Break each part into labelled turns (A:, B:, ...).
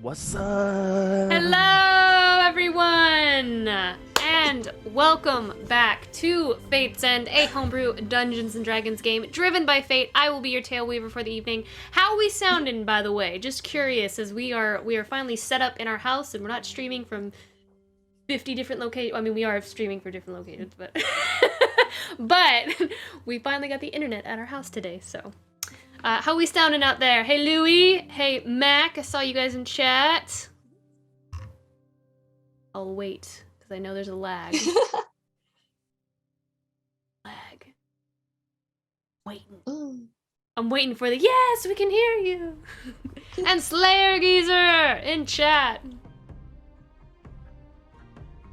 A: What's up?
B: Hello, everyone! And welcome back to Fate's End, a homebrew Dungeons & Dragons game driven by Fate. I will be your tail weaver for the evening. How are we sounding, by the way? Just curious, as we are finally set up in our house, and we're not streaming from 50 different locations. I mean, we are streaming for different locations, but... but we finally got the internet at our house today, so... how we sounding out there? Hey, Louie. Hey, Mac. I saw you guys in chat. I'll wait, because I know there's a lag. Lag. Waiting. I'm waiting for the, yes, we can hear you. And Slayer Geezer in chat.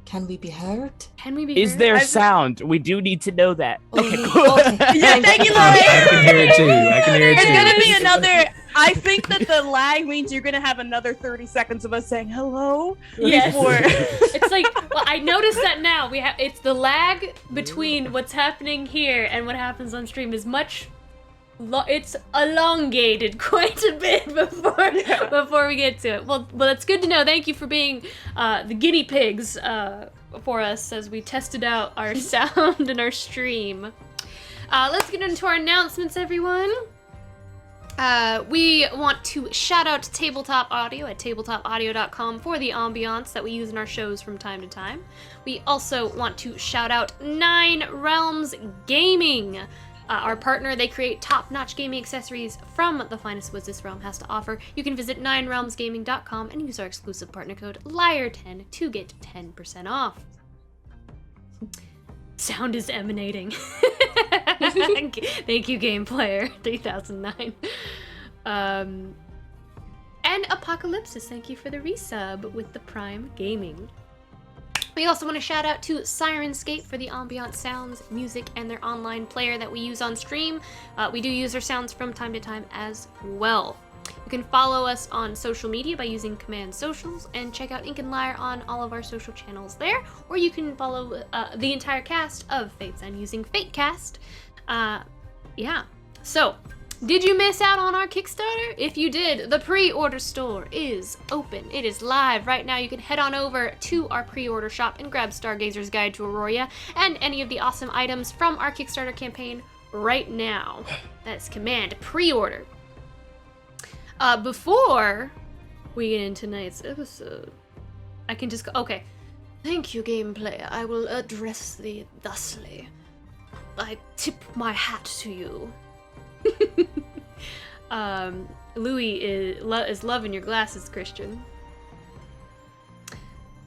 C: Can we be heard?
B: Can we be
A: Is
B: heard?
A: there sound? We do need to know that. Okay,
C: Okay,
A: cool.
C: okay.
D: Yeah, thank you,
E: I
D: Lyre.
E: can hear it too. I can hear it
D: It's
E: too.
D: gonna be another. I think that the lag means you're gonna have another 30 seconds of us saying hello.
B: Yes.
D: Before.
B: It's like, well, I noticed that now. It's the lag between what's happening here and what happens on stream is much. It's elongated quite a bit before we get to it. Well, that's good to know. Thank you for being the guinea pigs for us as we tested out our sound and our stream. Let's get into our announcements, everyone. We want to shout out Tabletop Audio at tabletopaudio.com for the ambiance that we use in our shows from time to time. We also want to shout out 9 Realms Gaming. Our partner, they create top-notch gaming accessories from the finest woods this realm has to offer. You can visit 9realmsgaming.com and use our exclusive partner code LYRE10 to get 10% off. Sound is emanating. Thank you, Game Player 3009. And Apocalypsis, thank you for the resub with the Prime Gaming. We also want to shout out to Sirenscape for the ambient sounds, music, and their online player that we use on stream. We do use their sounds from time to time as well. You can follow us on social media by using Command Socials and check out Ink and Lyre on all of our social channels there. Or you can follow the entire cast of Fate's End using FateCast. Yeah. So, did you miss out on our Kickstarter? If you did, the pre-order store is open. It is live right now. You can head on over to our pre-order shop and grab Stargazer's Guide to Aurora and any of the awesome items from our Kickstarter campaign right now. That's Command Pre-order. Before we get into tonight's episode, I can just go, okay. Thank you, game player. I will address thee thusly. I tip my hat to you. Louis is loving your glasses, Christian.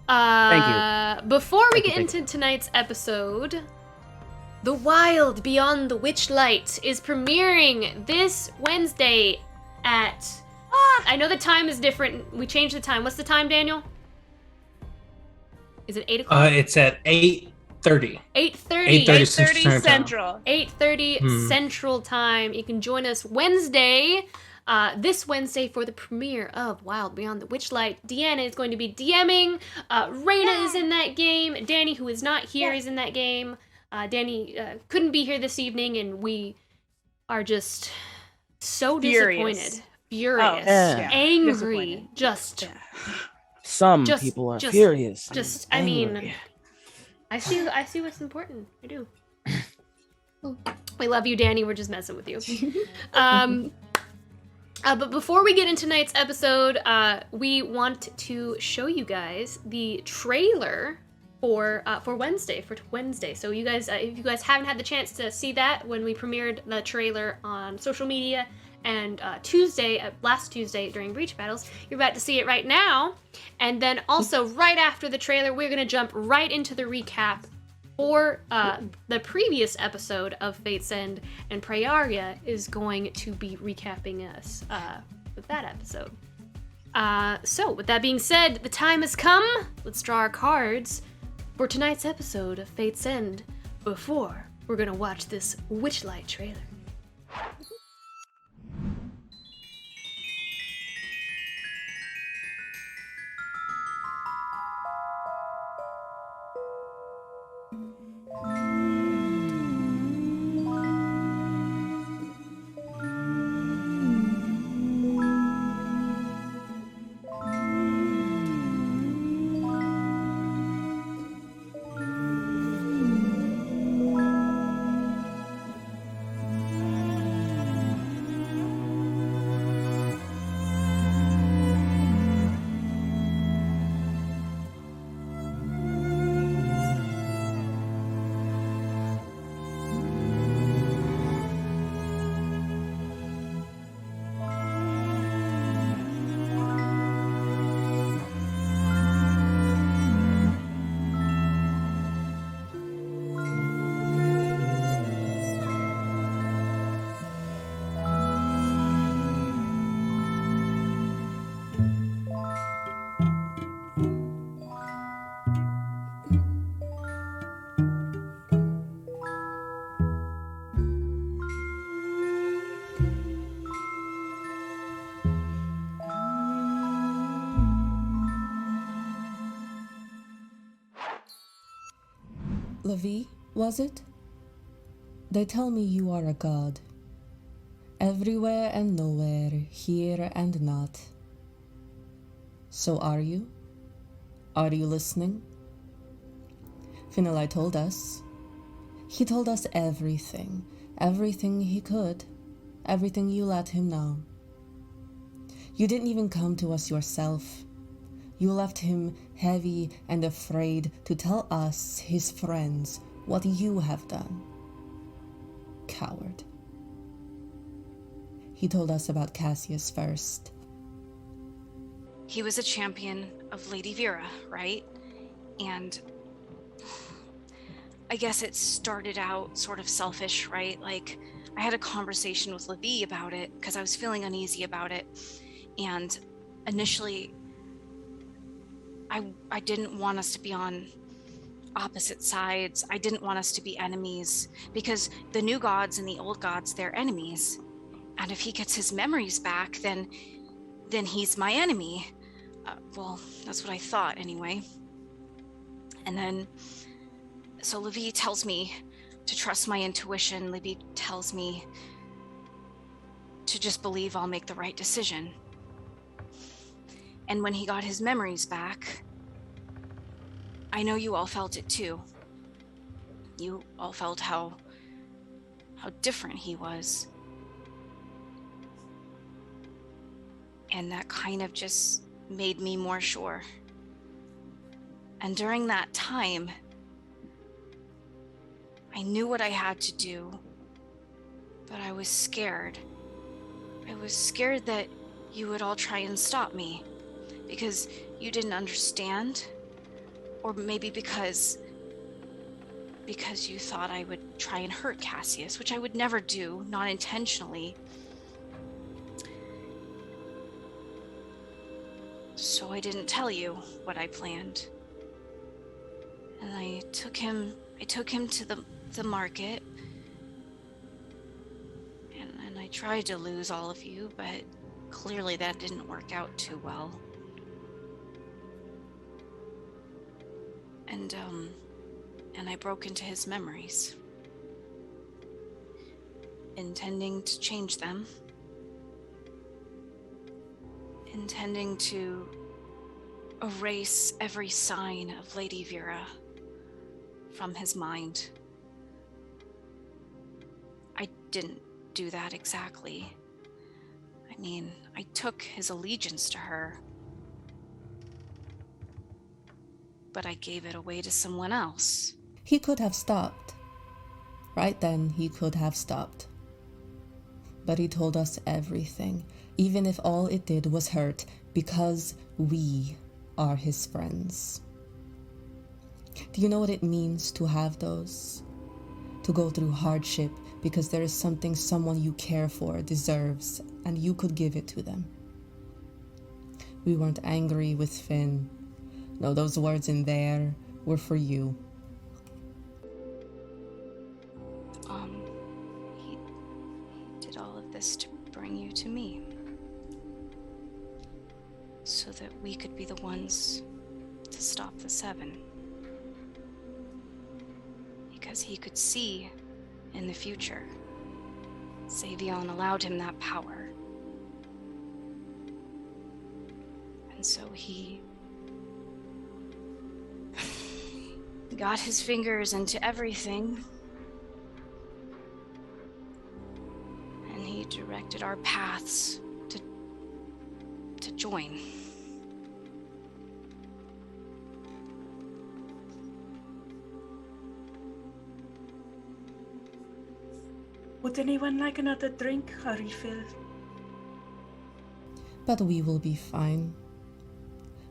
A: Thank you.
B: Before we get into tonight's episode, The Wild Beyond the Witchlight is premiering this Wednesday at... I know the time is different. We changed the time. What's the time, Daniel? Is it 8 o'clock?
E: It's at 8:30.
B: 8:30.
D: 8:30 Central.
B: 8:30 Central Time. You can join us Wednesday, this Wednesday for the premiere of Wild Beyond the Witchlight. Deanna is going to be DMing. Raina is in that game. Danny, who is not here, is in that game. Danny couldn't be here this evening, and we are just so disappointed. Furious.
A: Yeah.
B: Angry. Just...
A: Some
B: Just-
A: people are
B: just-
A: furious.
B: Just,
A: and
B: I mean...
A: angry.
B: I see what's important. I do. We love you, Danny. We're just messing with you. But before we get into tonight's episode, we want to show you guys the trailer for Wednesday. So you guys, if you guys haven't had the chance to see that when we premiered the trailer on social media and last Tuesday during Breach Battles, you're about to see it right now. And then also right after the trailer, we're gonna jump right into the recap for the previous episode of Fate's End, and Prayaria is going to be recapping us with that episode. So with that being said, the time has come. Let's draw our cards for tonight's episode of Fate's End before we're gonna watch this Witchlight trailer.
C: Levi, was it? They tell me you are a god. Everywhere and nowhere, here and not. So are you? Are you listening? Finalai told us. He told us everything. Everything he could. Everything you let him know. You didn't even come to us yourself. You left him heavy and afraid to tell us, his friends, what you have done. Coward. He told us about Cassius first.
F: He was a champion of Lady Vera, right? And I guess it started out sort of selfish, right? Like, I had a conversation with Levi about it because I was feeling uneasy about it. And initially, I didn't want us to be on opposite sides. I didn't want us to be enemies because the new gods and the old gods, they're enemies. And if he gets his memories back, then he's my enemy. Well, that's what I thought anyway. And then, so Levi tells me to trust my intuition. Levi tells me to just believe I'll make the right decision. And when he got his memories back, I know you all felt it too. You all felt how different he was. And that kind of just made me more sure. And during that time, I knew what I had to do, but I was scared. I was scared that you would all try and stop me because you didn't understand, or maybe because you thought I would try and hurt Cassius, which I would never do, not intentionally. So I didn't tell you what I planned. And I took him to the market. And I tried to lose all of you, but clearly that didn't work out too well. And I broke into his memories, intending to change them, intending to erase every sign of Lady Vera from his mind. I didn't do that exactly. I mean, I took his allegiance to her, but I gave it away to someone else.
C: He could have stopped. Right then, he could have stopped. But he told us everything, even if all it did was hurt, because we are his friends. Do you know what it means to have those? To go through hardship because there is something someone you care for deserves, and you could give it to them. We weren't angry with Finn. No, those words in there were for you.
F: He did all of this to bring you to me, so that we could be the ones to stop the Seven. Because he could see in the future. Savion allowed him that power. And so he got his fingers into everything. And he directed our paths to join.
D: Would anyone like another drink? A refill?
C: But we will be fine.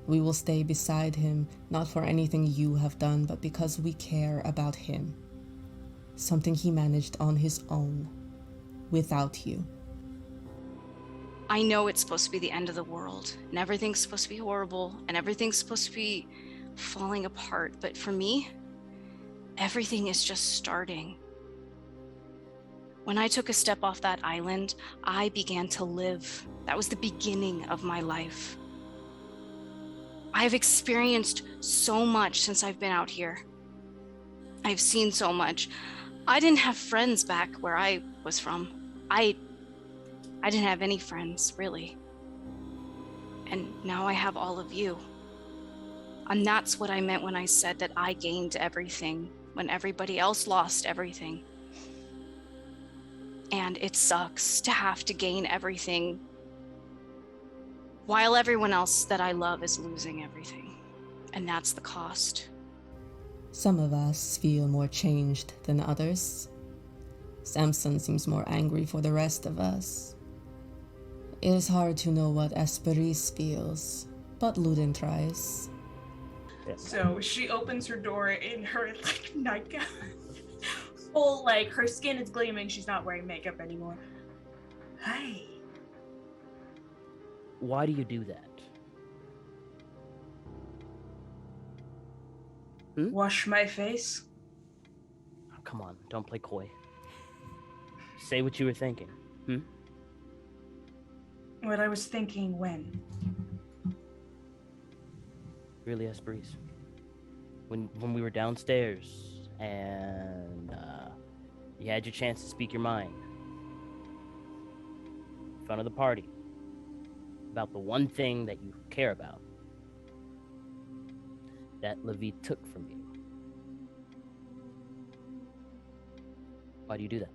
C: We will stay beside him, not for anything you have done, but because we care about him. Something he managed on his own, without you.
F: I know it's supposed to be the end of the world, and everything's supposed to be horrible, and everything's supposed to be falling apart, but for me, everything is just starting. When I took a step off that island, I began to live. That was the beginning of my life. I've experienced so much since I've been out here. I've seen so much. I didn't have friends back where I was from. I didn't have any friends, really. And now I have all of you. And that's what I meant when I said that I gained everything when everybody else lost everything. And it sucks to have to gain everything while everyone else that I love is losing everything. And that's the cost.
C: Some of us feel more changed than others. Samson seems more angry for the rest of us. It is hard to know what Hesperis feels, but Luden tries.
D: So she opens her door in her like nightgown. Full, like, her skin is gleaming. She's not wearing makeup anymore. Hi.
A: Why do you do that?
D: Wash my face.
A: Oh, come on, don't play coy. Say what you were thinking.
D: What I was thinking when.
A: Really, Hesperis? When we were downstairs and you had your chance to speak your mind in front of the party about the one thing that you care about that Levi took from you. Why do you do that?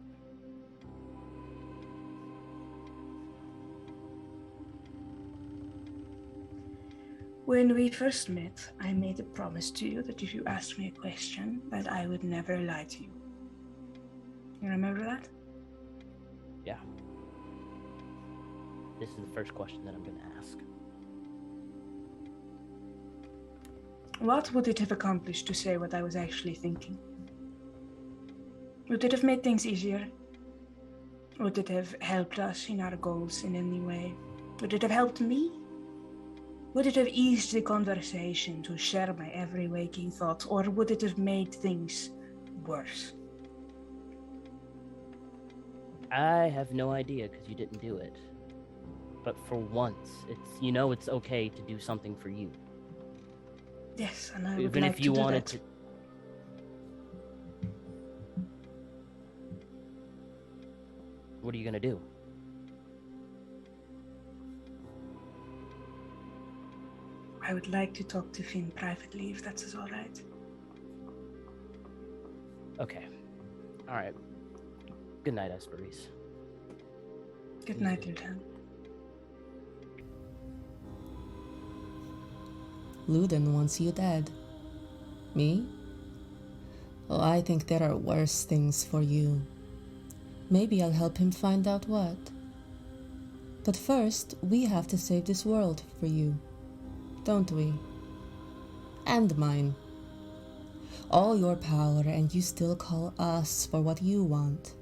D: When we first met, I made a promise to you that if you asked me a question, that I would never lie to you. You remember that?
A: Yeah. This is the first question that I'm going to ask.
D: What would it have accomplished to say what I was actually thinking? Would it have made things easier? Would it have helped us in our goals in any way? Would it have helped me? Would it have eased the conversation to share my every waking thought, or would it have made things worse?
A: I have no idea because you didn't do it. But for once, it's okay to do something for you.
D: Yes, and I would
A: Even
D: like
A: if you
D: to do
A: wanted
D: that.
A: to. What are you gonna do?
D: I would like to talk to Finn privately, if that's all right.
A: Okay. All right. Good night, Hesperis.
D: Good night, Luden.
C: Luden wants you dead. Me? Oh, I think there are worse things for you. Maybe I'll help him find out what. But first, we have to save this world for you. Don't we? And mine. All your power, and you still call us for what you want.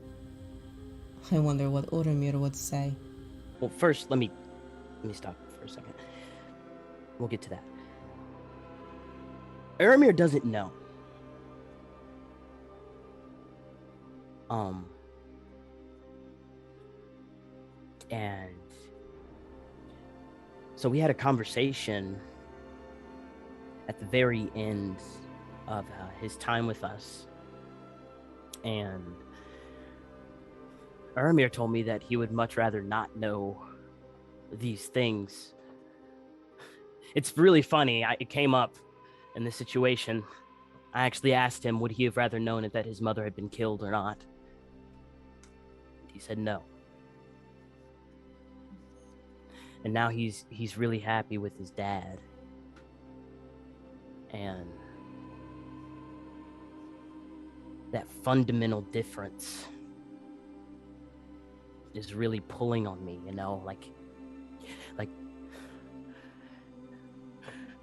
C: I wonder what Oromir would say.
A: Well, first, let me stop for a second. We'll get to that. Oromir doesn't know. And so we had a conversation at the very end of his time with us, and Oromir told me that he would much rather not know these things. It's really funny. It came up in this situation. I actually asked him, would he have rather known it that his mother had been killed or not? He said no. And now he's really happy with his dad. And that fundamental difference is really pulling on me, like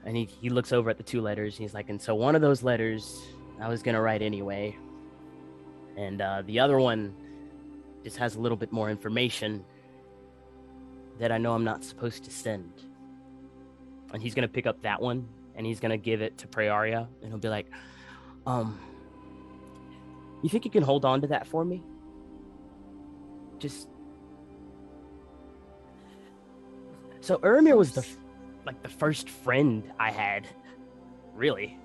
A: and he looks over at the two letters and he's like, and so one of those letters I was gonna write anyway, and the other one just has a little bit more information that I know I'm not supposed to send. And he's gonna pick up that one and he's gonna give it to Prayaria, and he'll be like, you think you can hold on to that for me? Just so Oromir was the first friend I had, really.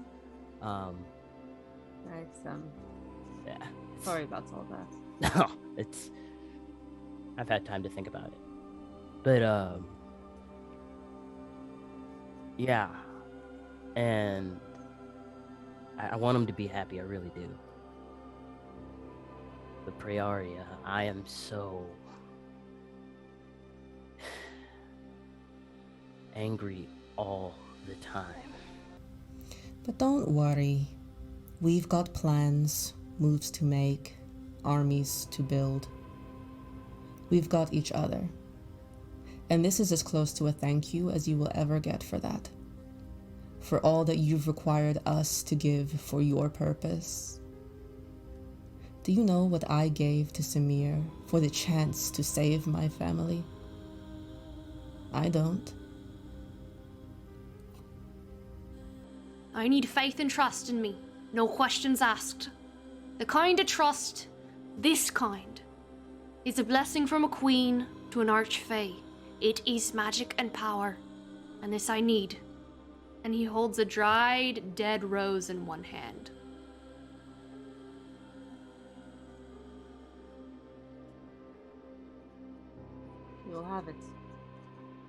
A: Yeah.
G: Sorry about all that.
A: No, I've had time to think about it. But, yeah. And I want him to be happy, I really do. But Prayaria, I am so angry all the time.
C: But don't worry. We've got plans, moves to make, armies to build. We've got each other. And this is as close to a thank you as you will ever get for that. For all that you've required us to give for your purpose. Do you know what I gave to Samir for the chance to save my family? I don't.
B: I need faith and trust in me. No questions asked. The kind of trust, this kind, is a blessing from a queen to an archfey. It is magic and power, and this I need. And he holds a dried, dead rose in one hand.
G: You'll have it.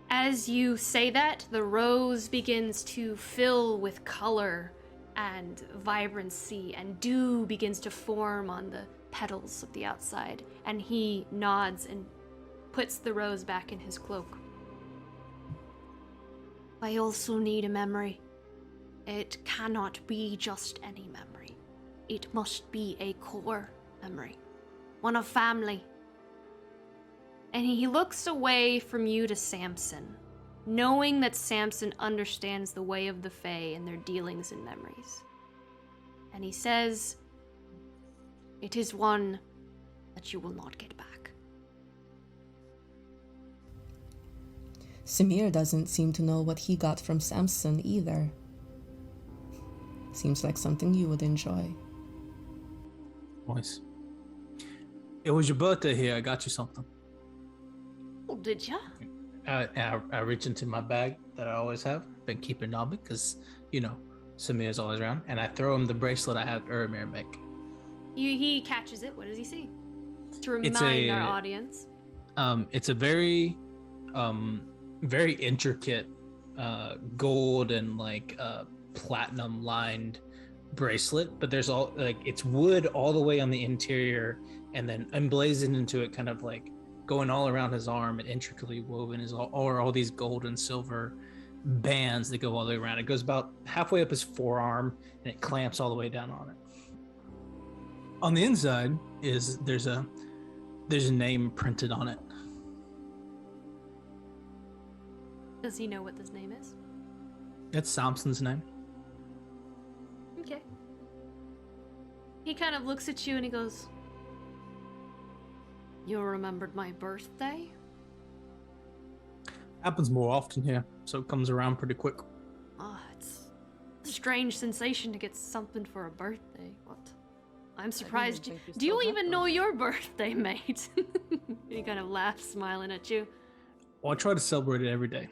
B: As you say that, the rose begins to fill with color and vibrancy, and dew begins to form on the petals of the outside. And he nods and puts the rose back in his cloak. I also need a memory. It cannot be just any memory. It must be a core memory. One of family. And he looks away from you to Samson, knowing that Samson understands the way of the Fae and their dealings in memories. And he says, it is one that you will not get back.
C: Samir doesn't seem to know what he got from Samson either. Seems like something you would enjoy.
E: Nice. It was your birthday here. I got you something.
B: Oh, did ya?
E: I reach into my bag that I always have. Been keeping on because, Samir's always around. And I throw him the bracelet I had Urimir make.
B: He catches it. What does he see? To remind our audience.
E: It's a very, very intricate gold and platinum lined bracelet, but there's it's wood all the way on the interior and then emblazoned into it, kind of going all around his arm and intricately woven is all these gold and silver bands that go all the way around. It goes about halfway up his forearm and it clamps all the way down on it. On the inside there's a name printed on it.
B: Does he know what this name is?
E: It's Samson's name.
B: Okay. He kind of looks at you and he goes, you remembered my birthday?
E: Happens more often here, so it comes around pretty quick.
B: It's a strange sensation to get something for a birthday. What? I'm surprised. Do you even know your birthday, mate? He kind of laughs, smiling at you.
E: Well, I try to celebrate it every day.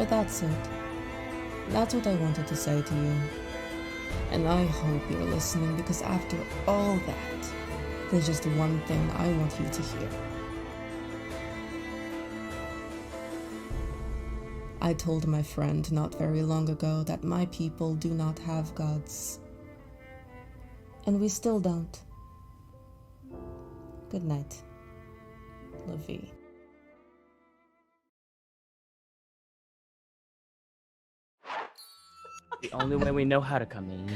C: But that's it. That's what I wanted to say to you. And I hope you're listening, because after all that, there's just one thing I want you to hear. I told my friend not very long ago that my people do not have gods. And we still don't. Good night, Levi.
A: The only way we know how to come in.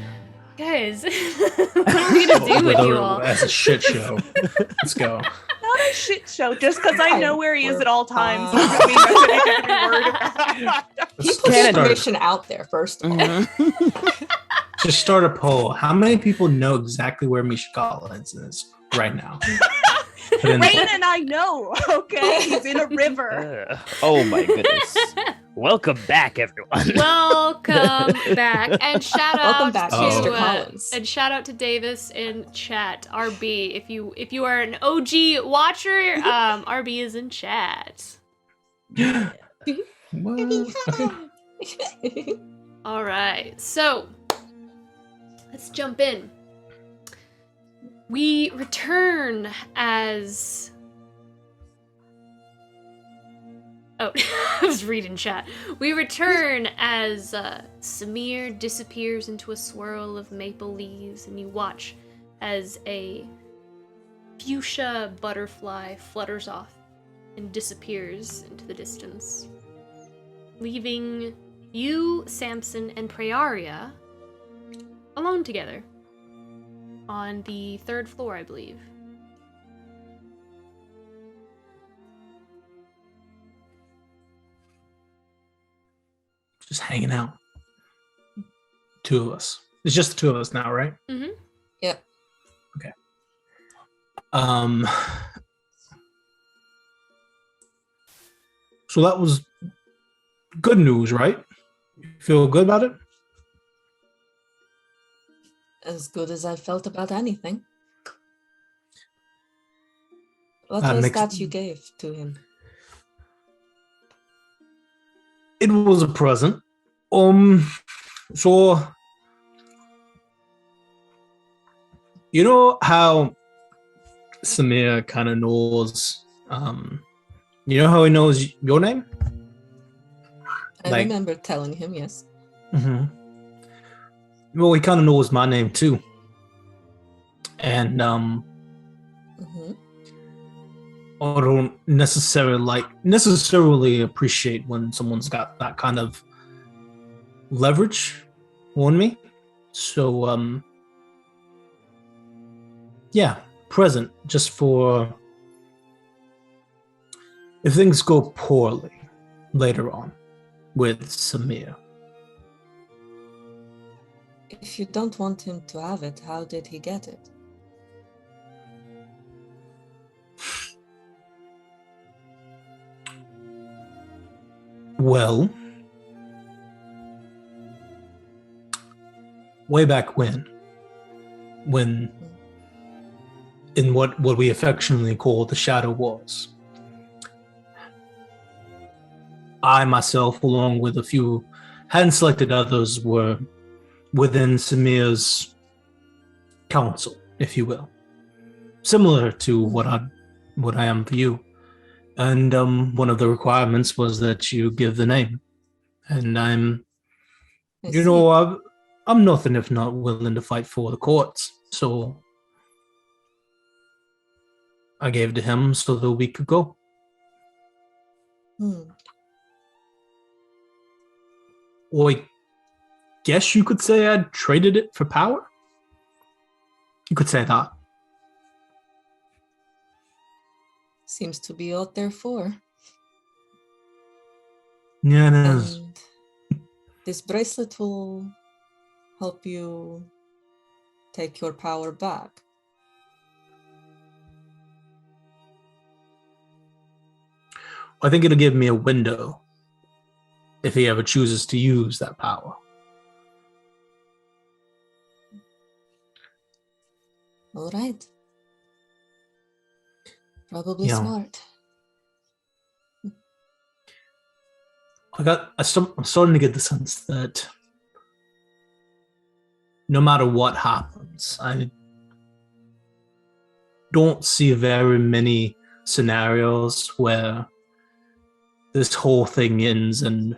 B: Guys, what are we gonna do with you all?
E: That's a shit show. Let's go.
H: Not a shit show, just because I know where he is at all times.
G: Fine.
H: Doesn't mean that's anything to be worried about.
G: He
E: Let's
G: put
E: start.
G: information out there first of all.
E: Just start a poll. How many people know exactly where Mishkala is right now? Put in-
H: Rain and I know, okay? He's in a river.
A: Oh my goodness. Welcome back, everyone.
B: Welcome back, and shout out
G: Welcome back,
B: to
G: Mr. Collins.
B: and shout out to Davis in chat. RB, if you are an OG watcher, RB is in chat.
E: What?
B: All right, so let's jump in. We return as. Oh, I was reading chat. We return as Samir disappears into a swirl of maple leaves, and you watch as a fuchsia butterfly flutters off and disappears into the distance, leaving you, Samson, and Prayaria alone together on the 3rd floor, I believe.
E: Just hanging out. Two of us. It's just the two of us now, right?
B: Mm-hmm.
G: Yep.
E: Okay. So that was good news, right? You feel good about it?
C: As good as I felt about anything. What
E: That
C: was
E: makes-
C: that you gave to him?
E: It was a present. So you know how Samir kind of knows, you know how he knows your name?
C: I
E: Like-
C: remember telling him, yes.
E: Mm-hmm. Well, he kind of knows my name too. And
C: Mhm.
E: I don't necessarily appreciate when someone's got that kind of leverage on me. So yeah, present just for if things go poorly later on with Samir.
C: If you don't want him to have it, how did he get it?
E: Well, way back when in what we affectionately call the Shadow Wars, I myself, along with a few hand-selected others, were within Samir's council, if you will, similar to what I am for you. And one of the requirements was that you give the name. And I'm nothing if not willing to fight for the courts. So I gave it to him so that we could go. Or I guess you could say I traded it for power. You could say that.
C: Seems to be out there for.
E: Yeah, it is.
C: And this bracelet will help you take your power back.
E: I think it'll give me a window if he ever chooses to use that power.
C: All right. Probably
E: Yeah.
C: smart.
E: I'm starting to get the sense that no matter what happens, I don't see very many scenarios where this whole thing ends and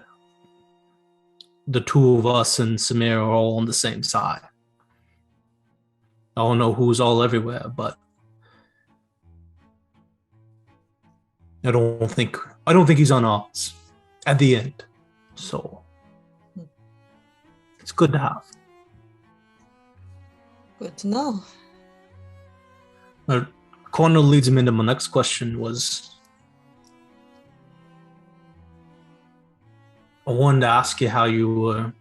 E: the two of us and Samir are all on the same side. I don't know who's all everywhere, but I don't think he's on ours at the end. So it's good to have.
G: Good to know.
E: Connor leads me into my next question was, I wanted to ask you how you were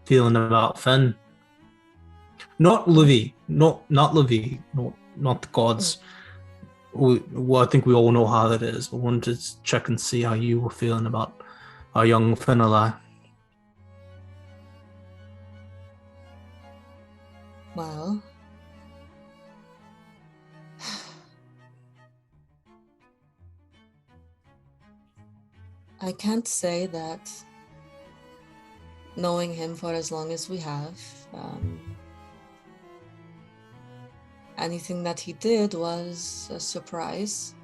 E: feeling about Finn. Not Livy, not the gods. Well, I think we all know how that is. I wanted to check and see how you were feeling about our young Finali.
G: Well, I can't say that knowing him for as long as we have, anything that he did was a surprise.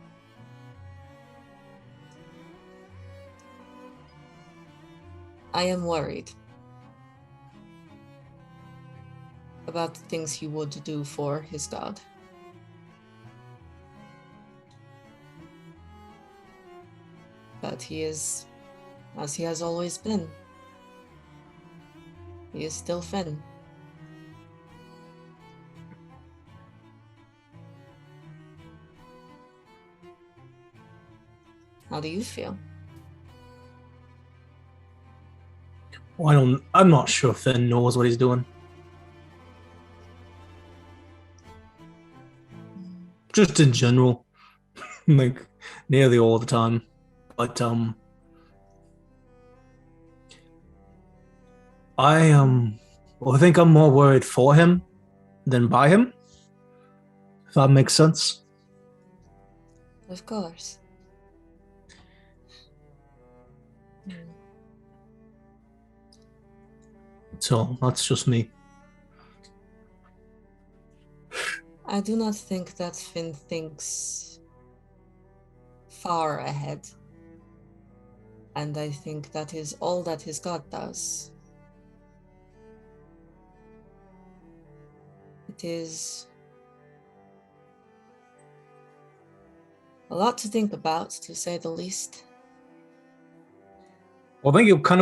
G: I am worried about the things he would do for his god. But he is, as he has always been, he is still Finn. How do you feel?
E: Well, I'm not sure Finn knows what he's doing. Just in general, like nearly all the time. But I think I'm more worried for him than by him. If that makes sense.
G: Of course.
E: So that's just me.
G: I do not think that Finn thinks far ahead. And I think that is all that his god does. It is a lot to think about, to say the least.
E: Well, I think it's kind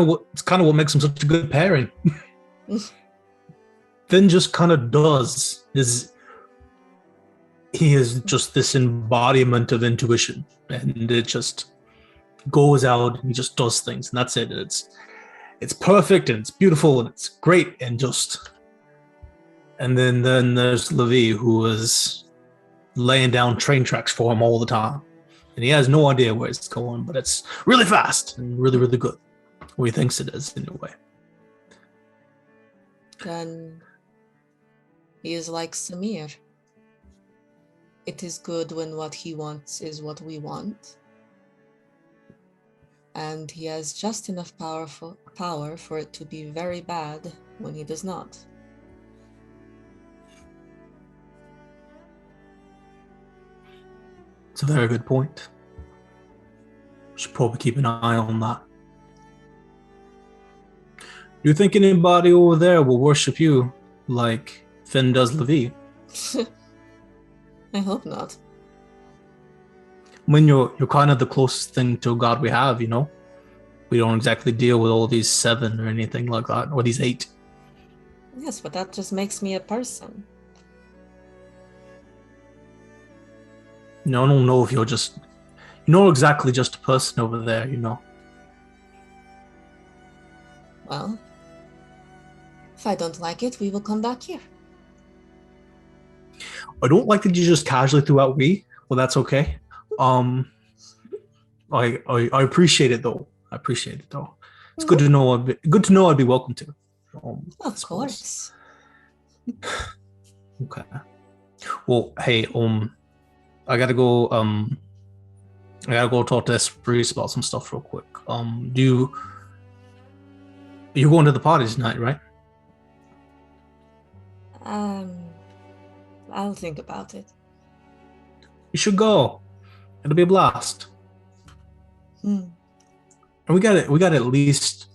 E: of what makes him such a good pairing. Finn just kind of does. He is just this embodiment of intuition, and it just goes out and he just does things, and that's it. It's perfect and it's beautiful and it's great and then there's Levi, who is laying down train tracks for him all the time, and he has no idea where it's going, but it's really fast and really, really good. Or he thinks it is, anyway.
G: Then he is like Samir. It is good when what he wants is what we want. And he has just enough power for it to be very bad when he does not.
E: It's a very good point. Should probably keep an eye on that. Do you think anybody over there will worship you like Finn does Levi?
G: I hope not.
E: I mean, you're kind of the closest thing to a god we have, you know? We don't exactly deal with all these 7 or anything like that, or these 8.
G: Yes, but that just makes me a person.
E: No, I don't know if you're not exactly just a person over there, you know?
G: Well, if I don't like it, we will come back here.
E: I don't like that you just casually threw out we. Well, that's okay. I appreciate it though. It's good to know. I'd be welcome to.
G: Of course.
E: Okay. Well, hey, I gotta go. I gotta go talk to Hesperis about some stuff real quick. You're going to the party tonight, right?
G: I'll think about it.
E: You should go. It'll be a blast.
G: Hmm.
E: And we got at least.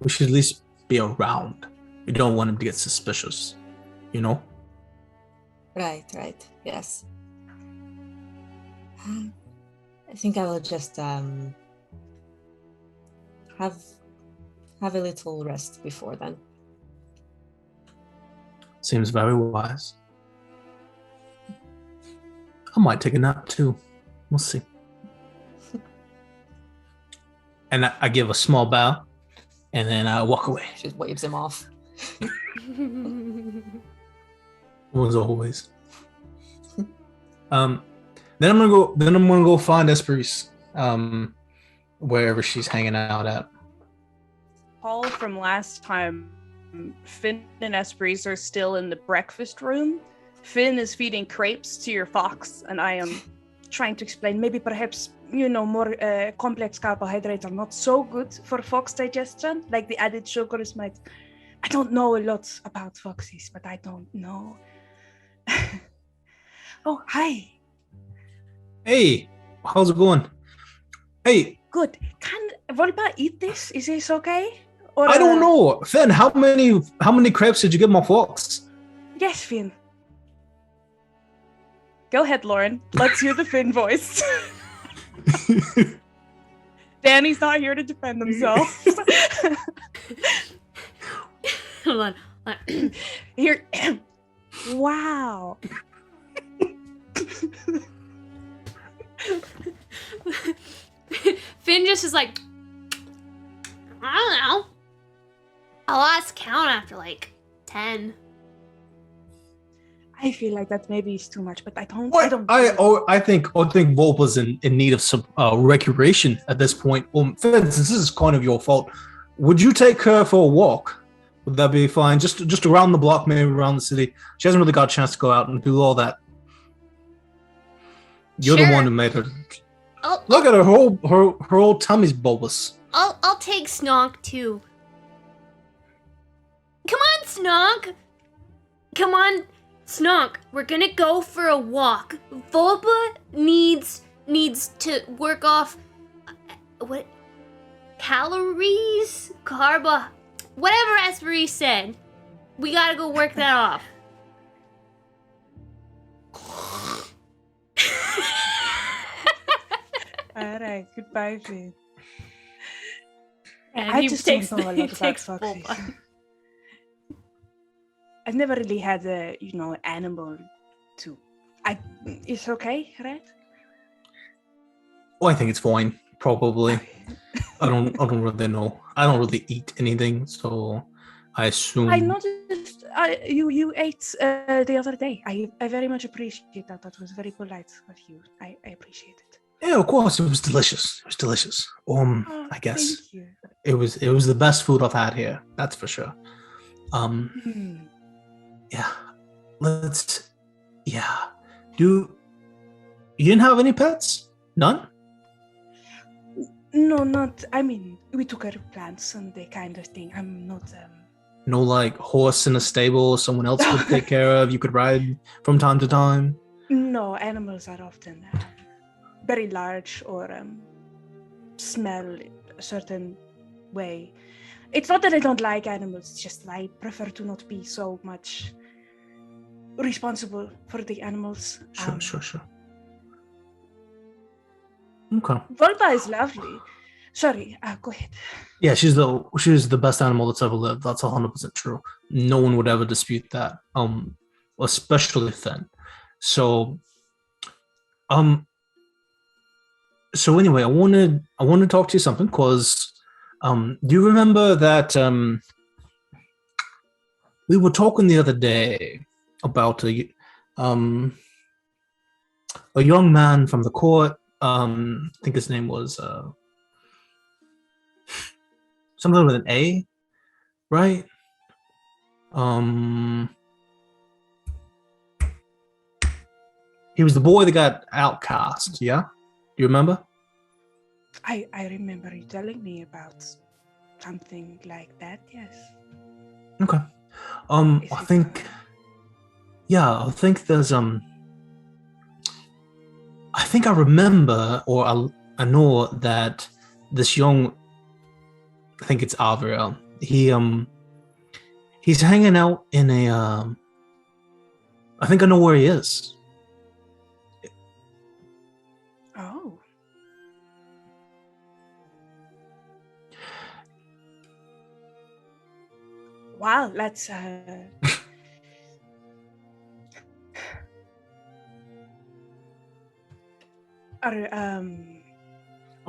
E: We should at least be around. We don't want him to get suspicious, you know.
G: Right. Yes. I think I will just have a little rest before then.
E: Seems very wise. I might take a nap too. We'll see. And I give a small bow, and then I walk away.
G: She just waves him off.
E: As always. Then I'm gonna go find Hesperis, wherever she's hanging out at.
H: Paul from last time, Finn and Hesperis are still in the breakfast room. Finn is feeding crepes to your fox, and I am trying to explain maybe perhaps, more complex carbohydrates are not so good for fox digestion, like the added sugars might. I don't know a lot about foxes, but I don't know. Oh, hi.
E: Hey, how's it going? Hey.
H: Good. Can Volpa eat this? Is this okay? Or,
E: I don't know. Finn, how many crepes did you give my fox?
H: Yes, Finn. Go ahead, Lauren. Let's hear the Finn voice. Danny's not here to defend himself.
B: Hold on.
H: Here. Wow.
B: Finn just is like, I don't know. I lost count after like 10.
H: I feel like that maybe is too much, but I think
E: Volpa's in need of some recreation at this point. Finn, since this is kind of your fault, would you take her for a walk? Would that be fine? Just around the block, maybe around the city. She hasn't really got a chance to go out and do all that. You're the one who made her. Look at her whole tummy's bulbous.
B: I'll take Snog too. Come on, Snog. Come on, Snog. We're gonna go for a walk. Volpa needs to work off what calories, whatever Hesperis said. We gotta go work that off.
H: All right, goodbye, Finn.
B: And
H: I just don't know a lot about foxes. I've never really had a, animal to. It's okay, right?
E: Oh, I think it's fine. Probably. I don't really know. I don't really eat anything, so I assume.
H: I noticed you ate the other day. I very much appreciate that. That was very polite of you. I appreciate it.
E: Yeah, of course, it was delicious. I guess
H: Thank you.
E: it was the best food I've had here. That's for sure. Yeah. You didn't have any pets? None?
H: No, not. I mean, we took care of plants and the kind of thing. I'm not.
E: No, like horse in a stable someone else could take care of. You could ride from time to time.
H: No, animals are often very large or smell a certain way. It's not that I don't like animals. It's just that I prefer to not be so much responsible for the animals.
E: Sure. Okay.
H: Volpa is lovely. Sorry, go ahead.
E: Yeah, she's the best animal that's ever lived. That's 100% true. No one would ever dispute that. Especially Finn. So anyway, I want to talk to you something because do you remember that we were talking the other day about a young man from the court. I think his name was something with an A, right? He was the boy that got outcast, yeah? you remember?
D: I remember you telling me about something like that, yes.
E: Okay.
D: Is
E: I
D: it,
E: think I think there's I think I remember, or I know that this young, I think it's Avriel. He's hanging out in a. I think I know where he is.
D: Oh. Wow, let's
E: I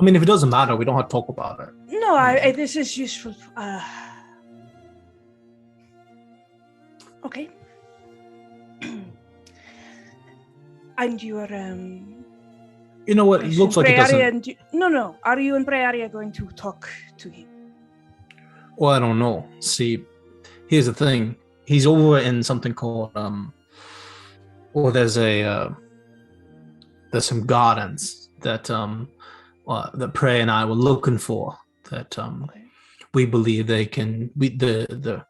E: mean, if it doesn't matter, we don't have to talk about it.
D: no, this is useful. Okay. And you are
E: You know what? It looks like it doesn't.
D: No. Are you and Prayaria going to talk to him?
E: Well, I don't know. See, here's the thing. He's over in something called Or there's some gardens that that Prey and I were looking for. That we believe they can. The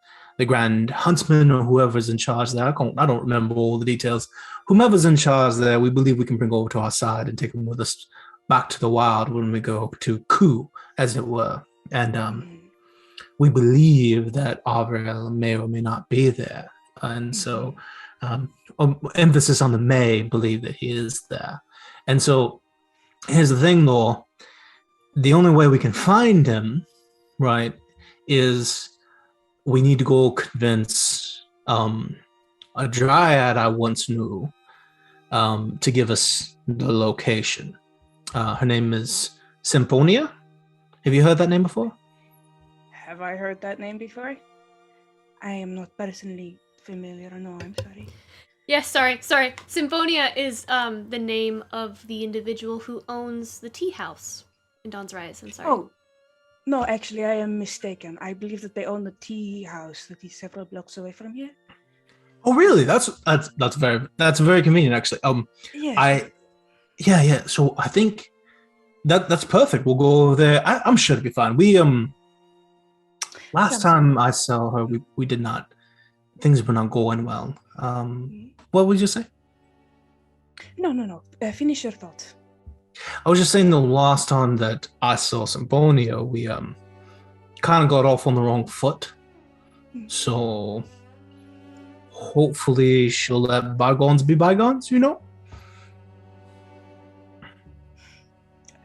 E: Grand Huntsman or whoever's in charge there. I don't remember all the details. Whomever's in charge there, we believe we can bring over to our side and take them with us back to the wild when we go to coup, as it were. And we believe that Avriel may or may not be there. And so, emphasis on the may, believe that he is there. And so, here's the thing, though. The only way we can find him, right, is we need to go convince a dryad I once knew to give us the location. Her name is Symphonia. Have you heard that name before?
D: Have I heard that name before? I am not personally familiar. No, I'm sorry.
B: Yes, sorry. Symphonia is the name of the individual who owns the tea house in Dawn's Rise. I'm sorry.
D: Oh, no, actually, I am mistaken. I believe that they own the tea house that is several blocks away from here.
E: Oh, really? That's very convenient, actually.
D: Yeah.
E: So I think that's perfect. We'll go over there. I'm sure it'll be fine. We last time I saw her, we did not. Things were not going well. What would you say?
D: No. Finish your thought.
E: I was just saying the last time that I saw Symphonia, we kind of got off on the wrong foot. So hopefully she'll let bygones be bygones, you know?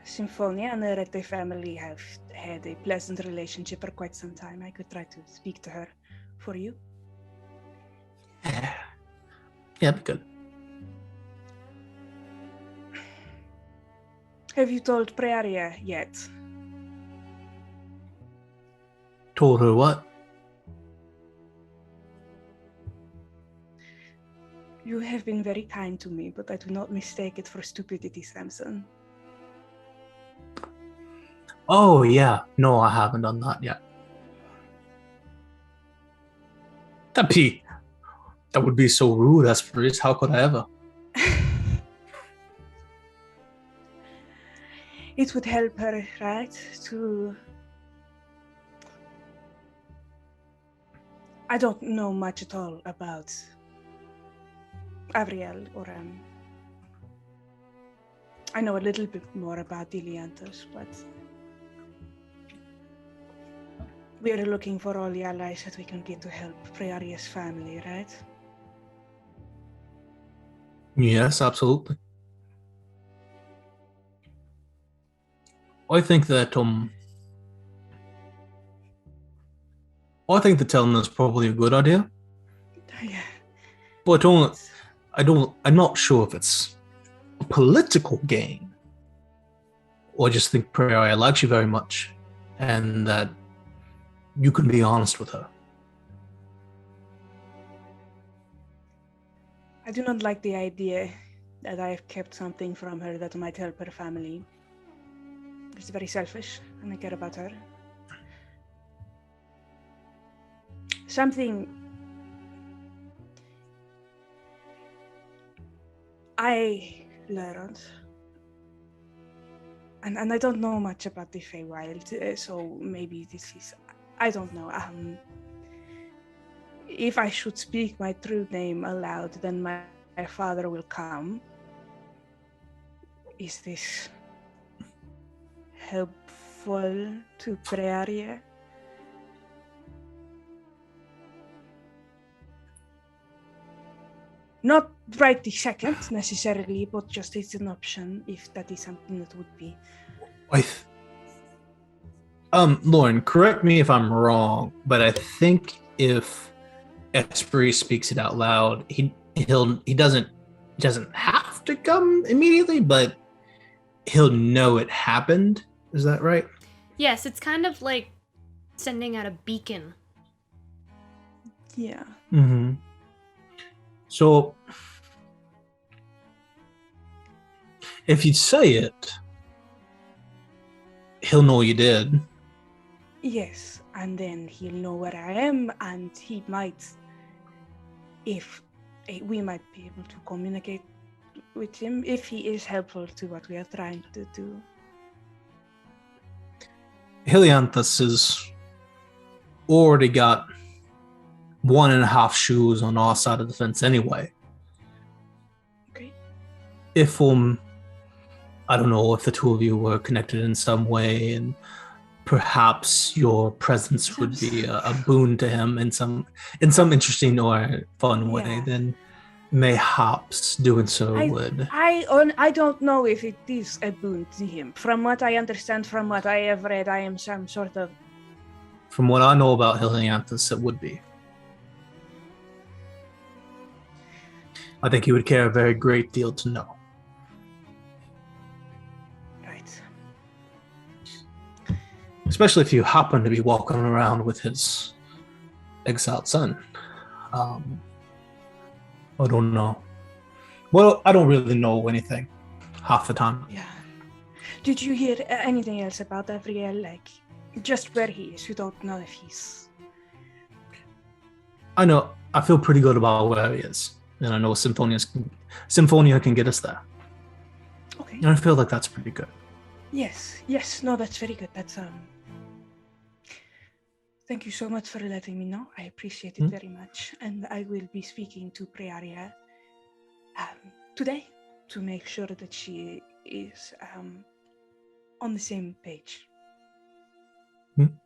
D: Symphonia and the Rete family have had a pleasant relationship for quite some time. I could try to speak to her for you.
E: Yeah, that'd be good.
D: Have you told Prayaria yet?
E: Told her what?
D: You have been very kind to me, but I do not mistake it for stupidity, Samson.
E: Oh, yeah. No, I haven't done that yet. That would be so rude, Hesperis. How could I ever?
D: It would help her, right? I don't know much at all about Avriel or I know a little bit more about Diliantos, but we are looking for all the allies that we can get to help Prayaria's family, right?
E: Yes, absolutely. I think that telling is probably a good idea.
D: Yeah.
E: But I'm not sure if it's a political gain. Or I just think Prayaria likes you very much and that you can be honest with her.
D: I do not like the idea that I have kept something from her that might help her family. It's very selfish, and I care about her. Something I learned and I don't know much about the Feywild, so maybe this is, I don't know. If I should speak my true name aloud, then my father will come. Is this helpful to Prayaria? Not right this second, necessarily, but just it's an option, if that is something that would be.
E: Lauren, correct me if I'm wrong, but I think if Hesperis speaks it out loud, he doesn't have to come immediately, but he'll know it happened. Is that right?
B: Yes, it's kind of like sending out a beacon.
D: Yeah.
E: Mm-hmm. So, if you say it, he'll know you did.
D: Yes, and then he'll know where I am, and he might, we might be able to communicate with him if he is helpful to what we are trying to do.
E: Helianthus has already got 1.5 shoes on our side of the fence anyway.
D: Okay.
E: If I don't know if the two of you were connected in some way, and perhaps your presence would be a boon to him in some interesting or fun way, then mayhaps doing so would.
D: I don't know if it is a boon to him. From what I understand, from what I have read, I am some sort of.
E: From what I know about Helianthus, it would be. I think he would care a very great deal to know.
D: Right.
E: Especially if you happen to be walking around with his exiled son. I don't know. Well, I don't really know anything half the time.
D: Yeah. Did you hear anything else about Gabriel? Like, just where he is? You don't know if he's.
E: I know. I feel pretty good about where he is. And I know Symphonia can get us there.
D: Okay.
E: And I feel like that's pretty good.
D: Yes. No, that's very good. That's Thank you so much for letting me know. I appreciate it very much. And I will be speaking to Prayaria today to make sure that she is on the same page. And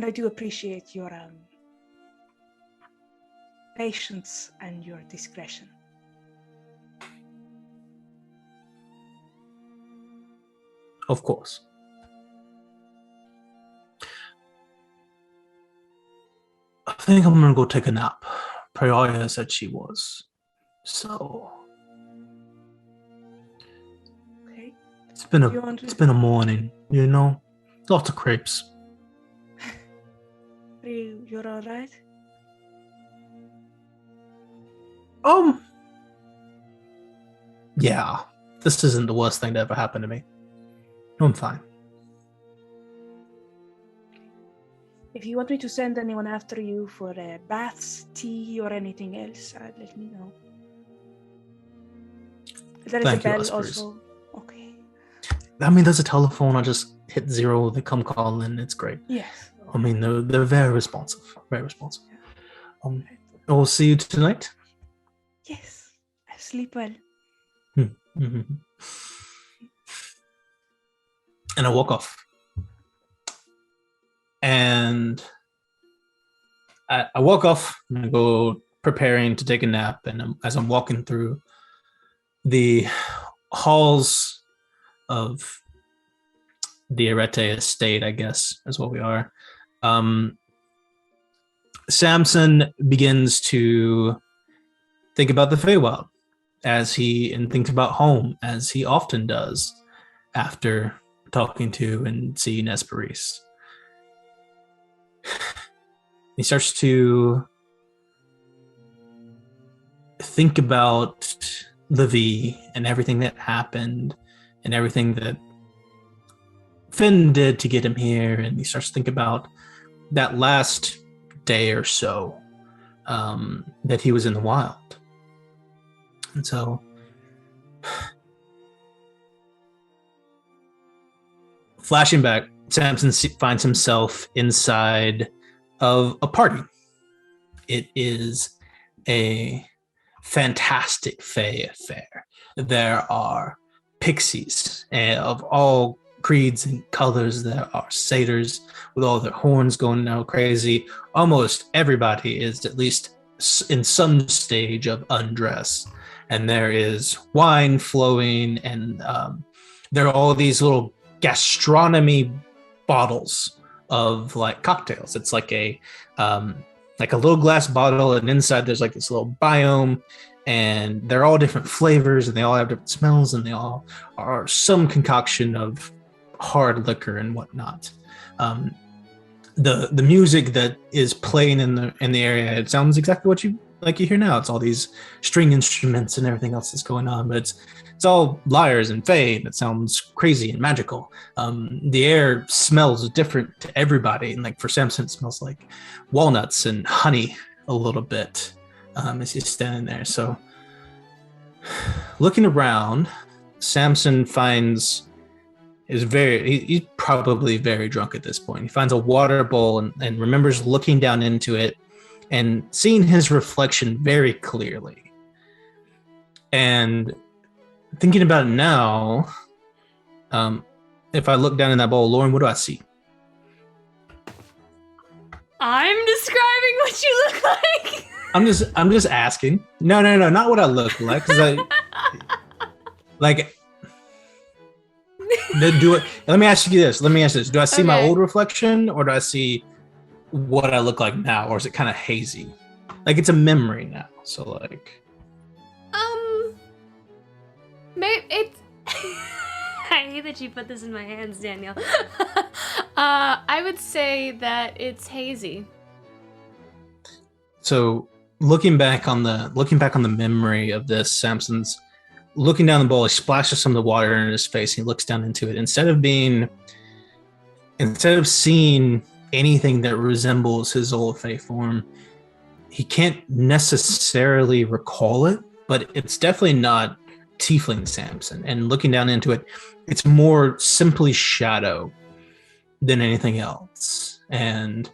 D: I do appreciate your patience and your discretion.
E: Of course. I think I'm gonna go take a nap. Prayaria said she was. So
D: Okay.
E: it's been a morning, you know? Lots of crepes.
D: You're all right?
E: Yeah. This isn't the worst thing to ever happen to me. I'm fine.
D: If you want me to send anyone after you for baths, tea, or anything else, let me know. There is
E: Thank
D: a
E: you,
D: bell
E: Hesperis.
D: also. Okay.
E: I mean, there's a telephone. I just hit 0. They come calling. It's great.
D: Yes.
E: I mean, they're very responsive. Very responsive. We'll see you tonight.
D: Yes. Sleep well.
E: Mm-hmm. And I walk off. And I walk off and I go preparing to take a nap. And as I'm walking through the halls of the Arete estate, I guess is what we are, Samson begins to think about the Feywild and thinks about home, as he often does after talking to and seeing Hesperis. He starts to think about Livy and everything that happened and everything that Finn did to get him here, and he starts to think about that last day or so that he was in the wild. And so Flashing back, Samson finds himself inside of a party. It is a fantastic Fey affair. There are pixies of all creeds and colors. There are satyrs with all their horns going now crazy. Almost everybody is at least in some stage of undress. And there is wine flowing, and there are all these little gastronomy bottles of like cocktails. It's like a little glass bottle, and inside there's like this little biome, and they're all different flavors, and they all have different smells, and they all are some concoction of hard liquor and whatnot. The music that is playing in the area, it sounds exactly what you hear now. It's all these string instruments and everything else that's going on, but it's all lyres and fae, and it sounds crazy and magical. The air smells different to everybody, and like for Samson, it smells like walnuts and honey a little bit as he's standing there. So looking around, Samson finds he's probably very drunk at this point. He finds a water bowl and remembers looking down into it and seeing his reflection very clearly. And thinking about it now, if I look down in that bowl, Lauren, what do I see?
B: I'm describing what you look like.
E: I'm just asking. No, not what I look like. 'Cause let me ask you this. Do I see my old reflection, or do I see what I look like now, or is it kind of hazy? Like it's a memory now. So like,
B: maybe it's. I hate that you put this in my hands, Daniel. I would say that it's hazy.
E: So looking back on the memory of this, Samson's looking down the bowl. He splashes some of the water in his face. He looks down into it. Instead of seeing anything that resembles his old Fey form, he can't necessarily recall it, but it's definitely not Tiefling Samson. And looking down into it, it's more simply shadow than anything else. And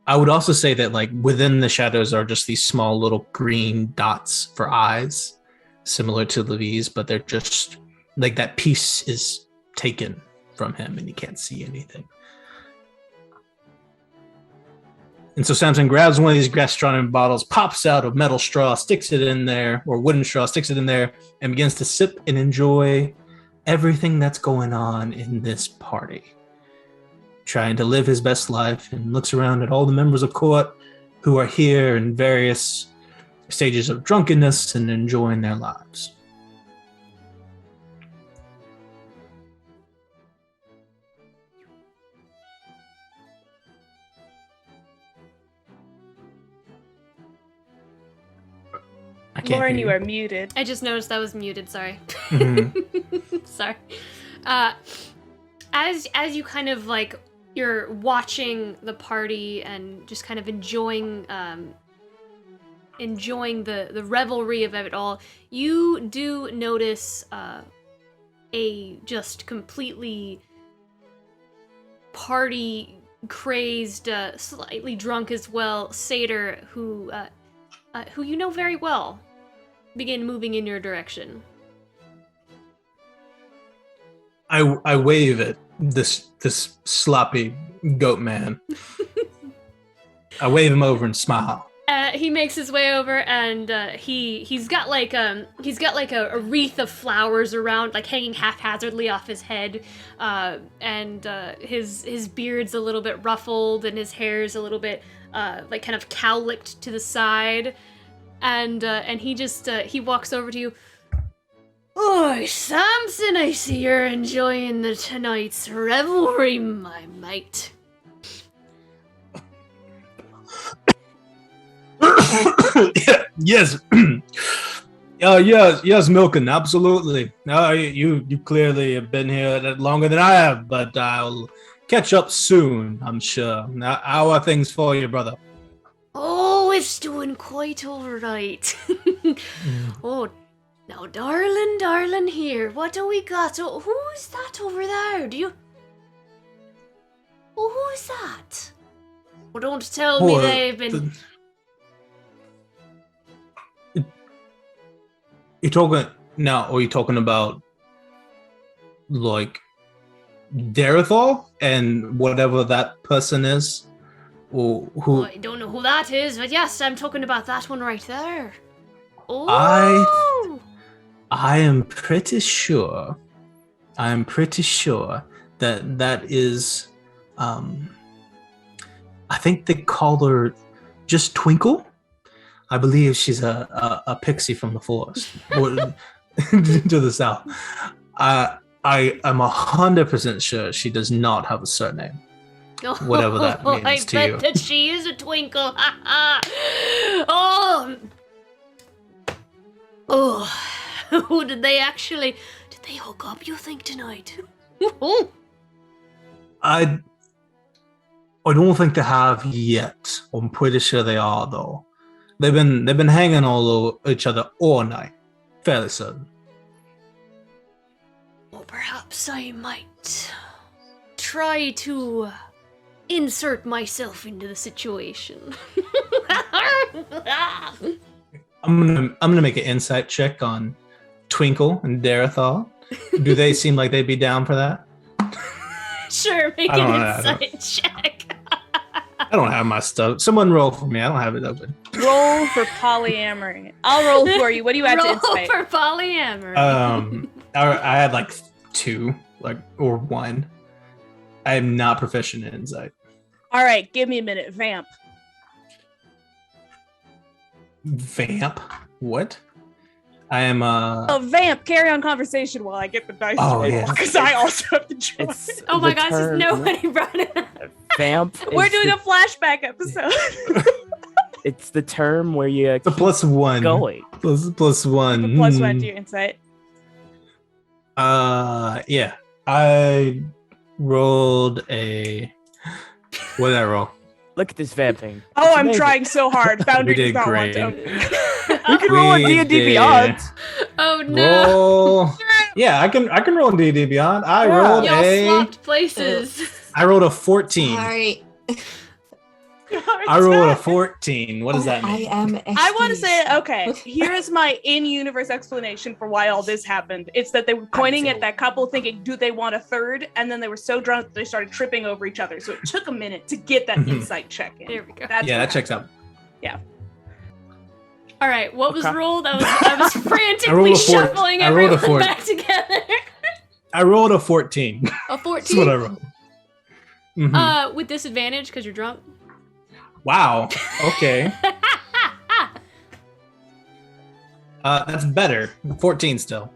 E: I would also say that like within the shadows are just these small little green dots for eyes, similar to Levi's, but they're just like that piece is taken from him and you can't see anything. And so Samson grabs one of these gastronomy bottles, pops out a metal straw, sticks it in there, or wooden straw, sticks it in there, and begins to sip and enjoy everything that's going on in this party. Trying to live his best life, and looks around at all the members of court who are here in various stages of drunkenness and enjoying their lives.
H: Lauren, you are muted.
B: I just noticed that was muted. Sorry.
E: Mm-hmm.
B: Sorry. As you kind of like you're watching the party and just kind of enjoying the revelry of it all, you do notice a just completely party crazed, slightly drunk as well satyr who you know very well begin moving in your direction.
E: I wave at this sloppy goat man. I wave him over and smile.
B: He makes his way over, and he's got like a wreath of flowers around, like hanging haphazardly off his head, and his beard's a little bit ruffled, and his hair's a little bit like kind of cowlicked to the side, and he just he walks over to you. "Oh, Samson, I see you're enjoying tonight's revelry, my mate."
E: Yes. Yes, Milken, absolutely. You clearly have been here longer than I have, but I'll catch up soon, I'm sure. How are things for you, brother?
B: Oh, it's doing quite all right. Oh, Now, darling here, what do we got? So, who's that over there? Who's that? Well, don't tell me they've been...
E: You're talking now, or are you talking about like Darethal and whatever that person is? Or who?
B: I don't know who that is, but yes, I'm talking about that one right there. Oh!
E: I am pretty sure that is I think they call her just Twinkle. I believe she's a pixie from the forest or to the south. I am 100% sure she does not have a surname. Whatever that means to you.
B: I bet that she is a Twinkle. Oh, did they hook up, you think, tonight?
E: I don't think they have yet. I'm pretty sure they are though. They've been hanging all over each other all night. Fairly certain.
B: Well, perhaps I might try to insert myself into the situation.
E: I'm gonna make an insight check on Twinkle and Darethal. Do they seem like they'd be down for that?
B: Sure, make an insight check.
E: I don't have my stuff. Someone roll for me. I don't have it open.
H: Roll for polyamory. I'll roll for you. What do you add to insight?
B: Roll for polyamory.
E: I had like 2, or 1. I am not proficient in insight.
H: All right, give me a minute. Vamp.
E: Vamp? What? I am
H: vamp. Carry on conversation while I get the dice.
E: Oh yeah.
H: Because I also have to join.
B: Oh my gosh, nobody brought it up.
A: Vamp.
H: We're doing a flashback episode.
A: It's the term where you
E: the +1.
A: Going.
E: +1.
H: The +1 to your insight.
E: Yeah. I rolled a. What did I roll?
A: Look at this vamping.
H: Oh, I'm trying so hard. Boundary
E: We did
H: does not
E: great.
H: want to.
A: You can roll a D&D Beyond.
B: Oh no.
E: Roll. Yeah, I can roll in D&D Beyond. I rolled
B: Y'all
E: a.
B: swapped places.
E: I rolled a 14.
G: Sorry.
E: I rolled a 14. What does that mean?
H: I want to say, okay, here's my in-universe explanation for why all this happened. It's that they were pointing at that couple thinking, do they want a third? And then they were so drunk that they started tripping over each other. So it took a minute to get that insight check in.
B: There we go.
E: That checks out.
H: Yeah.
B: All right, what was rolled? I was frantically shuffling everyone back together.
E: I rolled a 14.
B: A 14?
E: That's what I rolled. Mm-hmm.
B: With disadvantage because you're drunk?
E: Wow. Okay. That's better. 14 still.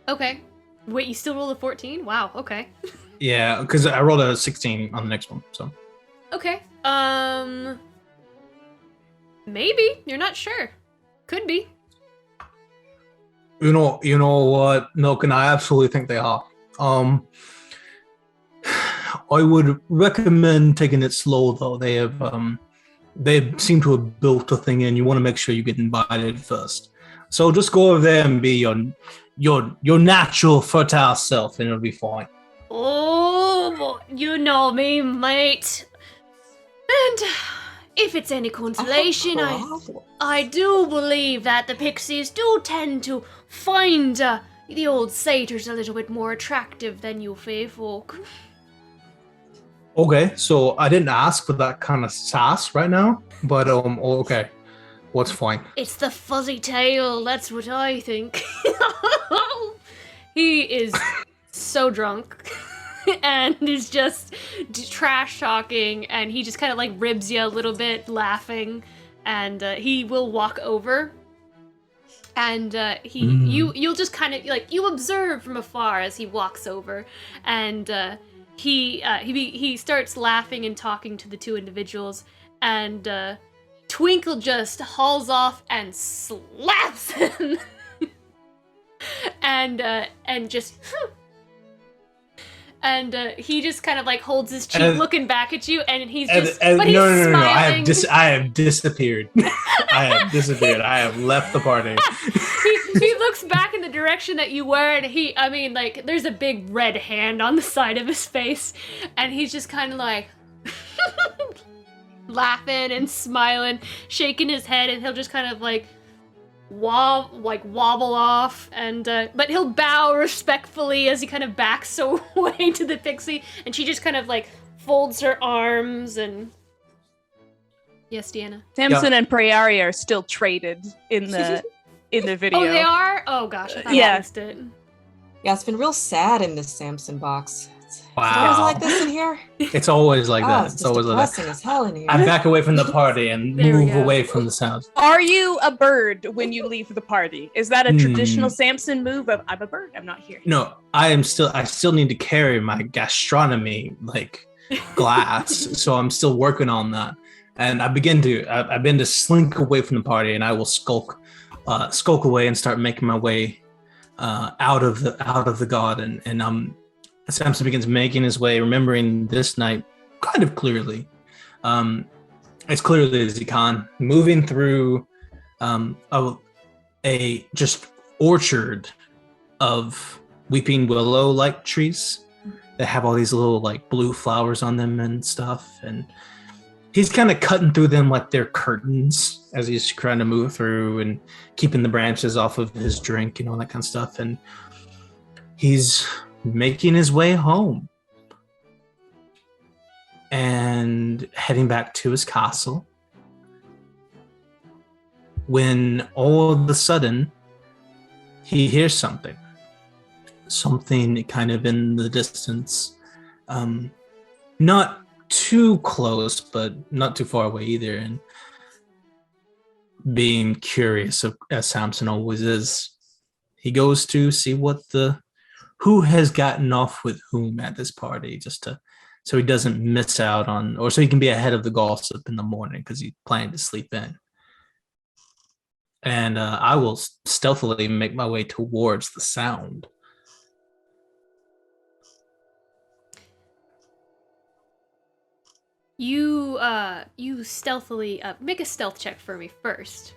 B: Okay. Wait, you still rolled a 14? Wow, okay.
E: Yeah, because I rolled a 16 on the next one, so.
B: Okay. Maybe. You're not sure. Could be.
E: You know what, Milk, and I absolutely think they are. I would recommend taking it slow though. They seem to have built a thing in. You want to make sure you get invited first. So just go over there and be your natural fertile self, and it'll be fine.
B: Oh, you know me, mate. And if it's any consolation, I do believe that the pixies do tend to find the old satyrs a little bit more attractive than you fae folk.
E: Okay, so I didn't ask for that kind of sass right now, but okay, what's fine?
B: It's the fuzzy tail, that's what I think. He is so drunk and is just trash talking, and he just kind of like ribs you a little bit, laughing, and he will walk over, and you'll just kind of like you observe from afar as he walks over, and he starts laughing and talking to the two individuals, and Twinkle just hauls off and slaps him, and just. And he just kind of like holds his cheek, looking back at you, and he's just. But he's smiling.
E: I have disappeared. I have disappeared. I have left the party.
B: He looks back in the direction that you were, and there's a big red hand on the side of his face, and he's just kind of like laughing and smiling, shaking his head, and he'll just kind of like wobble off, and but he'll bow respectfully as he kind of backs away to the pixie, and she just kind of like folds her arms and. Yes, Deanna.
H: Samson and Prayaria are still traded in the video.
B: Oh, they are? Oh gosh, I thought I missed it.
G: Yeah, it's been real sad in this Samson box.
E: Wow.
G: Is it always like this in here?
E: It's always like that.
G: It's
E: It's always like
G: depressing
E: that.
G: as hell in here.
E: I back away from the party and
B: There we
E: move
B: go.
E: away from the sound.
H: Are you a bird when you leave the party? Is that a traditional Samson move of I'm a bird, I'm not here?
E: No, I still need to carry my gastronomy glass, so I'm still working on that. And I've been to slink away from the party, and I will skulk away and start making my way out of the garden. And Samson begins making his way, remembering this night kind of clearly, as clearly as he can, moving through a just orchard of weeping willow-like trees that have all these little blue flowers on them and stuff, and he's kind of cutting through them like they're curtains as he's trying to move through and keeping the branches off of his drink and all that kind of stuff. And he's making his way home and heading back to his castle when all of a sudden he hears something kind of in the distance, not too close, but not too far away either. And being curious, as Samson always is, he goes to see who has gotten off with whom at this party, so he doesn't miss out on, or so he can be ahead of the gossip in the morning because he's planning to sleep in. And I will stealthily make my way towards the sound.
B: You stealthily make a stealth check for me first.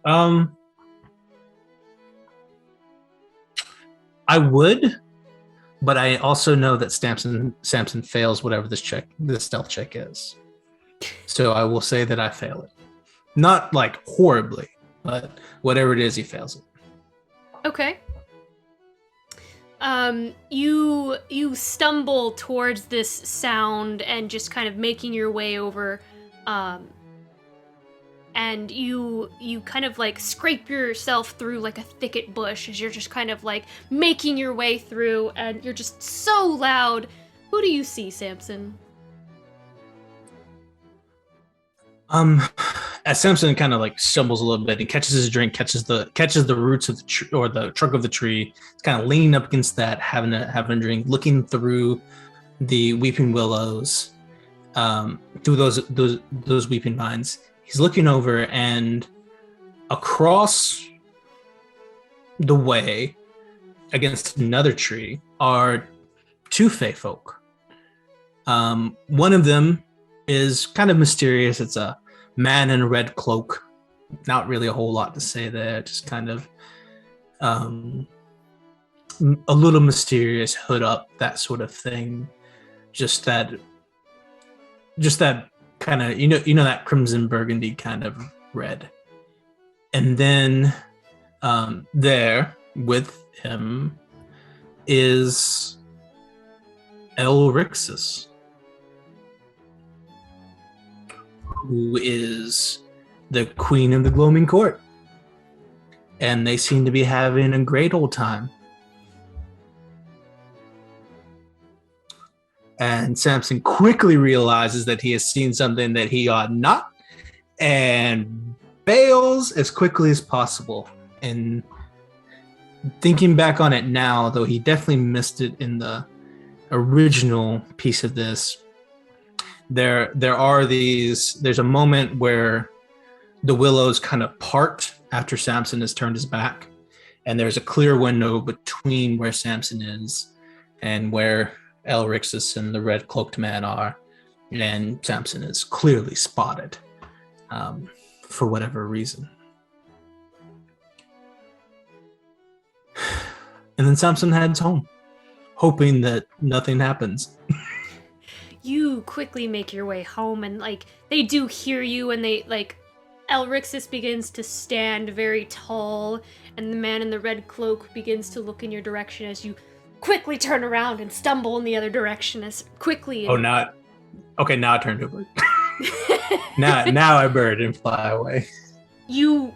E: I would, but I also know that Samson fails whatever this stealth check is. So I will say that I fail it. Not horribly, but whatever it is, he fails it.
B: Okay. You stumble towards this sound and just kind of making your way over, and you kind of scrape yourself through a thicket bush as you're just kind of making your way through, and you're just so loud. Who do you see, Samson?
E: As Samson kind of stumbles a little bit and catches his drink, catches the roots of the tree or the trunk of the tree. He's kind of leaning up against that, having a drink, looking through the weeping willows, through those weeping vines. He's looking over, and across the way, against another tree, are two Fey folk. One of them is kind of mysterious. It's a man in a red cloak. Not really a whole lot to say there. Just kind of a little mysterious, hood up, that sort of thing. Just that kind of, you know that crimson burgundy kind of red. And then there with him is Elrixis, who is the queen of the Gloaming Court. And they seem to be having a great old time. And Samson quickly realizes that he has seen something that he ought not, and bails as quickly as possible. And thinking back on it now, though he definitely missed it in the original piece of this, there's a moment where the willows kind of part after Samson has turned his back, and there's a clear window between where Samson is and where Elrixis and the red cloaked man are, and Samson is clearly spotted for whatever reason. And then Samson heads home, hoping that nothing happens.
B: You quickly make your way home, and like they do hear you, and they like Elrixis begins to stand very tall, and the man in the red cloak begins to look in your direction as you quickly turn around and stumble in the other direction as quickly.
E: Oh, not okay. Now I turned over. now I bird and fly away.
B: You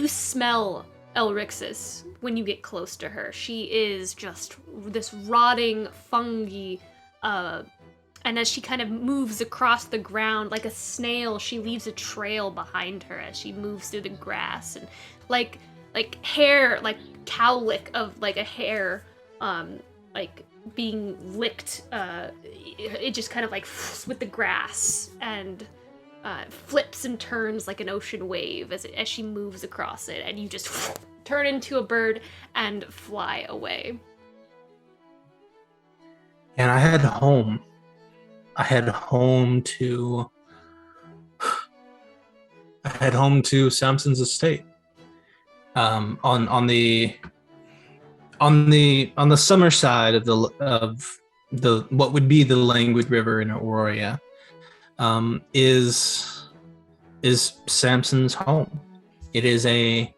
B: smell Elrixis when you get close to her. She is just this rotting fungi, and as she kind of moves across the ground like a snail, she leaves a trail behind her as she moves through the grass, and like hair, like cowlick of like a hair, like being licked. It just kind of like with the grass and flips and turns like an ocean wave as she moves across it, and you just turn into a bird and fly away.
E: And I head home. I head home to Samson's estate. On the summer side of the what would be the Languid River in Aurora, is Samson's home. It is a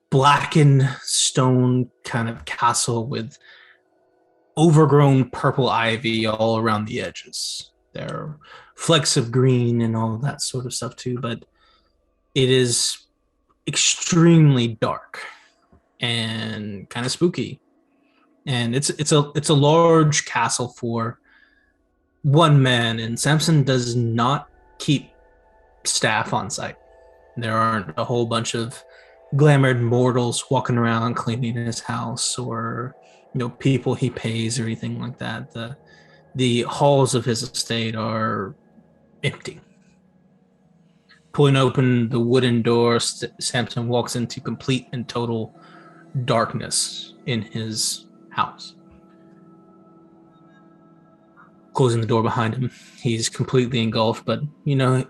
E: blackened stone kind of castle with overgrown purple ivy all around the edges. There are flecks of green and all that sort of stuff too, but it is extremely dark and kind of spooky. And it's a large castle for one man, and Samson does not keep staff on site. There aren't a whole bunch of glamored mortals walking around cleaning his house, or people he pays or anything like that. The halls of his estate are empty. Pulling open the wooden door, Samson walks into complete and total darkness in his house. Closing the door behind him, he's completely engulfed, but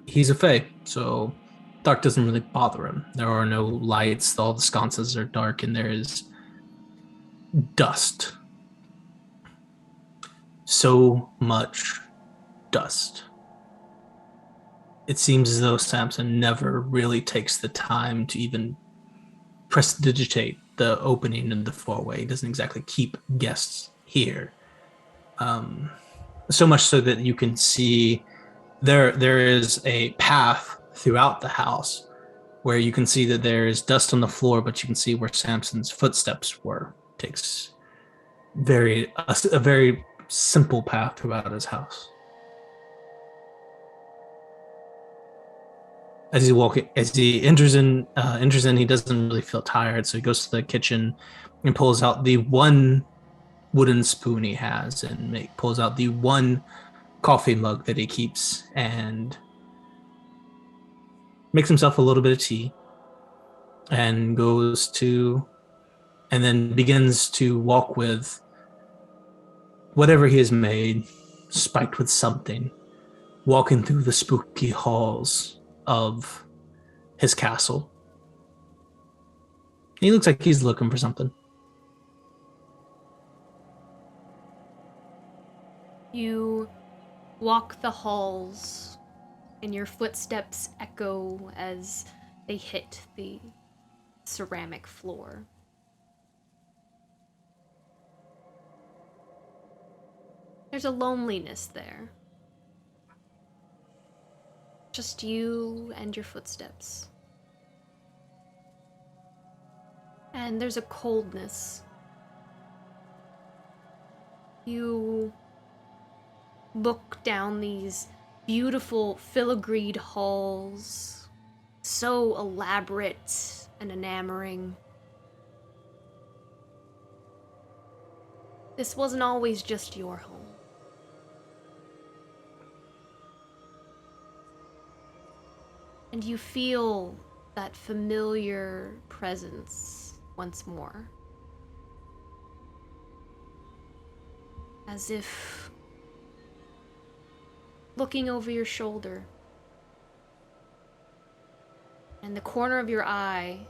E: he's a fae, so dark doesn't really bother him. There are no lights, all the sconces are dark, and there is dust. So much dust. It seems as though Samson never really takes the time to even prestidigitate the opening in the foyer. He doesn't exactly keep guests here. So much so that you can see there is a path throughout the house where you can see that there is dust on the floor, but you can see where Samson's footsteps were. It takes a very simple path throughout his house. As he enters in, he doesn't really feel tired, so he goes to the kitchen and pulls out the one wooden spoon he has, and pulls out the one coffee mug that he keeps, and makes himself a little bit of tea, and then begins to walk with whatever he has made, spiked with something, walking through the spooky halls of his castle. He looks like he's looking for something.
B: You walk the halls, and your footsteps echo as they hit the ceramic floor. There's a loneliness there. Just you and your footsteps. And there's a coldness. You look down these beautiful filigreed halls, so elaborate and enamoring. This wasn't always just your home. And you feel that familiar presence once more. As if looking over your shoulder, and the corner of your eye,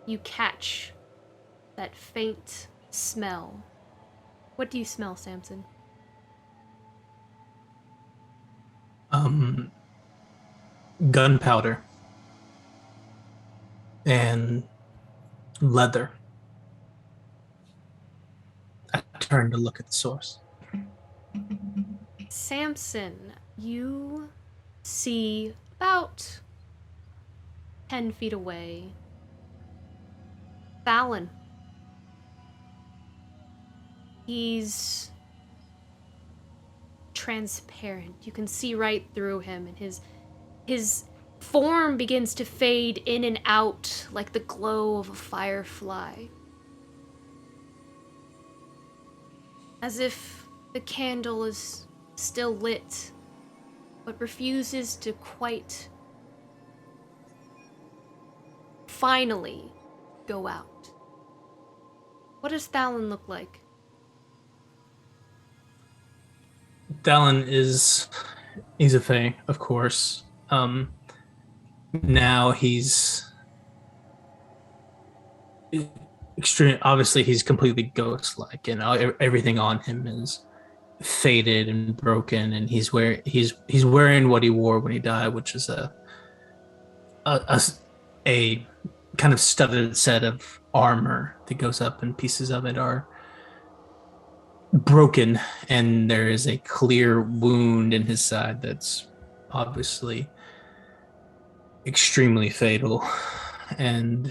B: you catch that faint smell. What do you smell, Samson?
E: Gunpowder and leather. I turned to look at the source.
B: Samson, you see about 10 feet away Fallon. He's transparent. You can see right through him, and his form begins to fade in and out like the glow of a firefly. As if the candle is still lit, but refuses to quite finally go out. What does Thalon look like?
E: Thalon he's a Fae, of course. Now he's extreme. Obviously, he's completely ghost-like, and everything on him is faded and broken. And he's wearing what he wore when he died, which is a kind of studded set of armor that goes up, and pieces of it are broken, and there is a clear wound in his side that's obviously extremely fatal. And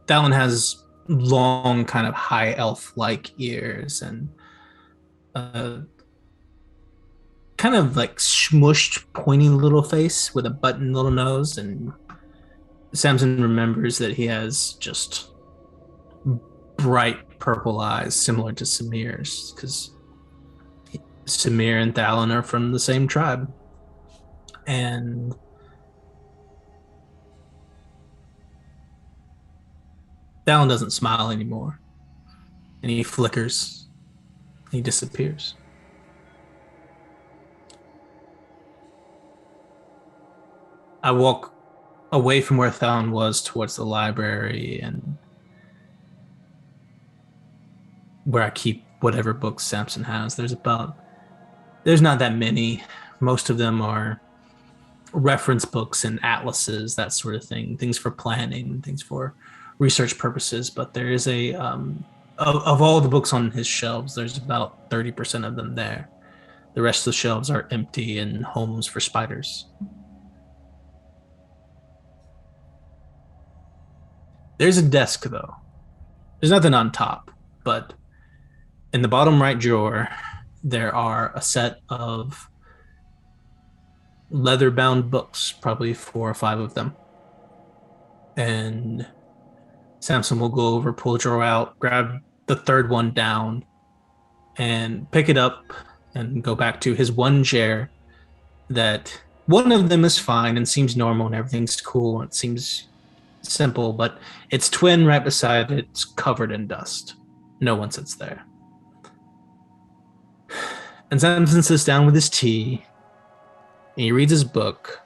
E: Thalon has long, kind of high elf-like ears and kind of like smushed, pointy little face with a button little nose. And Samson remembers that he has just bright purple eyes, similar to Samir's, because Samir and Thalon are from the same tribe. And Thalon doesn't smile anymore, and he flickers, and he disappears. I walk away from where Thalon was towards the library, and where I keep whatever books Samson has. There's not that many. Most of them are reference books and atlases, that sort of thing, things for planning, things for research purposes. But there is of all the books on his shelves, there's about 30% of them there. The rest of the shelves are empty and homes for spiders. There's a desk, though. There's nothing on top, but in the bottom right drawer, there are a set of leather-bound books, probably 4 or 5 of them. And Samson will go over, pull a drawer out, grab the third one down, and pick it up and go back to his one chair. That one of them is fine and seems normal and everything's cool and it seems simple, but its twin right beside it's covered in dust. No one sits there. And Samson sits down with his tea, and he reads his book,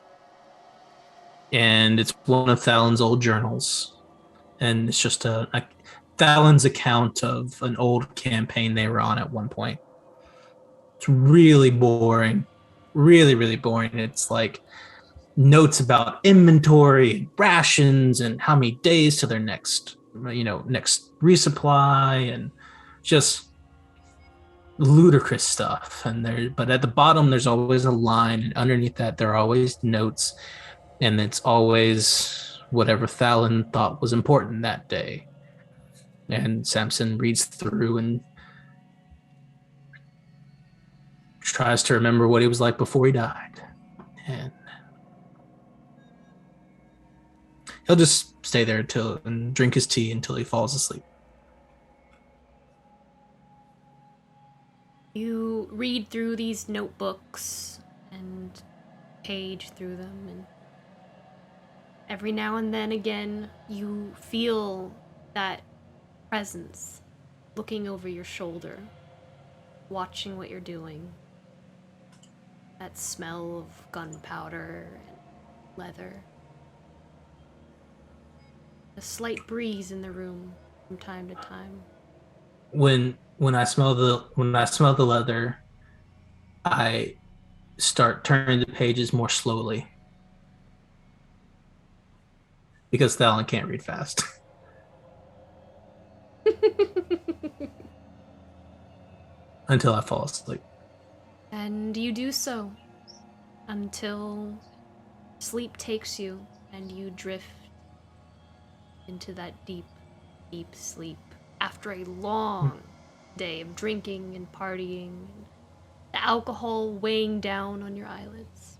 E: and it's one of Thalon's old journals, and it's just Thalon's account of an old campaign they were on at one point. It's really boring, really, really boring. It's like notes about inventory and rations and how many days to their next resupply, and just ludicrous stuff. But at the bottom there's always a line, and underneath that there are always notes, and it's always whatever Thalon thought was important that day. And Samson reads through and tries to remember what he was like before he died, and he'll just stay there and drink his tea until he falls asleep.
B: You read through these notebooks and page through them, and every now and then again you feel that presence looking over your shoulder, watching what you're doing. That smell of gunpowder and leather. A slight breeze in the room, from time to time.
E: When I smell the leather, I start turning the pages more slowly because Thalen can't read fast. Until I fall asleep.
B: And you do so until sleep takes you and you drift into that deep, deep sleep after a long day of drinking and partying, and the alcohol weighing down on your eyelids.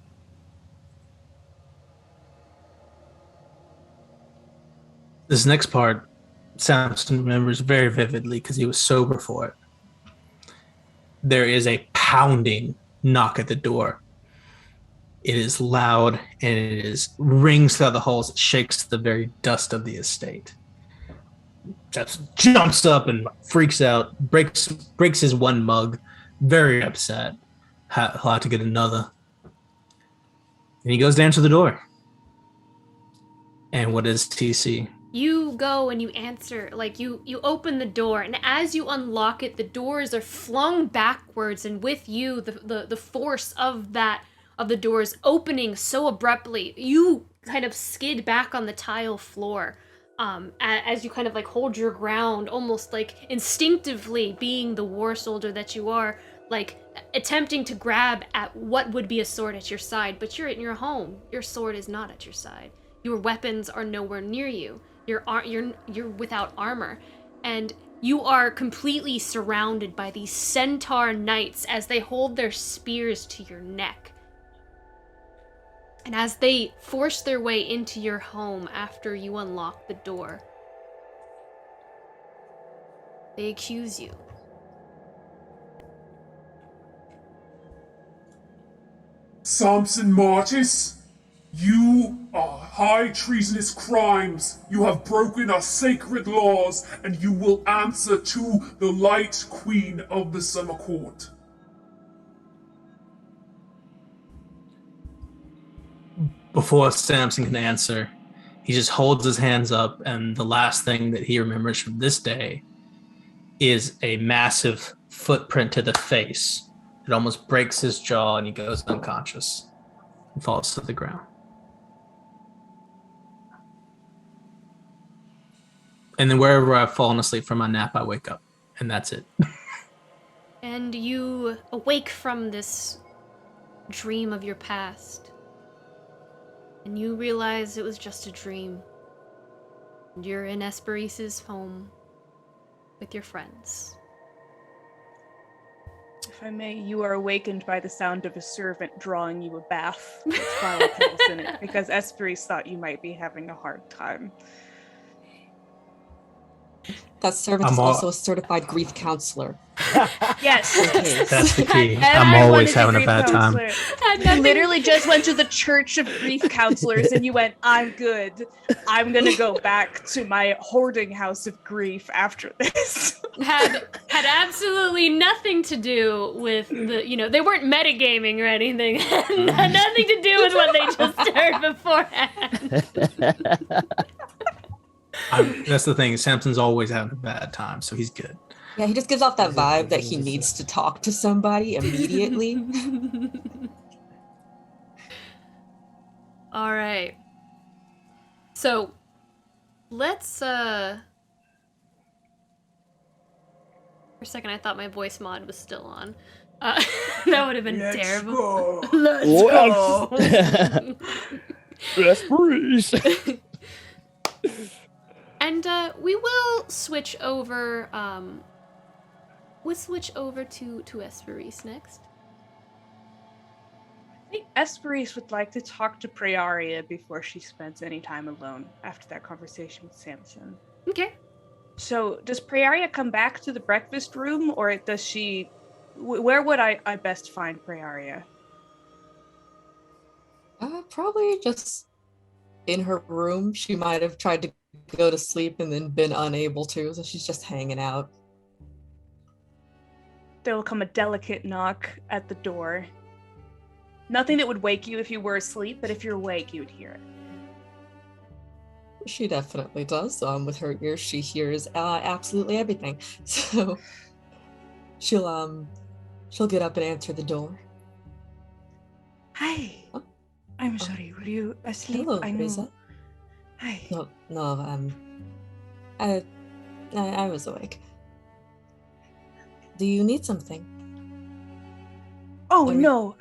E: This next part, Samson remembers very vividly because he was sober for it. There is a pounding knock at the door. It is loud and it rings throughout the halls. It shakes the very dust of the estate. Just jumps up and freaks out, breaks his one mug, very upset. He'll have to get another. And he goes down to the door. And what does TC?
B: You go and you answer, you open the door, and as you unlock it, the doors are flung backwards, and with you, the force of the doors opening so abruptly, you kind of skid back on the tile floor, as you kind of hold your ground, almost instinctively, being the war soldier that you are, attempting to grab at what would be a sword at your side, but you're in your home. Your sword is not at your side. Your weapons are nowhere near you. You're without armor, and you are completely surrounded by these centaur knights as they hold their spears to your neck. And as they force their way into your home after you unlock the door, they accuse you.
I: Samson Martis, you are high treasonous crimes. You have broken our sacred laws, and you will answer to the Light Queen of the Summer Court.
E: Before Samson can answer, he just holds his hands up, and the last thing that he remembers from this day is a massive footprint to the face. It almost breaks his jaw, and he goes unconscious and falls to the ground. And then wherever I've fallen asleep from my nap, I wake up, and that's it.
B: And you awake from this dream of your past, and you realize it was just a dream. And you're in Hesperis' home with your friends.
H: If I may, you are awakened by the sound of a servant drawing you a bath with flower petals in it, because Hesperis thought you might be having a hard time.
G: That servant is also a certified grief counselor.
H: Yes.
E: That's the key. I'm always having a bad time.
H: You literally just went to the church of grief counselors and you went, I'm good. I'm going to go back to my hoarding house of grief after this.
B: Had absolutely nothing to do with the, they weren't metagaming or anything. Had nothing to do with what they just heard beforehand.
E: That's the thing. Samson's always having a bad time, so he's good.
G: Yeah, he just gives off that vibe that he needs to talk to somebody immediately.
B: All right. So, let's, For a second, I thought my voice mod was still on. That would have been terrible. Let's go!
A: Hesperis.
B: And we will switch over. We'll switch over to Hesperis next.
H: I think Hesperis would like to talk to Prayaria before she spends any time alone after that conversation with Samson.
B: Okay.
H: So, does Prayaria come back to the breakfast room, or does she? Where would I best find Prayaria?
G: Probably just in her room. She might have tried to go to sleep and then been unable to, so she's just hanging out.
H: There will come a delicate knock at the door. Nothing that would wake you if you were asleep, but if you're awake, you would hear it.
G: She definitely does. With her ears, she hears absolutely everything. So she'll get up and answer the door.
D: Hi.
G: Oh.
D: I'm sorry. Were you asleep?
G: Hello,
D: I know.
G: Reza.
D: Hi.
G: No. I was awake. Do you need something?
D: Oh no,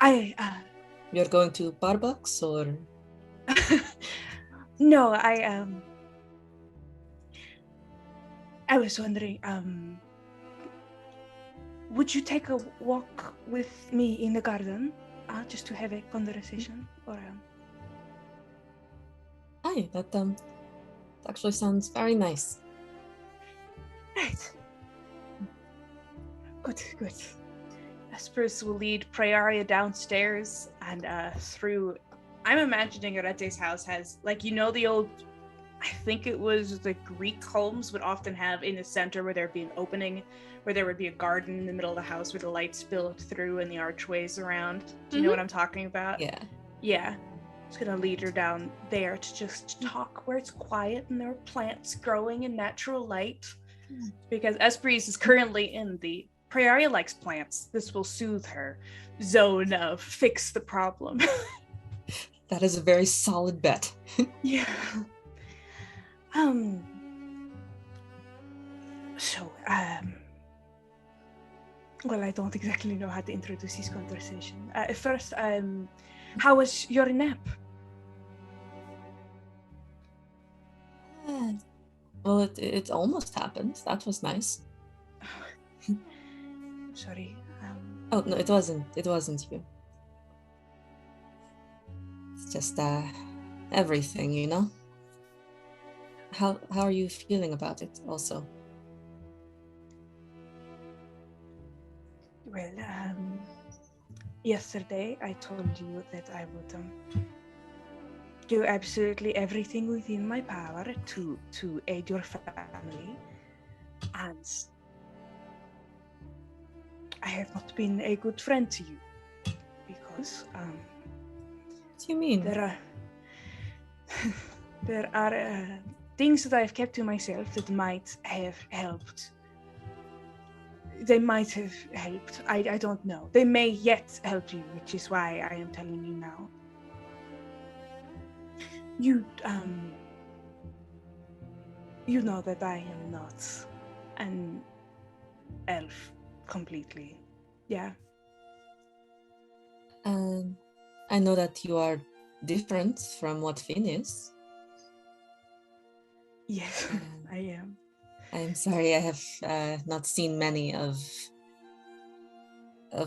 G: You're going to Starbucks or?
D: No, I was wondering, would you take a walk with me in the garden, just to have a conversation, or
G: Hi, that actually sounds very nice.
D: Right. Good.
H: Hesperis will lead Prayaria downstairs and through. I'm imagining Arete's house has, like, the old, I think it was the Greek homes would often have in the center where there'd be an opening, where there would be a garden in the middle of the house where the light spilled through and the archways around. Do you know what I'm talking about?
G: Yeah.
H: Yeah. Just gonna lead her down there to just talk where it's quiet and there are plants growing in natural light. Because Hesperis is currently in the Prayaria likes plants. This will soothe her zone of fix the problem.
G: That is a very solid bet.
D: Yeah. So, well, I don't exactly know how to introduce this conversation. First, how was your nap?
G: Well, it almost happened. That was nice.
D: Sorry.
G: Oh no, it wasn't you. It's just everything, you know. How are you feeling about it also?
D: Well, yesterday I told you that I would do absolutely everything within my power to aid your family, and I have not been a good friend to you because
G: What do you mean?
D: There are things that I have kept to myself that might have helped. They might have helped. I don't know. They may yet help you, which is why I am telling you now. You know that I am not an elf completely. Yeah.
G: I know that you are different from what Finn is.
D: Yes, I am.
G: I am sorry, I have not seen many of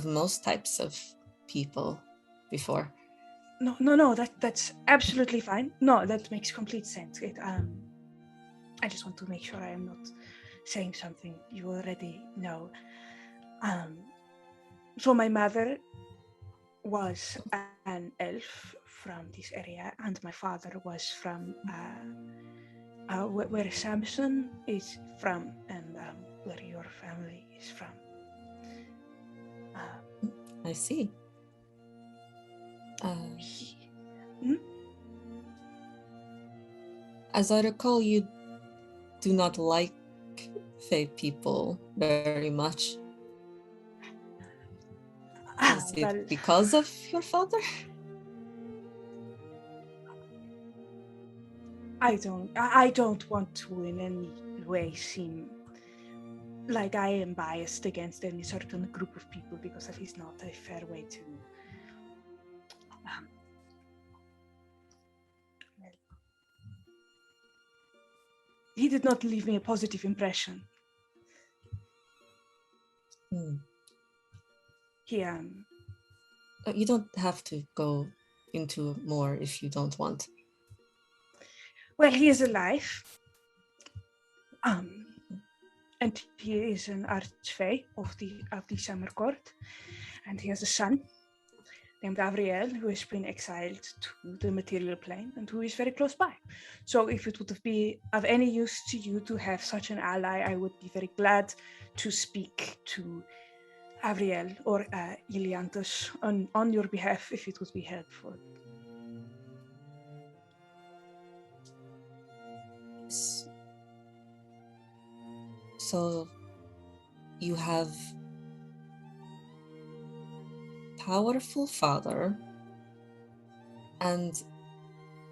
G: most types of people before.
D: No, that's absolutely fine. No, that makes complete sense. I just want to make sure I am not saying something you already know. So my mother was an elf from this area, and my father was from where Samson is from, and where your family is from.
G: I see. As I recall, you do not like Fae people very much. Is it because of your father?
D: I don't want to in any way seem like I am biased against any certain group of people, because that is not a fair way to he did not leave me a positive impression.
G: You don't have to go into more if you don't want.
D: Well, he is alive. And he is an archfey of the Summer Court, and he has a son named Avriel, who has been exiled to the material plane and who is very close by. So if it would be of any use to you to have such an ally, I would be very glad to speak to Avriel or Iliantus on your behalf, if it would be helpful.
G: So you have powerful father and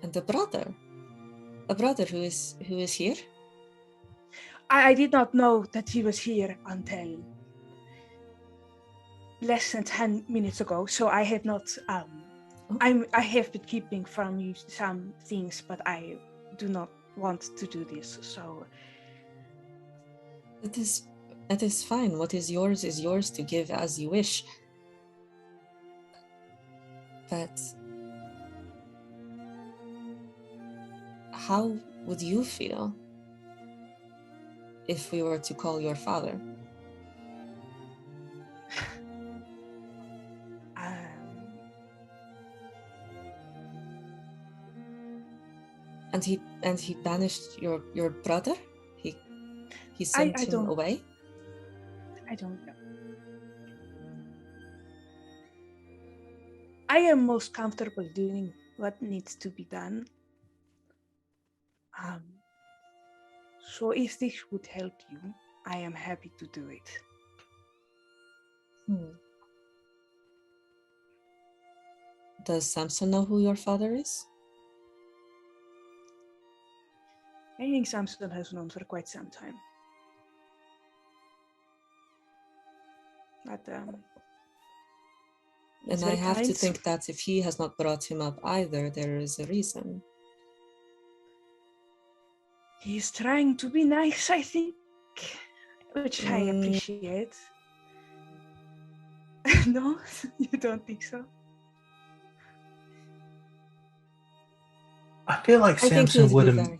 G: a brother who is here.
D: I did not know that he was here until less than 10 minutes ago, so I have not I have been keeping from you some things, but I do not want to do this, so
G: It is fine. What is yours to give as you wish. But how would you feel if we were to call your father? And he banished your brother? He sent him away?
D: I don't know. I am most comfortable doing what needs to be done. So if this would help you, I am happy to do it.
G: Does Samson know who your father is?
D: I think Samson has known for quite some time. But,
G: and I have to think that if he has not brought him up either, there is a reason.
D: He's trying to be nice, I think, which I appreciate. No, you don't think so?
E: I feel like Samson would have.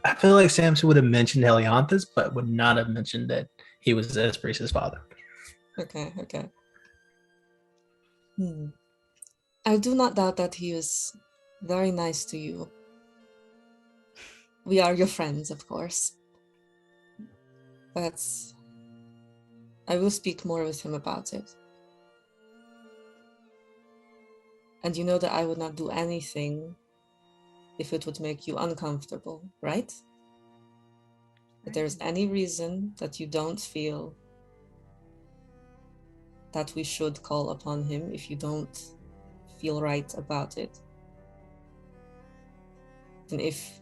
E: I feel like Samson would have mentioned Helianthus, but would not have mentioned that he was Hesperis' father.
G: Okay. I do not doubt that he is very nice to you. We are your friends, of course. But I will speak more with him about it. And you know that I would not do anything if it would make you uncomfortable, right? If there's any reason that you don't feel that we should call upon him, if you don't feel right about it, then if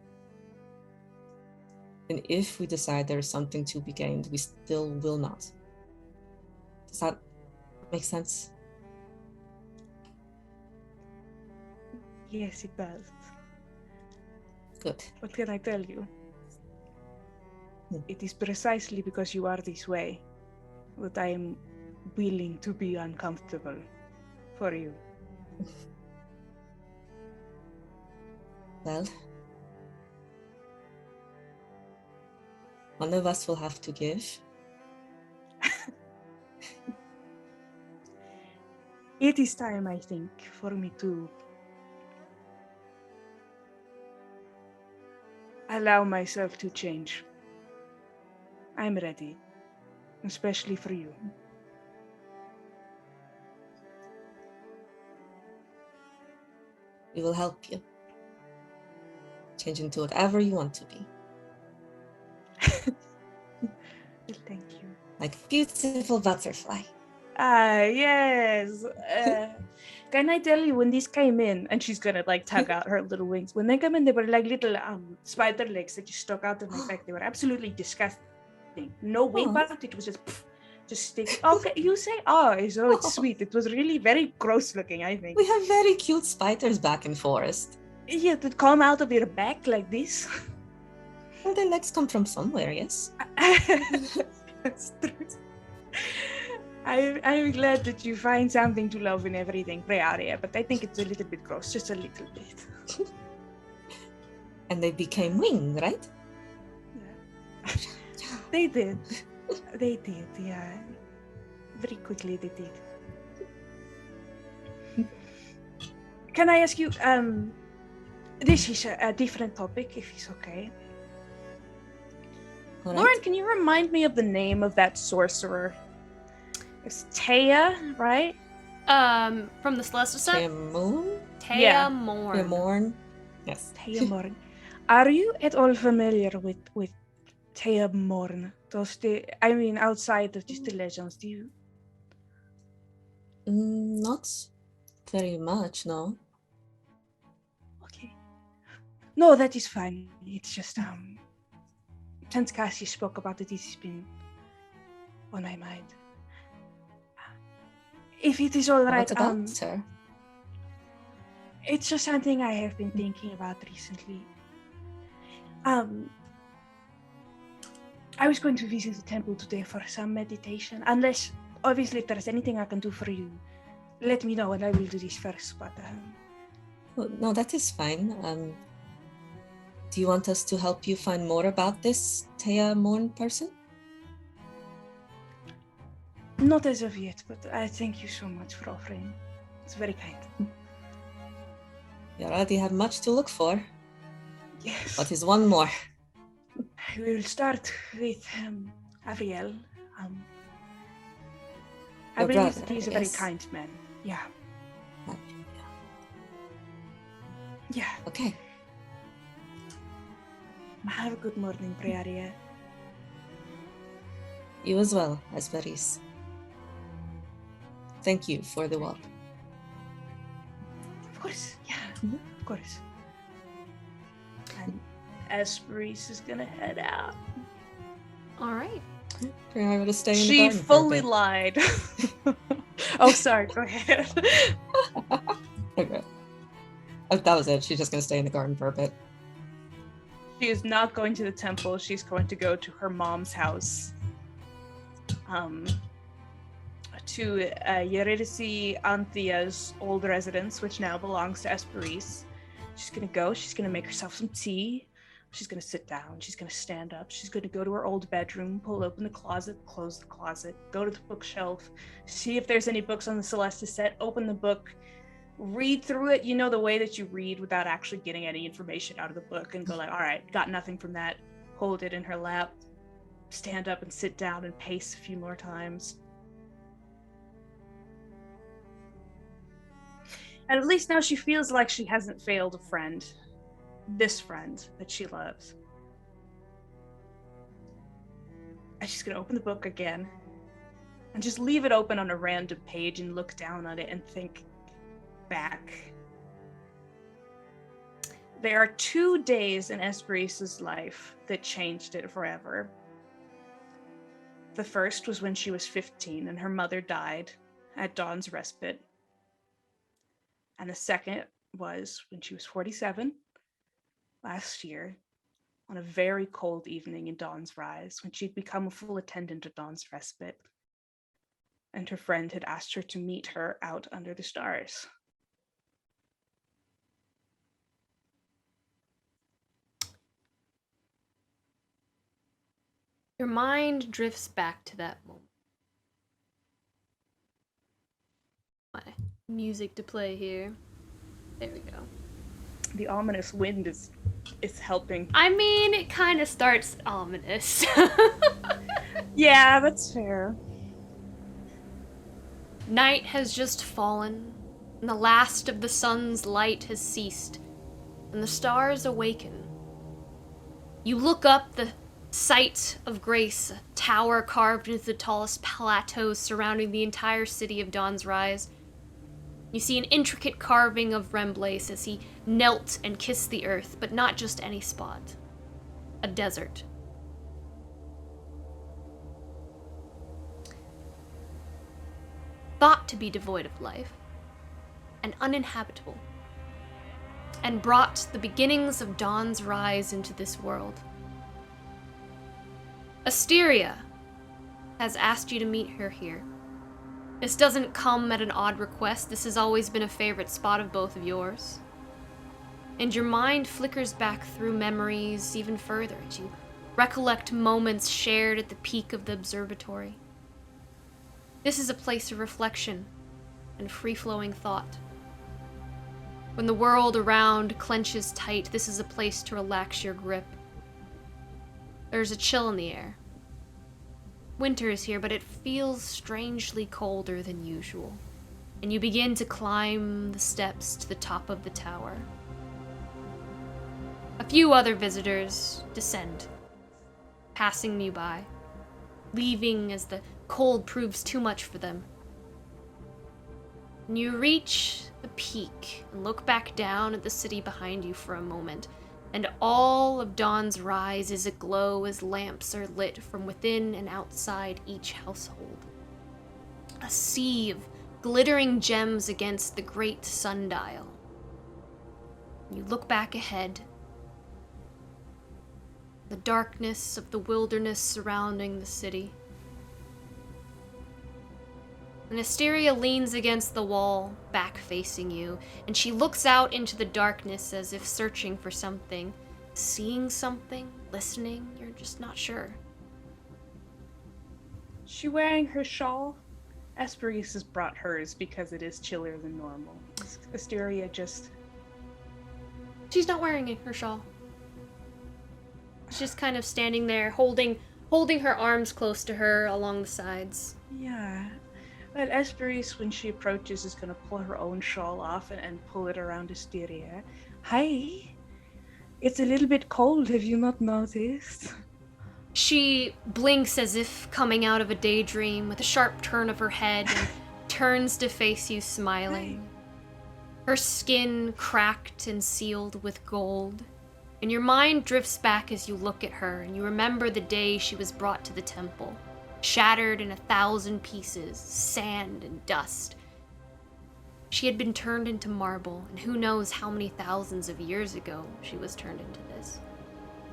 G: we decide there is something to be gained, we still will not. Does that make sense?
D: Yes, it does.
G: Good.
D: What can I tell you? It is precisely because you are this way that I am willing to be uncomfortable for you.
G: Well, one of us will have to give.
D: It is time, I think, for me to allow myself to change. I'm ready, especially for you.
G: We will help you. Change into whatever you want to be.
D: Thank you.
G: Like a beautiful butterfly.
D: Yes. Can I tell you, when these came in, and she's gonna like tug out her little wings. When they come in, they were like little spider legs that just stuck out of my back. They were absolutely disgusting. No wing part. It was just sticky. Okay, you say, so it's sweet. It was really very gross looking, I think.
G: We have very cute spiders back in forest.
D: Yeah, that come out of your back like this.
G: Well, their legs come from somewhere, yes.
D: That's true. I'm glad that you find something to love in everything, Prayaria, but I think it's a little bit gross, just a little bit.
G: And they became winged, right?
D: Yeah. They did. They did, yeah. Very quickly they did. Can I ask you, this is a different topic, if it's okay.
G: Right.
D: Lauren, can you remind me of the name of that sorcerer? It's Taya, right?
B: From the Celestial set?
G: Taya Moon?
B: Taya Morn.
G: Taya Morn. Yes.
D: Taya Morn. Are you at all familiar with Taya Morn. Outside of just the legends, do you?
G: Not very much, no.
D: Okay. No, that is fine. It's just, since Cassie spoke about it, it's been on my mind. If it is all right,
G: What about her?
D: it's just something I have been thinking about recently. I was going to visit the temple today for some meditation. Unless, obviously, if there's anything I can do for you, let me know and I will do this first. But
G: Well, no, that is fine. Do you want us to help you find more about this Taya Morn person?
D: not as of yet. But I thank you so much for offering. It's very kind.
G: You already have much to look for.
D: Yes.
G: What is one more?
D: We will start with Ariel. I
G: Your
D: believe
G: brother,
D: that he is a very
G: yes.
D: kind man. Yeah. Yeah.
G: Okay.
D: Have a good morning, Prayaria.
G: You as well, Hesperis. Thank you for the walk.
D: Of course. Yeah. Of course. And Hesperis is gonna head out.
B: All right.
G: Prayaria to stay in the
H: She
G: garden for a
H: fully
G: bit.
H: lied. Oh, sorry. Go ahead.
G: Okay. That was it. She's just going to stay in the garden for a bit.
H: She is not going to the temple. She's going to go to her mom's house. To Eurydice Anthea's old residence, which now belongs to Hesperis. She's going to go. She's going to make herself some tea. She's going to sit down. She's going to stand up. She's going to go to her old bedroom, pull open the closet, close the closet, go to the bookshelf, see if there's any books on the Celestis set, open the book, read through it, the way that you read without actually getting any information out of the book, and go like, all right, got nothing from that, hold it in her lap, stand up and sit down and pace a few more times. And at least now she feels like she hasn't failed a friend. This friend that she loves. And she's gonna open the book again and just leave it open on a random page and look down on it and think back. There are 2 days in Hesperis' life that changed it forever. The first was when she was 15 and her mother died at Dawn's Respite. And the second was when she was 47 last year, on a very cold evening in Dawn's Rise, when she'd become a full attendant at Dawn's Respite, and her friend had asked her to meet her out under the stars.
B: Your mind drifts back to that moment. My music to play here. There we go.
H: The ominous wind is helping.
B: I mean, it kind of starts ominous.
H: Yeah, that's fair.
B: Night has just fallen, and the last of the sun's light has ceased, and the stars awaken. You look up the site of Grace, a tower carved into the tallest plateaus surrounding the entire city of Dawn's Rise. You see an intricate carving of Remblace as he knelt and kissed the earth, but not just any spot. A desert. Thought to be devoid of life, and uninhabitable, and brought the beginnings of Dawn's Rise into this world. Asteria has asked you to meet her here. This doesn't come at an odd request. This has always been a favorite spot of both of yours. And your mind flickers back through memories even further as you recollect moments shared at the peak of the observatory. This is a place of reflection and free-flowing thought. When the world around clenches tight, this is a place to relax your grip. There's a chill in the air. Winter is here, but it feels strangely colder than usual, and you begin to climb the steps to the top of the tower. A few other visitors descend, passing you by, leaving as the cold proves too much for them. And you reach the peak and look back down at the city behind you for a moment, and all of Dawn's Rise is aglow as lamps are lit from within and outside each household. A sea of glittering gems against the great sundial. You look back ahead. The darkness of the wilderness surrounding the city. And Asteria leans against the wall, back facing you, and she looks out into the darkness as if searching for something, seeing something, listening, you're just not sure.
H: She wearing her shawl? Hesperis has brought hers because it is chillier than normal. Asteria just...
B: She's not wearing her shawl. She's just kind of standing there, holding her arms close to her along the sides.
H: Yeah. Well, Hesperis, when she approaches, is going to pull her own shawl off and pull it around Asteria. Hi. It's a little bit cold, have you not noticed?
B: She blinks as if coming out of a daydream with a sharp turn of her head and turns to face you smiling. Her skin cracked and sealed with gold. And your mind drifts back as you look at her and you remember the day she was brought to the temple, shattered in 1,000 pieces, sand and dust. She had been turned into marble, and who knows how many thousands of years ago she was turned into this.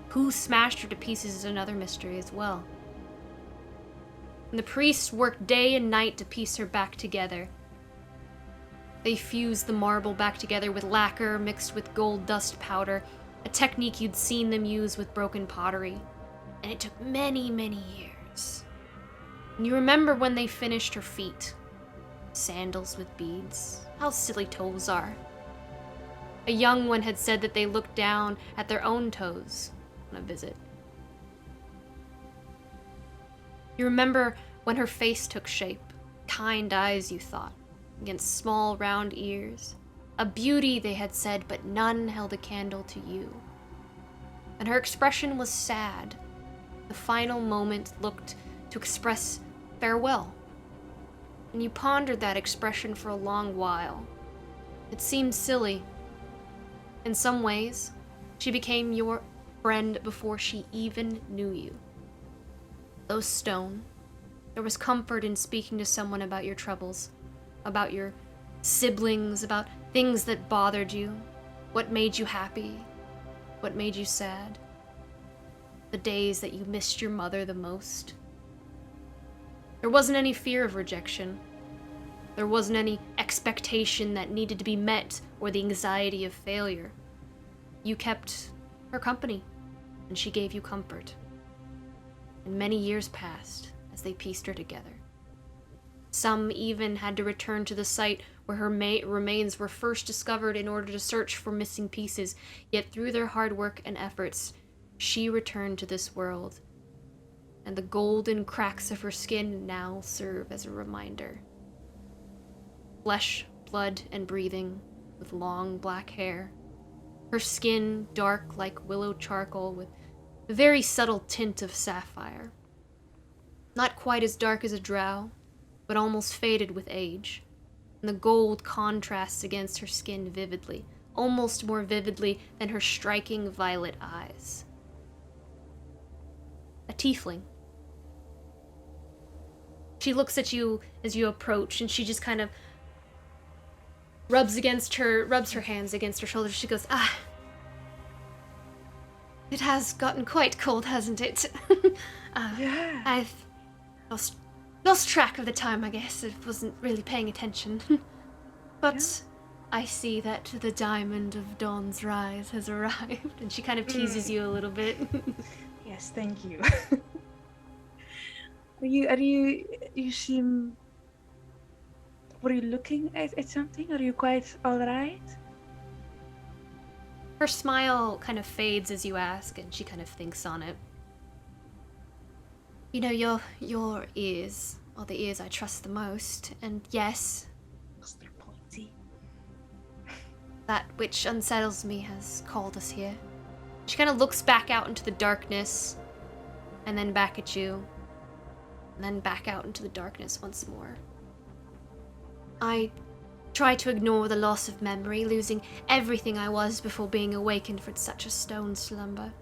B: Who smashed her to pieces is another mystery as well. And the priests worked day and night to piece her back together. They fused the marble back together with lacquer mixed with gold dust powder, a technique you'd seen them use with broken pottery. And it took many, many years. And you remember when they finished her feet. Sandals with beads. How silly toes are. A young one had said that they looked down at their own toes on a visit. You remember when her face took shape. Kind eyes, you thought, against small round ears. A beauty, they had said, but none held a candle to you. And her expression was sad. The final moment looked to express farewell. And you pondered that expression for a long while. It seemed silly. In some ways, she became your friend before she even knew you. Though stone, there was comfort in speaking to someone about your troubles, about your siblings, about things that bothered you, what made you happy, what made you sad, the days that you missed your mother the most. There wasn't any fear of rejection. There wasn't any expectation that needed to be met or the anxiety of failure. You kept her company, and she gave you comfort. And many years passed as they pieced her together. Some even had to return to the site where her remains were first discovered in order to search for missing pieces, yet through their hard work and efforts, she returned to this world, and the golden cracks of her skin now serve as a reminder. Flesh, blood, and breathing, with long black hair. Her skin dark like willow charcoal with a very subtle tint of sapphire. Not quite as dark as a drow, but almost faded with age. And the gold contrasts against her skin vividly, almost more vividly than her striking violet eyes. A tiefling. She looks at you as you approach, and she just kind of rubs her hands against her shoulders. She goes, it has gotten quite cold, hasn't it?
H: Yeah.
B: I've lost track of the time, I guess. I wasn't really paying attention. But I see that the diamond of Dawn's Rise has arrived, and she kind of teases you a little bit.
H: Yes, thank you. You seem... Were you looking at something? Are you quite alright?
B: Her smile kind of fades as you ask, and she kind of thinks on it. You know, your ears are the ears I trust the most, and yes,
H: They're pointy.
B: that which unsettles me has called us here. She kind of looks back out into the darkness, and then back at you, and then back out into the darkness once more. I try to ignore the loss of memory, losing everything I was before being awakened from such a stone slumber.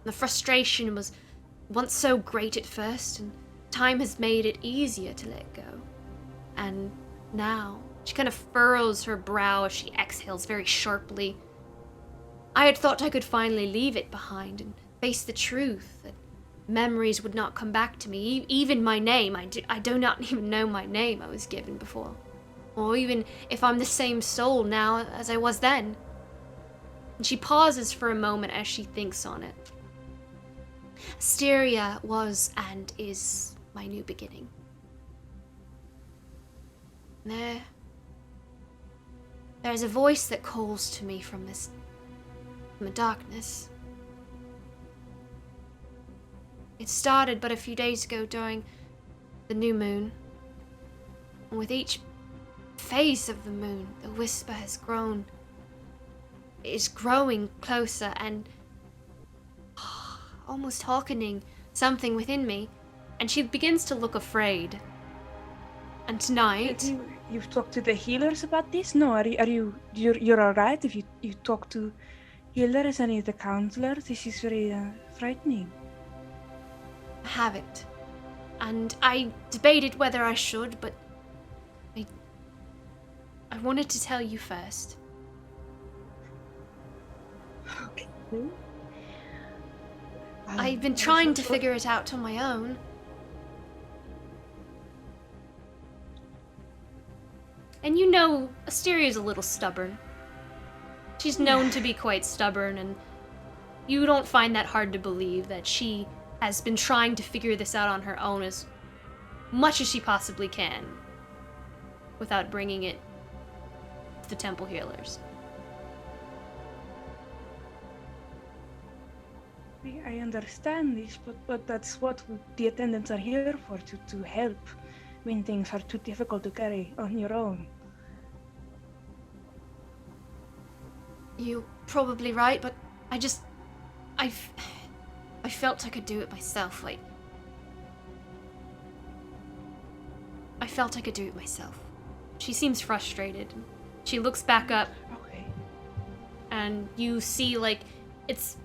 B: The frustration was once so great at first, and time has made it easier to let go. And now, she kind of furrows her brow as she exhales very sharply. I had thought I could finally leave it behind and face the truth, that memories would not come back to me, even my name. I do not even know my name I was given before. Or even if I'm the same soul now as I was then. And she pauses for a moment as she thinks on it. Asteria was and is my new beginning. There's a voice that calls to me from the darkness. It started but a few days ago during the new moon. And with each phase of the moon, the whisper has grown. It is growing closer and almost hearkening something within me, and she begins to look afraid. And tonight,
D: You've talked to the healers about this? No, you're alright if you talk to healers, any of the counselors? This is very frightening.
B: I haven't, and I debated whether I should, but I wanted to tell you first.
D: Okay.
B: I've been trying to figure it out on my own. And you know, Asteria's a little stubborn. She's known to be quite stubborn, and you don't find that hard to believe that she has been trying to figure this out on her own as much as she possibly can without bringing it to the temple healers.
D: I understand this, but that's what the attendants are here for, to help when things are too difficult to carry on your own.
B: You're probably right, but I felt I could do it myself. I felt I could do it myself. She seems frustrated. She looks back up.
D: Okay.
B: And you see, it's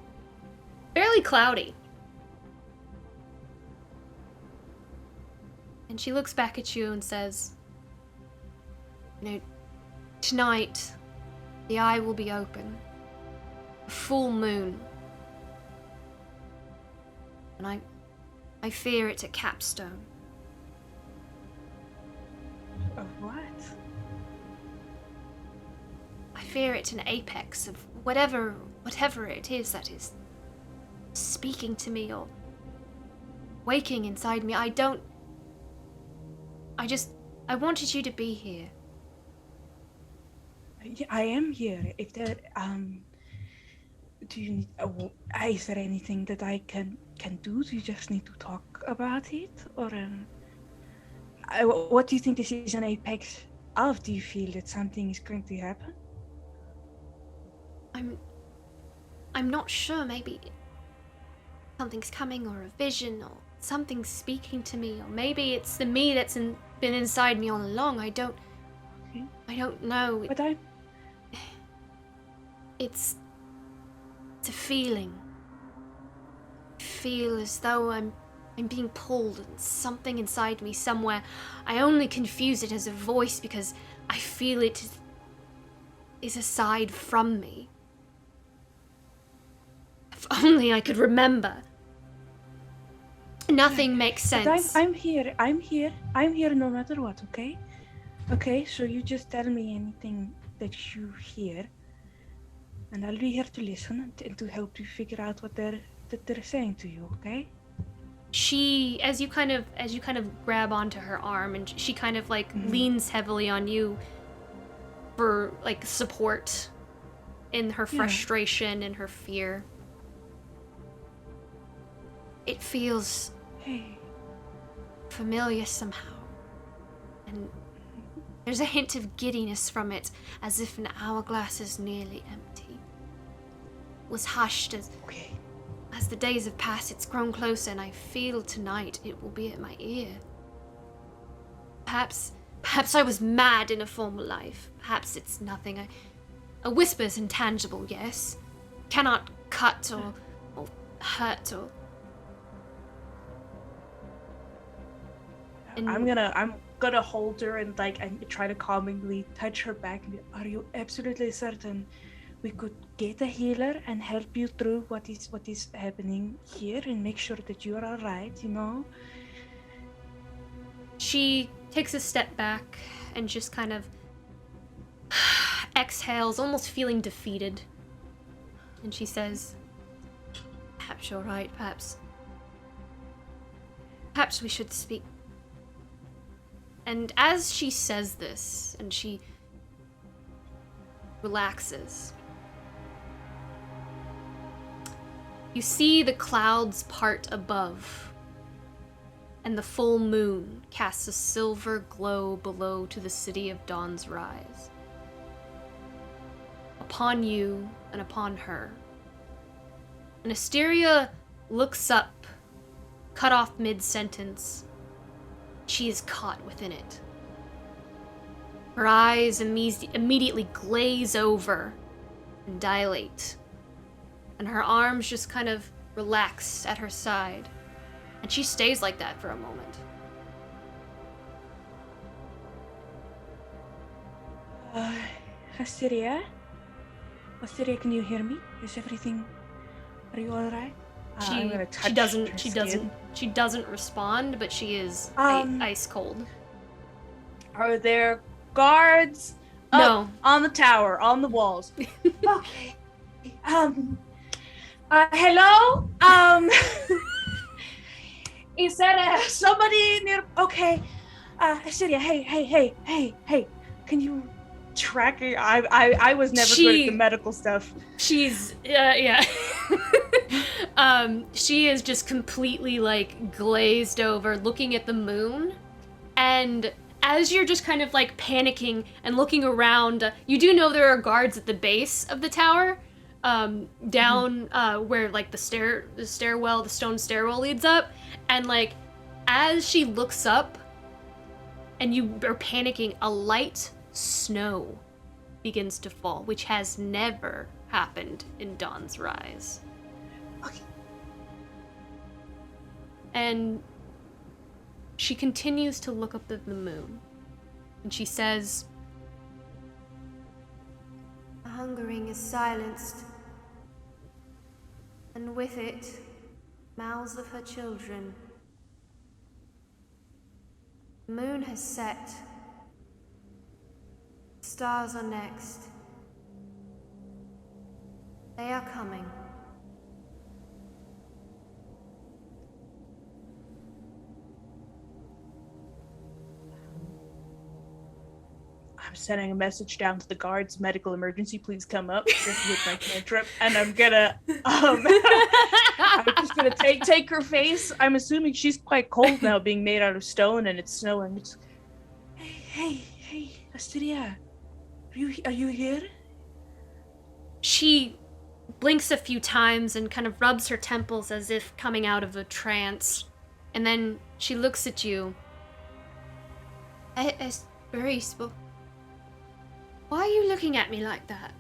B: fairly cloudy. And she looks back at you and says, tonight, the eye will be open. A full moon. And I fear it's a capstone.
D: Of what?
B: I fear it's an apex of whatever it is that is speaking to me or waking inside me. I wanted you to be here.
D: Yeah, I am here. If there, do you need? Is there anything that I can do? Do you just need to talk about it, or what do you think this is an apex of? Do you feel that something is going to happen?
B: I'm not sure. Maybe something's coming, or a vision, or something's speaking to me, or maybe it's the me that's been inside me all along. I don't know.
D: But
B: It's a feeling. I feel as though I'm being pulled, and something inside me somewhere. I only confuse it as a voice because I feel it is aside from me. If only I could remember. Nothing makes sense.
D: But I'm here no matter what, okay? Okay, so you just tell me anything that you hear, and I'll be here to listen and to help you figure out what they're saying to you, okay?
B: She, as you kind of grab onto her arm, and she kind of leans heavily on you for support in her frustration and her fear. It feels familiar somehow, and there's a hint of giddiness from it, as if an hourglass is nearly empty. Was hushed as As the days have passed, it's grown closer, and I feel tonight it will be at my ear. Perhaps I was mad in a former life. Perhaps it's nothing. A whisper's intangible, yes. Cannot cut or hurt or... And
H: I'm gonna hold her and and try to calmingly touch her back. And are you absolutely certain we could get a healer and help you through what is happening here and make sure that you're all right? You know.
B: She takes a step back and just kind of exhales, almost feeling defeated. And she says, "Perhaps you're right. Perhaps we should speak." And as she says this, and she relaxes, you see the clouds part above, and the full moon casts a silver glow below to the city of Dawn's Rise. Upon you and upon her. And Asteria looks up, cut off mid-sentence. She is caught within it. Her eyes immediately glaze over and dilate, and her arms just kind of relax at her side, and she stays like that for a moment.
D: Asteria? Asteria, can you hear me? Is everything... Are you alright?
H: I'm gonna touch her skin.
B: She doesn't respond, but she is ice cold.
H: Are there guards
B: No.
H: on the tower, on the walls?
D: Okay. Hello? Is there somebody near... Okay. Asteria, hey. Can you...
H: Tracking. I was never good at the medical stuff.
B: She's yeah. She is just completely like glazed over, looking at the moon, and as you're just kind of like panicking and looking around, you do know there are guards at the base of the tower, down where like the stone stairwell leads up, and like as she looks up, and you are panicking, a light snow begins to fall, which has never happened in Dawn's Rise.
D: Okay.
B: And she continues to look up at the moon, and she says, "The hungering is silenced, and with it, mouths of her children. The moon has set. Stars are next. They are coming."
H: I'm sending a message down to the guards. Medical emergency, please come up. Just with my cantrip, and I'm gonna I'm just gonna take her face. I'm assuming she's quite cold now, being made out of stone, and it's snowing. It's...
D: Hey, Asteria. Are you here?
B: She blinks a few times and kind of rubs her temples as if coming out of a trance. And then she looks at you. Hesperis, why are you looking at me like that?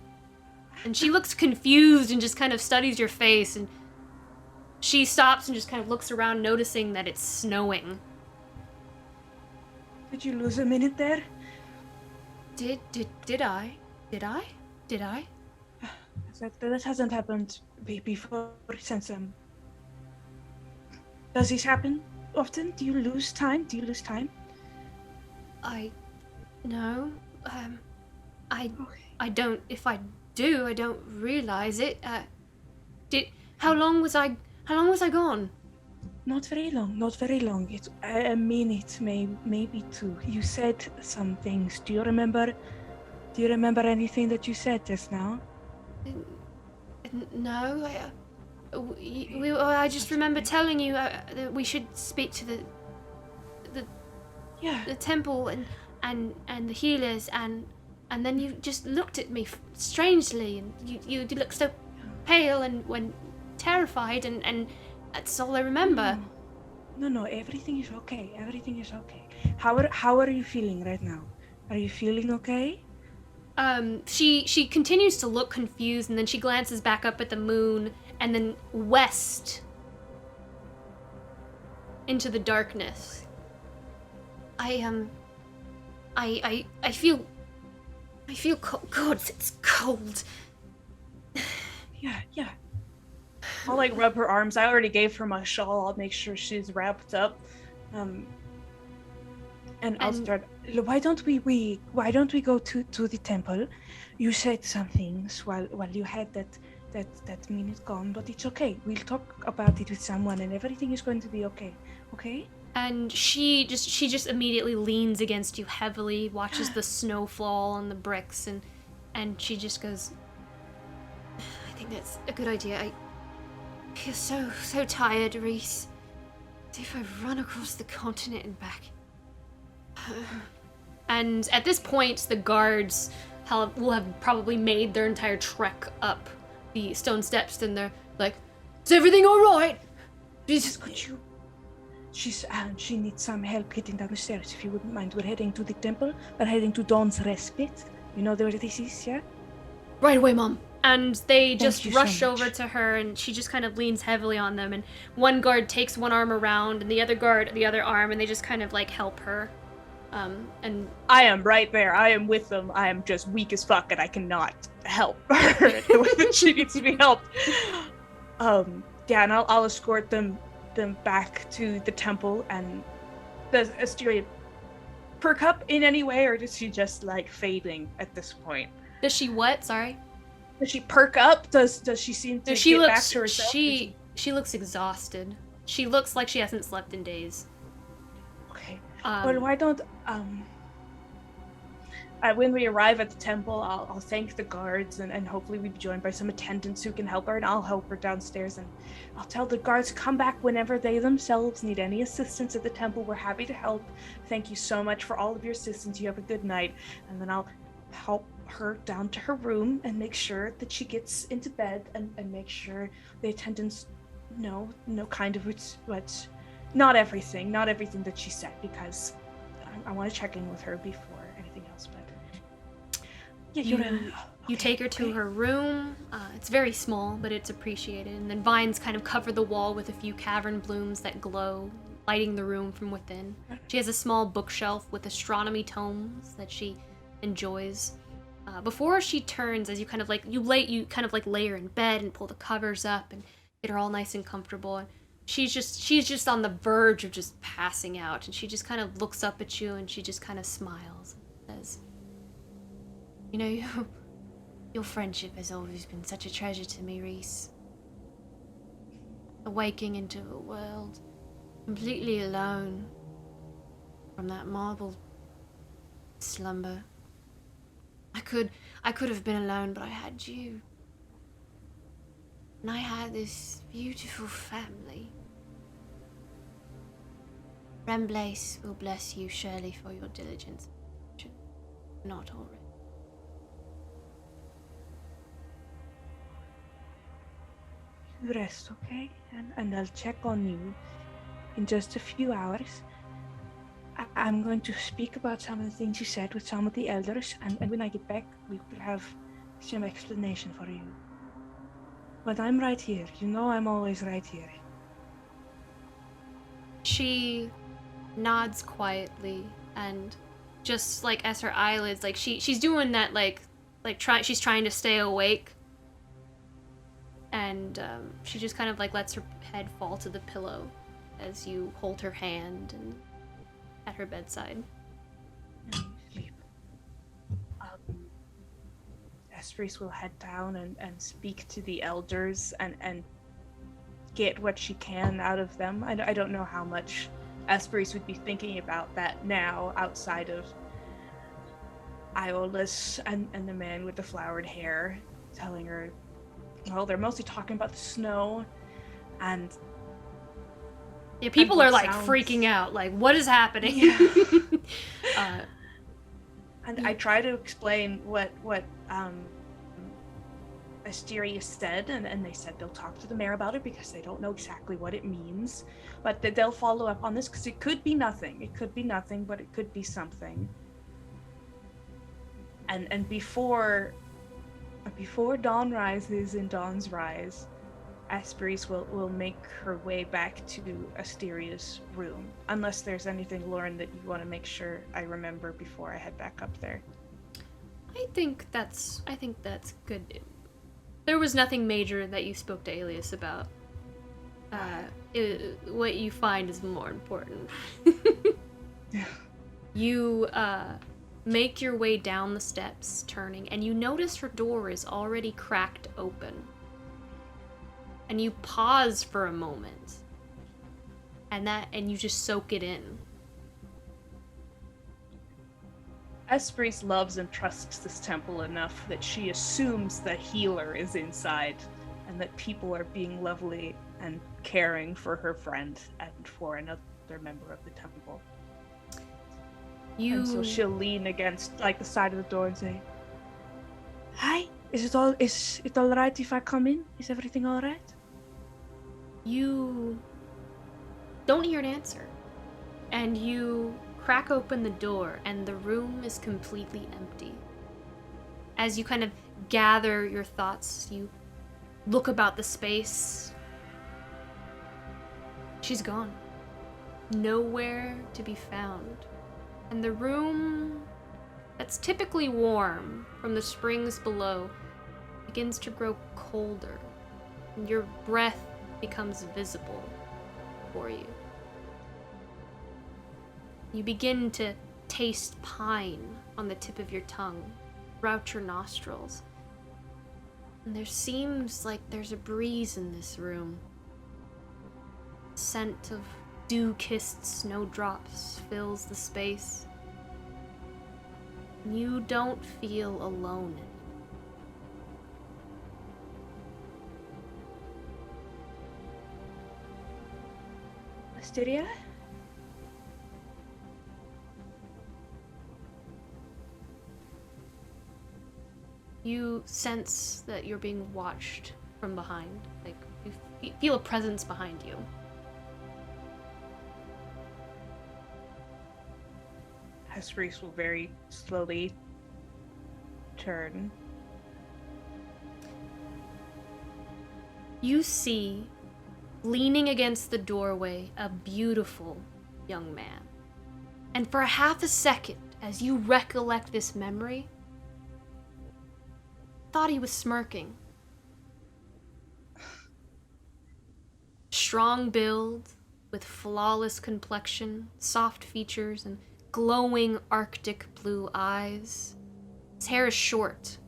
B: And she looks confused and just kind of studies your face, and she stops and just kind of looks around, noticing that it's snowing.
D: Did you lose a minute there?
B: Did I?
D: That hasn't happened before since Does this happen often? Do you lose time?
B: No. I don't. If I do, I don't realize it. How long was I gone?
D: Not very long. It's a minute, maybe two. You said some things. Do you remember anything that you said just now?
B: No. I just remember telling you that we should speak to the temple and the healers, and then you just looked at me strangely, and you looked so pale and when terrified, and that's all I remember.
D: No, everything is okay. Everything is okay. How are you feeling right now? Are you feeling okay?
B: She continues to look confused, and then she glances back up at the moon, and then west into the darkness. I feel cold. God, it's cold.
D: Yeah.
H: I'll like rub her arms. I already gave her my shawl. I'll make sure she's wrapped up. And I'll start. Why don't we go to the temple? You said some things while you had that minute gone, but it's okay. We'll talk about it with someone, and everything is going to be okay. Okay?
B: And she just immediately leans against you heavily, watches the snow fall on the bricks, and she just goes, I think that's a good idea. I feel so tired, Reese. As if I've run across the continent and back. And at this point, the guards will have probably made their entire trek up the stone steps, and they're like, is everything alright?
D: She needs some help getting down the stairs, if you wouldn't mind. We're heading to the temple. We're heading to Dawn's Respite. You know where this is, yeah?
B: Right away, Mom. And they just
D: Thank you
B: rush
D: so much.
B: over to her, and she just kind of leans heavily on them, and one guard takes one arm around, and the other guard the other arm, and they just kind of like help her. And
H: I am right there. I am with them. I am just weak as fuck, and I cannot help her the way that she needs to be helped. Yeah, and I'll escort them back to the temple. And does Asteria perk up in any way, or is she just like fading at this point?
B: does she what? Sorry.
H: Does she perk up? Does she seem to get back to herself?
B: She looks exhausted. She looks like she hasn't slept in days.
H: Okay. Well, why don't when we arrive at the temple, I'll thank the guards, and hopefully we'll be joined by some attendants who can help her, and I'll help her downstairs, and I'll tell the guards to come back whenever they themselves need any assistance at the temple. We're happy to help. Thank you so much for all of your assistance. You have a good night. And then I'll help her down to her room and make sure that she gets into bed, and make sure the attendants know kind of what's not everything that she said, because I want to check in with her before anything else. But yeah,
B: You take her to her room. It's very small, but it's appreciated. And then vines kind of cover the wall with a few cavern blooms that glow, lighting the room from within. She has a small bookshelf with astronomy tomes that she enjoys. Before she turns, as you kind of like lay her in bed and pull the covers up and get her all nice and comfortable. And she's just on the verge of just passing out, and she just kind of looks up at you, and she just kind of smiles and says, you know, your friendship has always been such a treasure to me, Reese. Awaking into a world completely alone from that marble slumber. I could have been alone, but I had you. And I had this beautiful family. Remblace will bless you surely for your diligence. Not already.
D: You rest, okay? And I'll check on you in just a few hours. I'm going to speak about some of the things you said with some of the elders, and when I get back, we will have some explanation for you. But I'm right here. You know I'm always right here.
B: She nods quietly, and just like as her eyelids, like she's doing that she's trying to stay awake, and she just kind of like lets her head fall to the pillow as you hold her hand and at her bedside.
D: Sleep. Hesperis will head down and speak to the elders and get what she can out of them. I don't know how much Hesperis would be thinking about that now, outside of Iolaus and the man with the flowered hair telling her, well, they're mostly talking about the snow, and
B: yeah, people
D: and
B: are like
D: sounds...
B: freaking out, like, what is happening?
D: And I try to explain what
H: Asterius said, and they said they'll talk to the mayor about it because they don't know exactly what it means, but that they'll follow up on this because it could be nothing. It could be nothing, but it could be something. And before dawn rises in dawn's rise, Hesperis will make her way back to Asterius' room, unless there's anything, Lauren, that you want to make sure I remember before I head back up there.
B: I think that's good. There was nothing major that you spoke to Alias about. What you find is more important. You make your way down the steps, turning, and you notice her door is already cracked open. And you pause for a moment, and you just soak it in.
H: Hesperis loves and trusts this temple enough that she assumes the healer is inside, and that people are being lovely and caring for her friend and for another member of the temple. And so she'll lean against the side of the door and say, "Hi, is it all right if I come in? Is everything all right?"
B: You don't hear an answer, and you crack open the door, and the room is completely empty. As you kind of gather your thoughts, you look about the space. She's gone. Nowhere to be found. And the room that's typically warm from the springs below begins to grow colder, and your breath becomes visible for you. You begin to taste pine on the tip of your tongue, throughout your nostrils. And there seems like there's a breeze in this room. Scent of dew-kissed snowdrops fills the space. You don't feel alone.
H: Asteria?
B: You sense that you're being watched from behind. Like, you feel a presence behind you.
H: Hesperis will very slowly turn.
B: You see, leaning against the doorway, a beautiful young man. And for a half a second, as you recollect this memory, thought he was smirking. Strong build, with flawless complexion, soft features, and glowing Arctic blue eyes. His hair is short,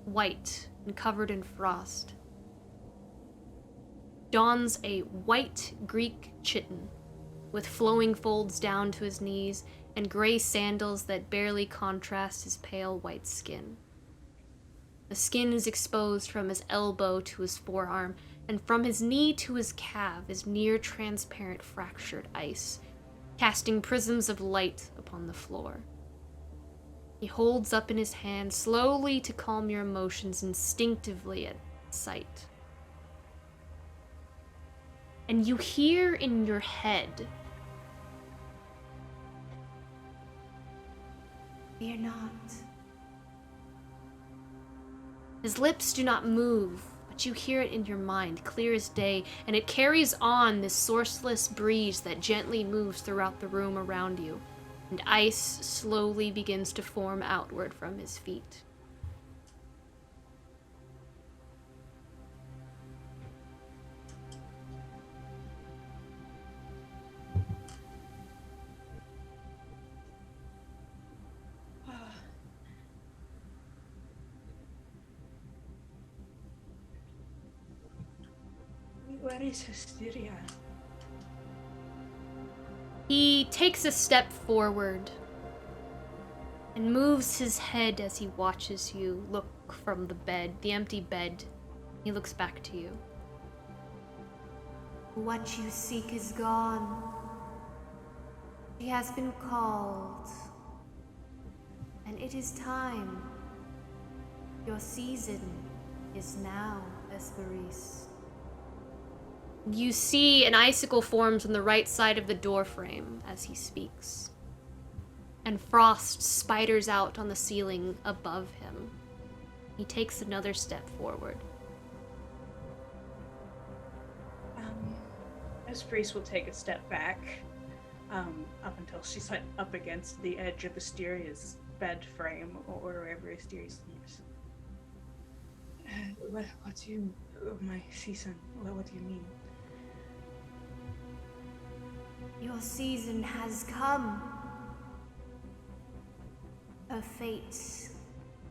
B: white, and covered in frost. Dons a white Greek chiton, with flowing folds down to his knees, and gray sandals that barely contrast his pale white skin. The skin is exposed from his elbow to his forearm, and from his knee to his calf is near-transparent fractured ice, casting prisms of light upon the floor. He holds up in his hand slowly to calm your emotions instinctively at sight. And you hear in your head, "Fear not." His lips do not move, but you hear it in your mind, clear as day, and it carries on this sourceless breeze that gently moves throughout the room around you, and ice slowly begins to form outward from his feet.
D: Where is Hysteria?
B: He takes a step forward and moves his head as he watches you look from the bed, the empty bed. He looks back to you.
J: What you seek is gone. She has been called. And it is time. Your season is now Hesperis.
B: You see an icicle forms on the right side of the doorframe as he speaks, and frost spiders out on the ceiling above him. He takes another step forward.
H: Hesperis will take a step back, up until she's like up against the edge of Asteria's bed frame or wherever Asteria sleeps. What do you, my season? What do you mean?
J: Your season has come. Her fate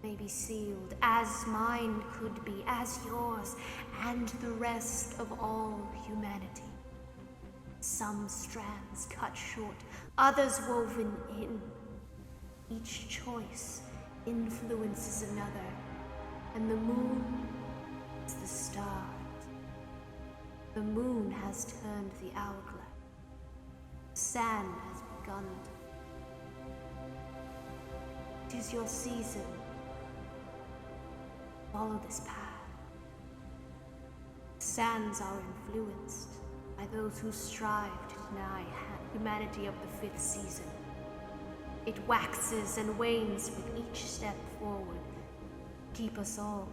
J: may be sealed, as mine could be, as yours, and the rest of all humanity. Some strands cut short, others woven in. Each choice influences another, and the moon is the start. The moon has turned the hourglass. Sand has begun. It is your season. Follow this path. Sands are influenced by those who strive to deny humanity of the fifth season. It waxes and wanes with each step forward. Keep us all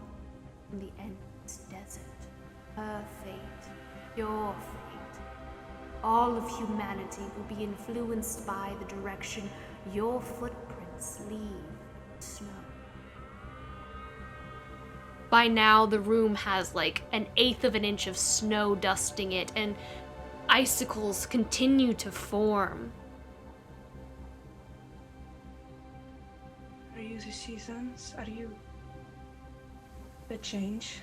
J: from the endless desert. Her fate, your fate. All of humanity will be influenced by the direction your footprints leave in snow.
B: By now, the room has like an eighth of an inch of snow dusting it, and icicles continue to form.
D: Are you the seasons? Are you the change?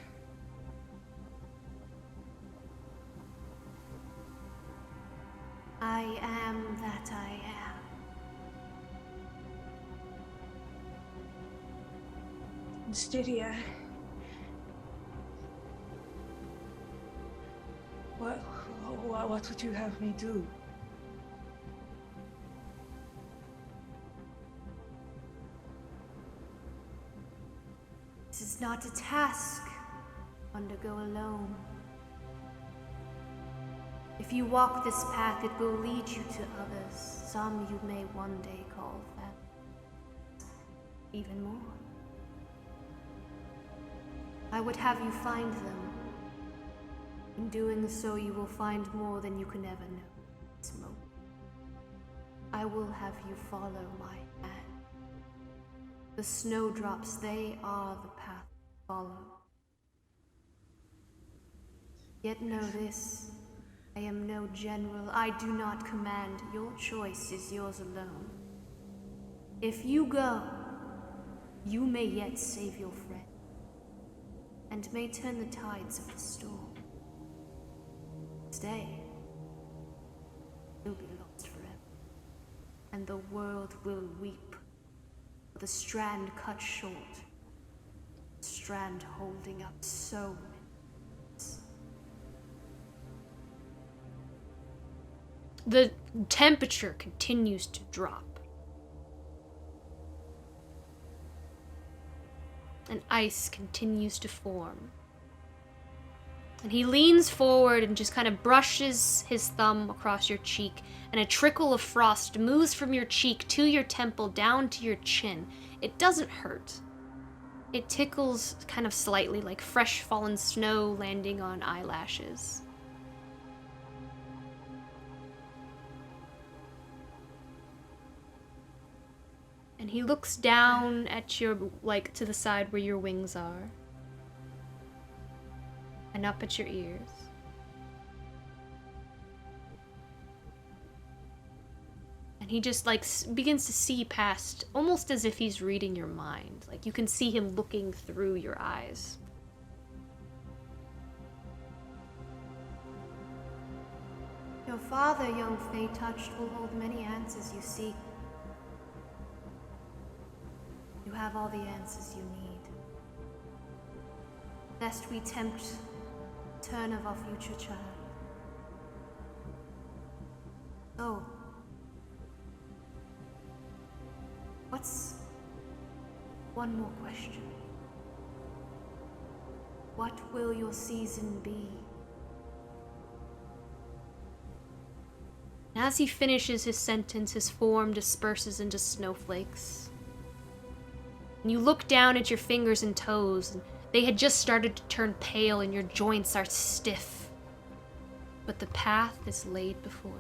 J: I am that I am.
D: Styria. What would you have me do?
J: This is not a task to undergo alone. If you walk this path, it will lead you to others. Some you may one day call family. Even more. I would have you find them. In doing so, you will find more than you can ever know at this moment. I will have you follow my hand. The snowdrops, they are the path to follow. Yet know this, I am no general. I do not command. Your choice is yours alone. If you go, you may yet save your friend, and may turn the tides of the storm. Stay, you'll be lost forever, and the world will weep for the strand cut short, the strand holding up so many.
B: The temperature continues to drop. And ice continues to form. And he leans forward and just kind of brushes his thumb across your cheek, and a trickle of frost moves from your cheek to your temple down to your chin. It doesn't hurt. It tickles kind of slightly, like fresh fallen snow landing on eyelashes. And he looks down at your, like, to the side where your wings are. And up at your ears. And he just, like, begins to see past, almost as if he's reading your mind. Like, you can see him looking through your eyes.
J: Your father, young Fae touched, will hold many answers you seek. You have all the answers you need. Lest we tempt the turn of our future child. So, what's one more question? What will your season be?
B: And as he finishes his sentence, his form disperses into snowflakes. And you look down at your fingers and toes, and they had just started to turn pale and your joints are stiff. But the path is laid before you.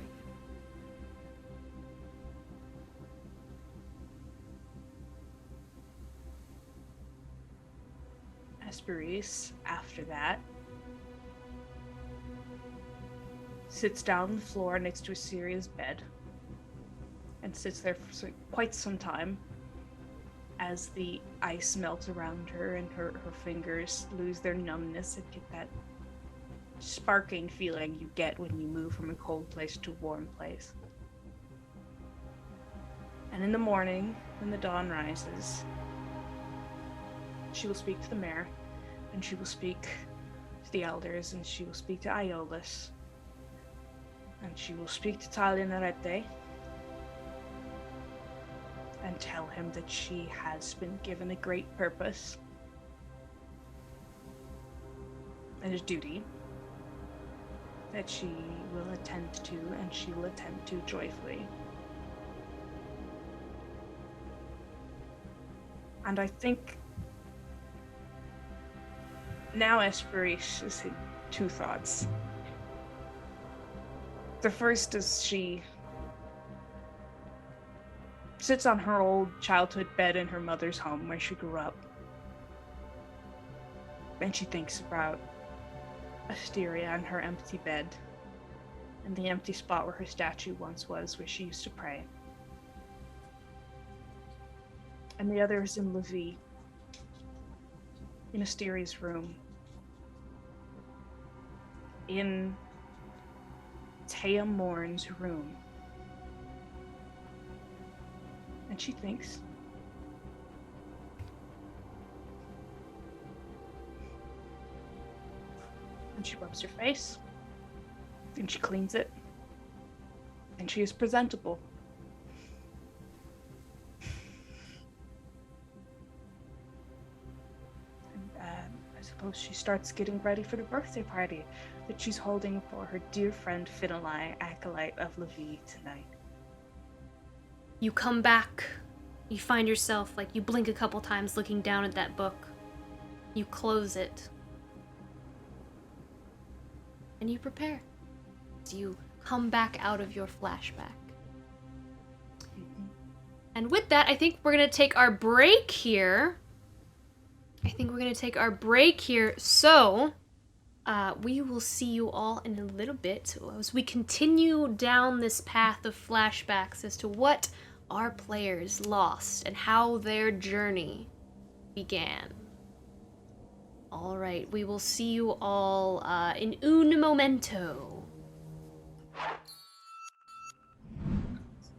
H: Hesperis, after that, sits down on the floor next to Assyria's bed and sits there for quite some time as the ice melts around her and her fingers lose their numbness and get that sparking feeling you get when you move from a cold place to a warm place. And in the morning, when the dawn rises, she will speak to the mayor, and she will speak to the elders, and she will speak to Iolus, and she will speak to Talinarete, and tell him that she has been given a great purpose and a duty that she will attend to, and she will attend to joyfully. And I think now Hesperis is in two thoughts. The first is she sits on her old childhood bed in her mother's home where she grew up. And she thinks about Asteria and her empty bed and the empty spot where her statue once was, where she used to pray. And the other is in Levi, in Asteria's room, in Taya Morn's room. And she thinks, and she rubs her face, and she cleans it, and she is presentable. I suppose she starts getting ready for the birthday party that she's holding for her dear friend Finalai, acolyte of Levi, tonight.
B: You come back. You find yourself, like, you blink a couple times looking down at that book. You close it. And you prepare. So you come back out of your flashback. And with that, I think we're going to take our break here. So, we will see you all in a little bit as we continue down this path of flashbacks as to what our players lost and how their journey began. All right, we will see you all in un momento.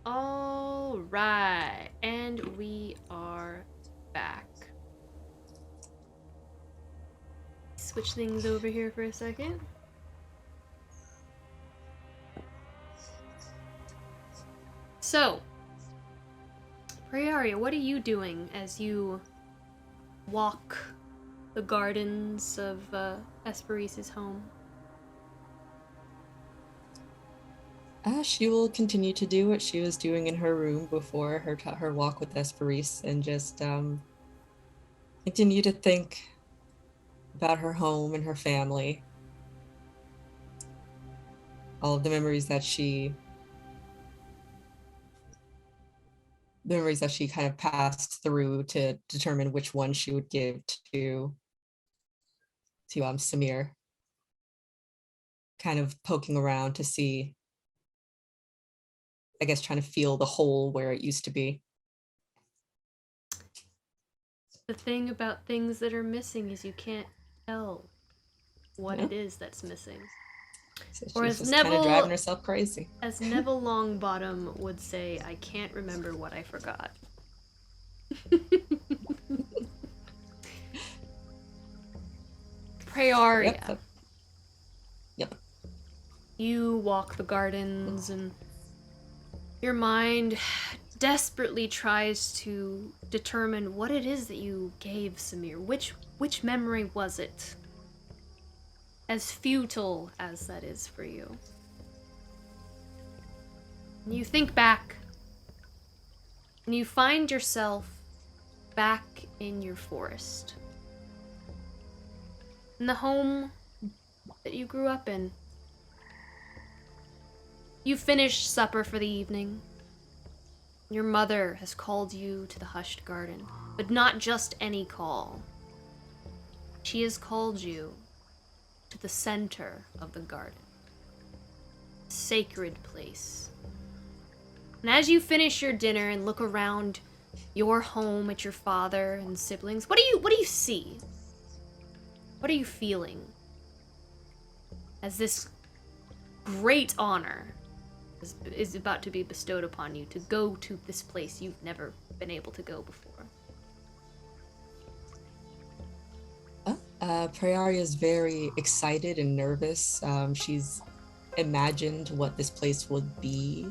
B: All right, and we are back. Switch things over here for a second. So, Prayaria, what are you doing as you walk the gardens of Hesperis' home?
G: She will continue to do what she was doing in her room before her walk with Hesperis, and just continue to think about her home and her family. All of the memories that she kind of passed through to determine which one she would give to Samir. Kind of poking around to see, I guess, trying to feel the hole where it used to be.
B: The thing about things that are missing is you can't tell what it is that's missing.
G: So
B: Or
G: she's
B: as
G: just kind of driving herself crazy.
B: As Neville Longbottom would say, I can't remember what I forgot. Prayaria.
G: Yep.
B: You walk the gardens and your mind desperately tries to determine what it is that you gave Samir. Which memory was it as futile as that is for you. And you think back, and you find yourself back in your forest. In the home that you grew up in. You finished supper for the evening. Your mother has called you to the hushed garden, but not just any call. She has called you to the center of the garden. Sacred place. And as you finish your dinner and look around your home at your father and siblings, what do you see? What are you feeling as this great honor is about to be bestowed upon you to go to this place you've never been able to go before?
G: Prayaria is very excited and nervous. She's imagined what this place would be.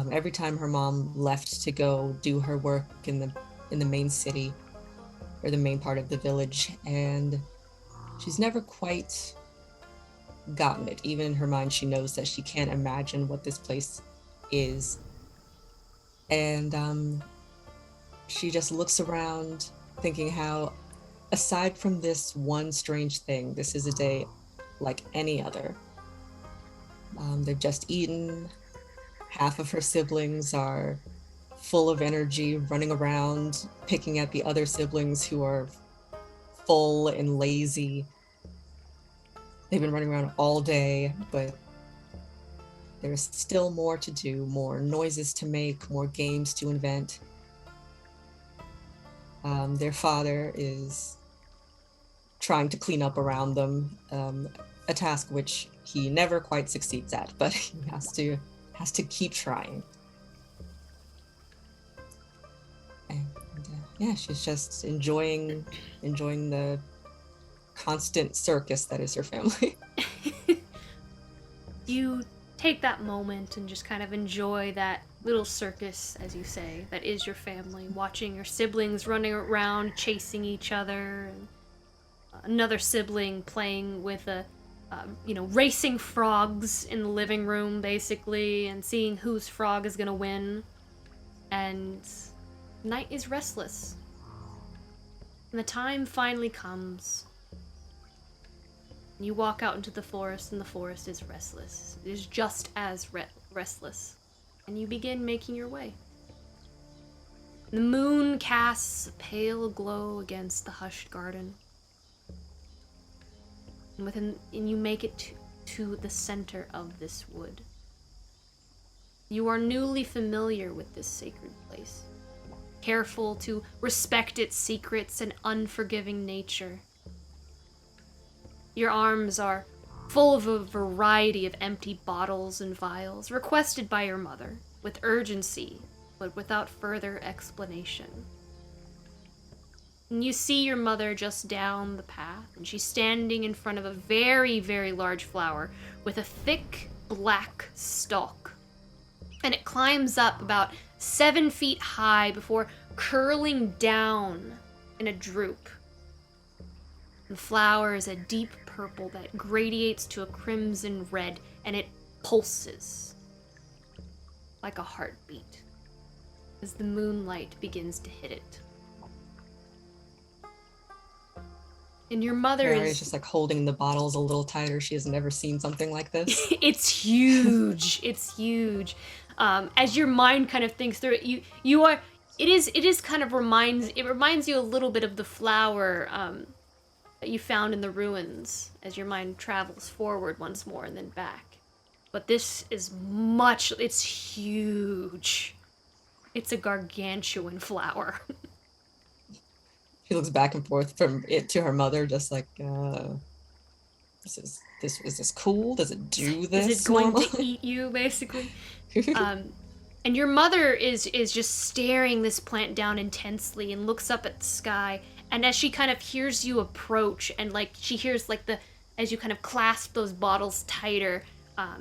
G: Every time her mom left to go do her work in the main city, or the main part of the village, and she's never quite gotten it. Even in her mind, she knows that she can't imagine what this place is. And she just looks around thinking how, aside from this one strange thing, this is a day like any other. They've just eaten. Half of her siblings are full of energy, running around, picking at the other siblings who are full and lazy. They've been running around all day, but there's still more to do, more noises to make, more games to invent. Their father is trying to clean up around them, a task which he never quite succeeds at, but he has to keep trying. And yeah, she's just enjoying the constant circus that is her family.
B: You take that moment and just kind of enjoy that little circus, as you say, that is your family, watching your siblings running around, chasing each other, and another sibling playing with racing frogs in the living room, basically, and seeing whose frog is gonna win. And night is restless. And the time finally comes. You walk out into the forest, and the forest is restless. It is just as restless. And you begin making your way. The moon casts a pale glow against the hushed garden. And you make it to the center of this wood. You are newly familiar with this sacred place, careful to respect its secrets and unforgiving nature. Your arms are full of a variety of empty bottles and vials, requested by your mother, with urgency, but without further explanation. And you see your mother just down the path, and she's standing in front of a very, very large flower with a thick black stalk. And it climbs up about 7 feet high before curling down in a droop. The flower is a deep purple that gradiates to a crimson red, and it pulses like a heartbeat as the moonlight begins to hit it. And your mother
G: is just like holding the bottles a little tighter. She has never seen something like this.
B: It's huge. It's huge. As your mind kind of thinks through it, it kind of reminds you a little bit of the flower that you found in the ruins as your mind travels forward once more and then back. But this is it's huge. It's a gargantuan flower.
G: She looks back and forth from it to her mother, just like, is this cool? Does it do this?
B: Is it going to eat you, basically? And your mother is just staring this plant down intensely and looks up at the sky. And as she kind of hears you approach, and like she hears like as you kind of clasp those bottles tighter,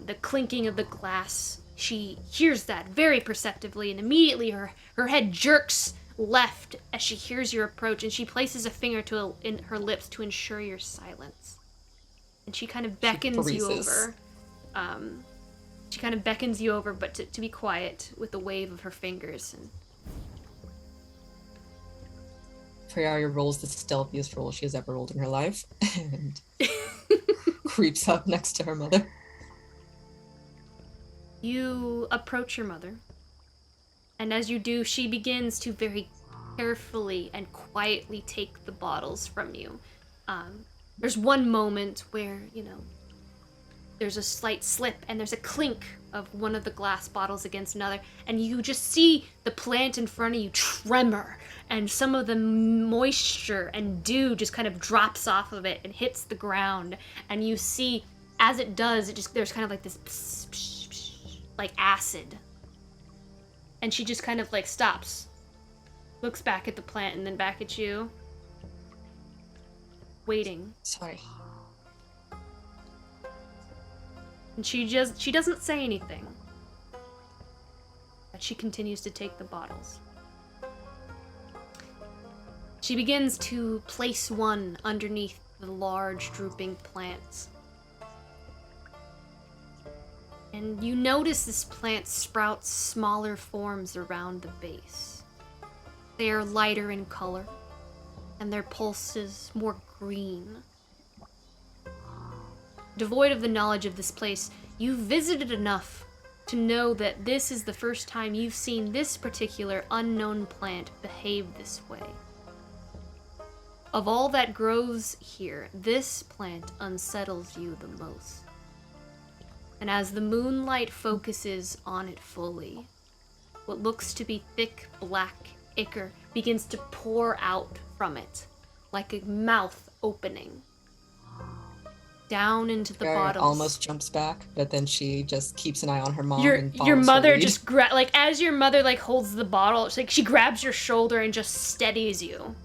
B: the clinking of the glass, she hears that very perceptively, and immediately her head jerks left as she hears your approach, and she places a finger in her lips to ensure your silence. And she kind of beckons you
G: freezes.
B: over. She kind of beckons you over, but to be quiet with a wave of her fingers. And
G: Prayaria rolls the stealthiest roll she has ever rolled in her life and creeps up next to her mother.
B: You approach your mother, and as you do, she begins to very carefully and quietly take the bottles from you. There's one moment where, there's a slight slip and there's a clink of one of the glass bottles against another, and you just see the plant in front of you tremor, and some of the moisture and dew just kind of drops off of it and hits the ground, and you see as it does, there's kind of like this pss, pss, pss, like acid, and she just kind of like stops, looks back at the plant and then back at you, waiting.
G: Sorry.
B: And she doesn't say anything. But she continues to take the bottles. She begins to place one underneath the large drooping plants. And you notice this plant sprouts smaller forms around the base. They are lighter in color, and their pulse is more green. Devoid of the knowledge of this place, you've visited enough to know that this is the first time you've seen this particular unknown plant behave this way. Of all that grows here, this plant unsettles you the most. And as the moonlight focuses on it fully, what looks to be thick black ichor begins to pour out from it, like a mouth opening. Down into the bottles.
G: Almost jumps back, but then she just keeps an eye on her mom.
B: Your mother just as your mother like holds the bottle, it's like she grabs your shoulder and just steadies you.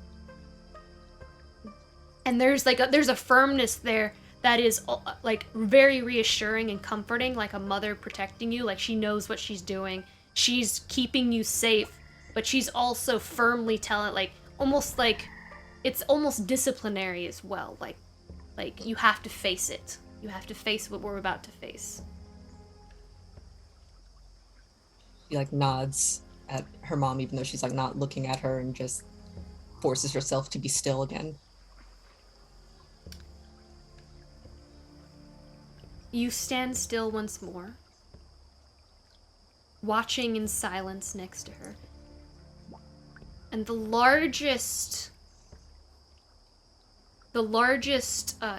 B: And there's a firmness there that is like very reassuring and comforting, like a mother protecting you. Like she knows what she's doing. She's keeping you safe, but she's also firmly telling, like almost like it's almost disciplinary as well. Like you have to face it. You have to face what we're about to face.
G: She like nods at her mom, even though she's like not looking at her, and just forces herself to be still again.
B: You stand still once more, watching in silence next to her. And the largest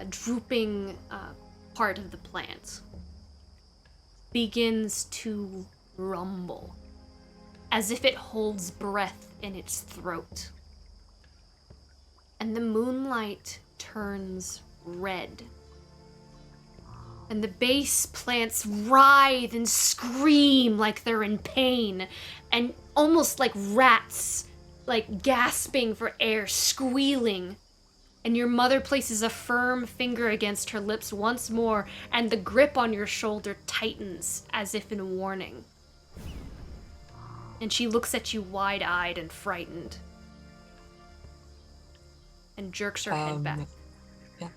B: drooping part of the plant begins to rumble, as if it holds breath in its throat. And the moonlight turns red. And the base plants writhe and scream like they're in pain, and almost like rats, like gasping for air, squealing. And your mother places a firm finger against her lips once more, and the grip on your shoulder tightens as if in warning. And she looks at you wide-eyed and frightened, and jerks her head back.
G: Yeah.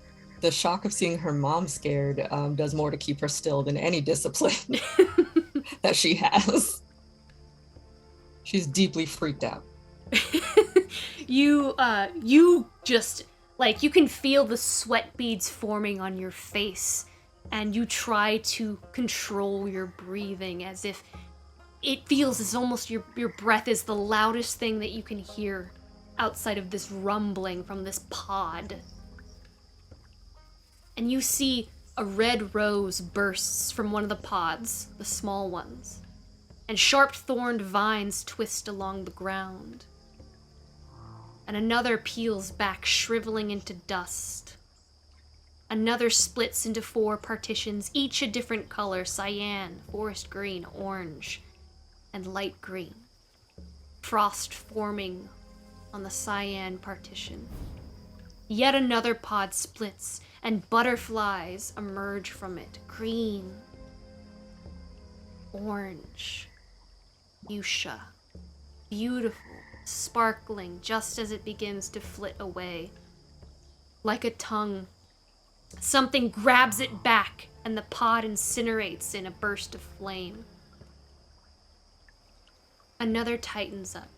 G: The shock of seeing her mom scared does more to keep her still than any discipline that she has. She's deeply freaked out.
B: You just... like, you can feel the sweat beads forming on your face, and you try to control your breathing as if it feels as almost your breath is the loudest thing that you can hear outside of this rumbling from this pod. And you see a red rose bursts from one of the pods, the small ones, and sharp-thorned vines twist along the ground. And another peels back, shriveling into dust. Another splits into 4 partitions, each a different color: cyan, forest green, orange, and light green. Frost forming on the cyan partition. Yet another pod splits, and butterflies emerge from it. Green, orange, fuchsia, beautiful, sparkling just as it begins to flit away. Like a tongue Something grabs it back, and the pod incinerates in a burst of flame. Another tightens up,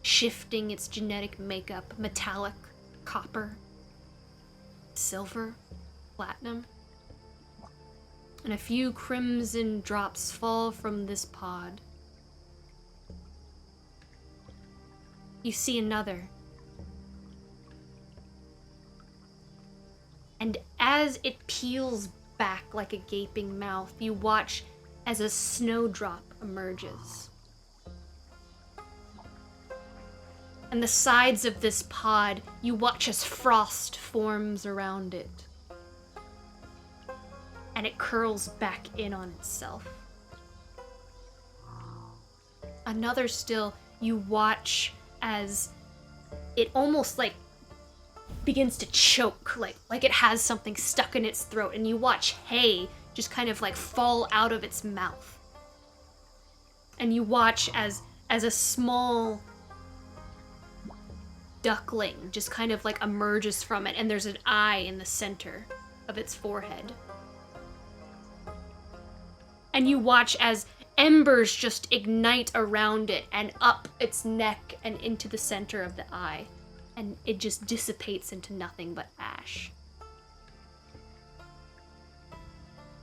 B: shifting its genetic makeup, metallic, copper, silver, platinum. And a few crimson drops fall from this pod. You see another. And as it peels back like a gaping mouth, you watch as a snowdrop emerges. And the sides of this pod, you watch as frost forms around it. And it curls back in on itself. Another still, you watch as it almost like begins to choke, like it has something stuck in its throat, and you watch hay just kind of like fall out of its mouth. And you watch as a small duckling just kind of like emerges from it, and there's an eye in the center of its forehead. And you watch as embers just ignite around it and up its neck and into the center of the eye. And it just dissipates into nothing but ash.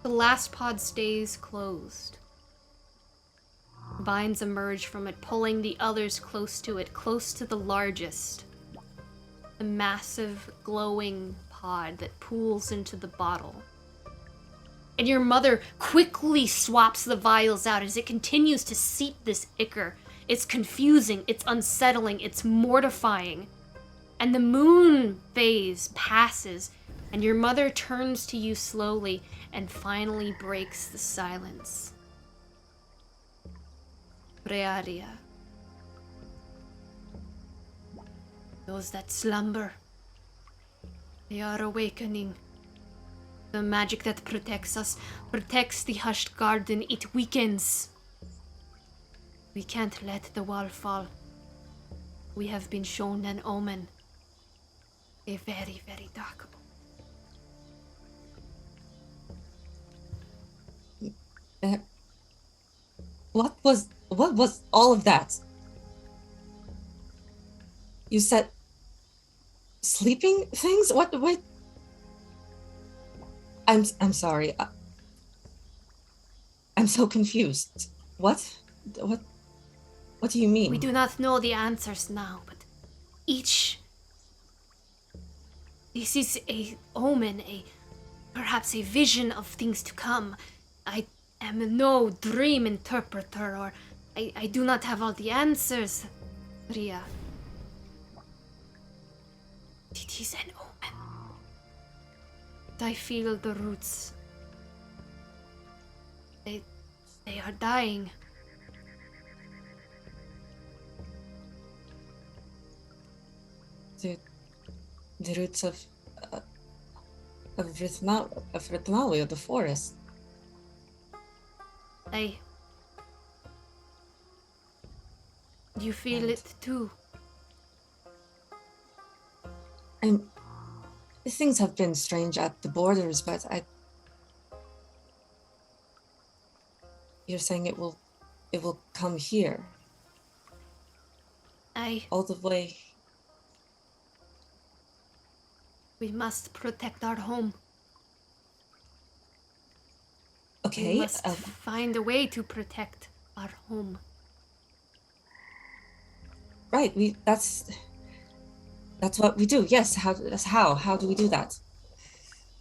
B: The last pod stays closed. Vines emerge from it, pulling the others close to it, close to the largest. The massive, glowing pod that pools into the bottle. And your mother quickly swaps the vials out as it continues to seep this ichor. It's confusing, it's unsettling, it's mortifying. And the moon phase passes, and your mother turns to you slowly and finally breaks the silence. Prayaria. Those that slumber, they are awakening. The magic that protects us, protects the hushed garden. It weakens. We can't let the wall fall. We have been shown an omen. A very, very dark omen.
G: What was all of that? You said sleeping things? What? I'm sorry. I'm so confused. What do you mean?
B: We do not know the answers now, but this is a omen, perhaps a vision of things to come. I am no dream interpreter, or I do not have all the answers, Ria. It is an omen. I feel the roots. They are dying.
G: The roots of Rithnali, the forest.
B: You feel it too.
G: Things have been strange at the borders, but you're saying it will come here. All the way.
B: We must protect our home.
G: Okay.
B: We must find a way to protect our home.
G: Right. That's what we do. Yes. How do we do that?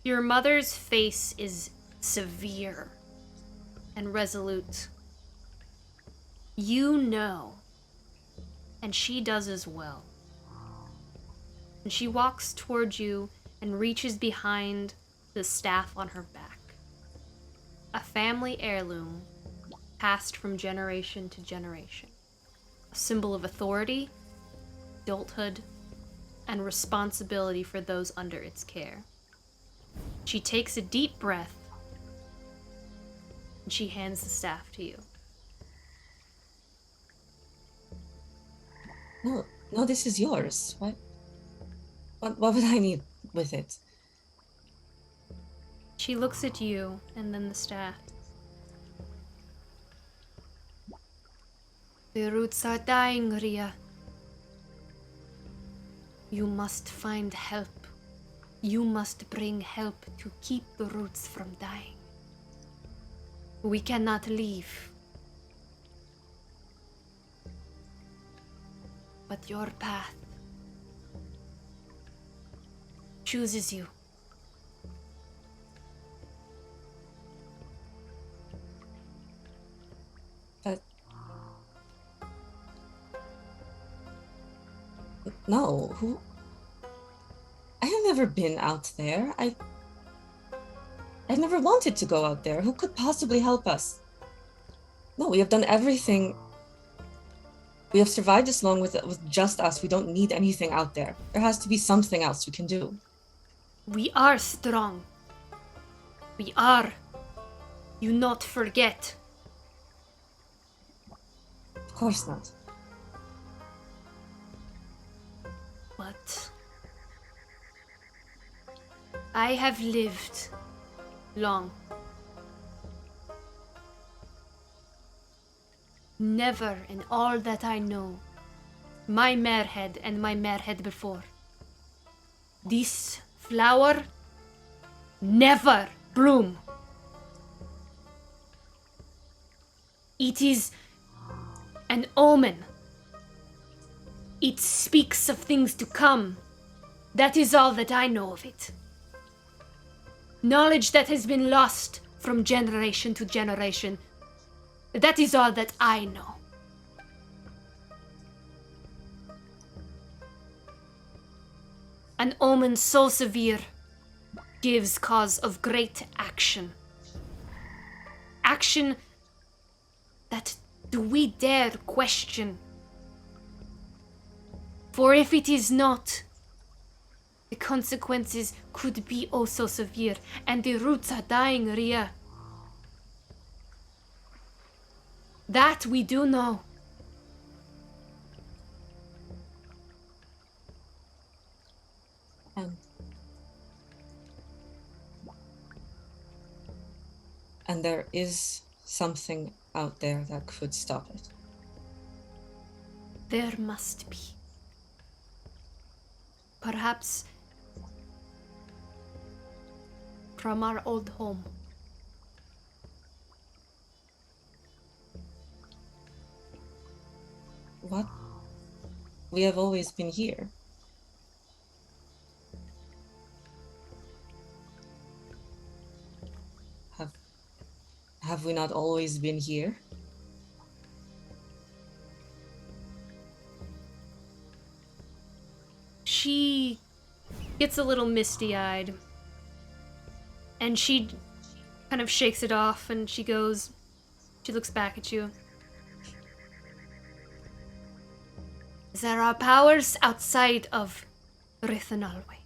B: Your mother's face is severe and resolute. You know, and she does as well. And she walks towards you and reaches behind the staff on her back. A family heirloom passed from generation to generation. A symbol of authority, adulthood, and responsibility for those under its care. She takes a deep breath and she hands the staff to you.
G: No, this is yours. What would I need with it?
B: She looks at you and then the staff. The roots are dying, Ria. You must find help. You must bring help to keep the roots from dying. We cannot leave. But your path chooses you.
G: But no, who? I have never been out there. I've never wanted to go out there. Who could possibly help us? No, we have done everything. We have survived this long with just us. We don't need anything out there. There has to be something else we can do.
B: We are strong. We are. You not forget.
G: Of course not.
B: But I have lived long. Never in all that I know, my marehead and my marehead before, this flower never bloom. It is an omen. It speaks of things to come. That is all that I know of it. Knowledge that has been lost from generation to generation. That is all that I know. An omen so severe gives cause of great action. Action that do we dare question? For if it is not, the consequences could be oh so severe, and the roots are dying, Ria. That we do know.
G: And there is something out there that could stop it.
B: There must be. Perhaps from our old home.
G: What? We have always been here. Have we not always been here?
B: She gets a little misty-eyed. And she kind of shakes it off and she looks back at you. There are powers outside of Rithanalwe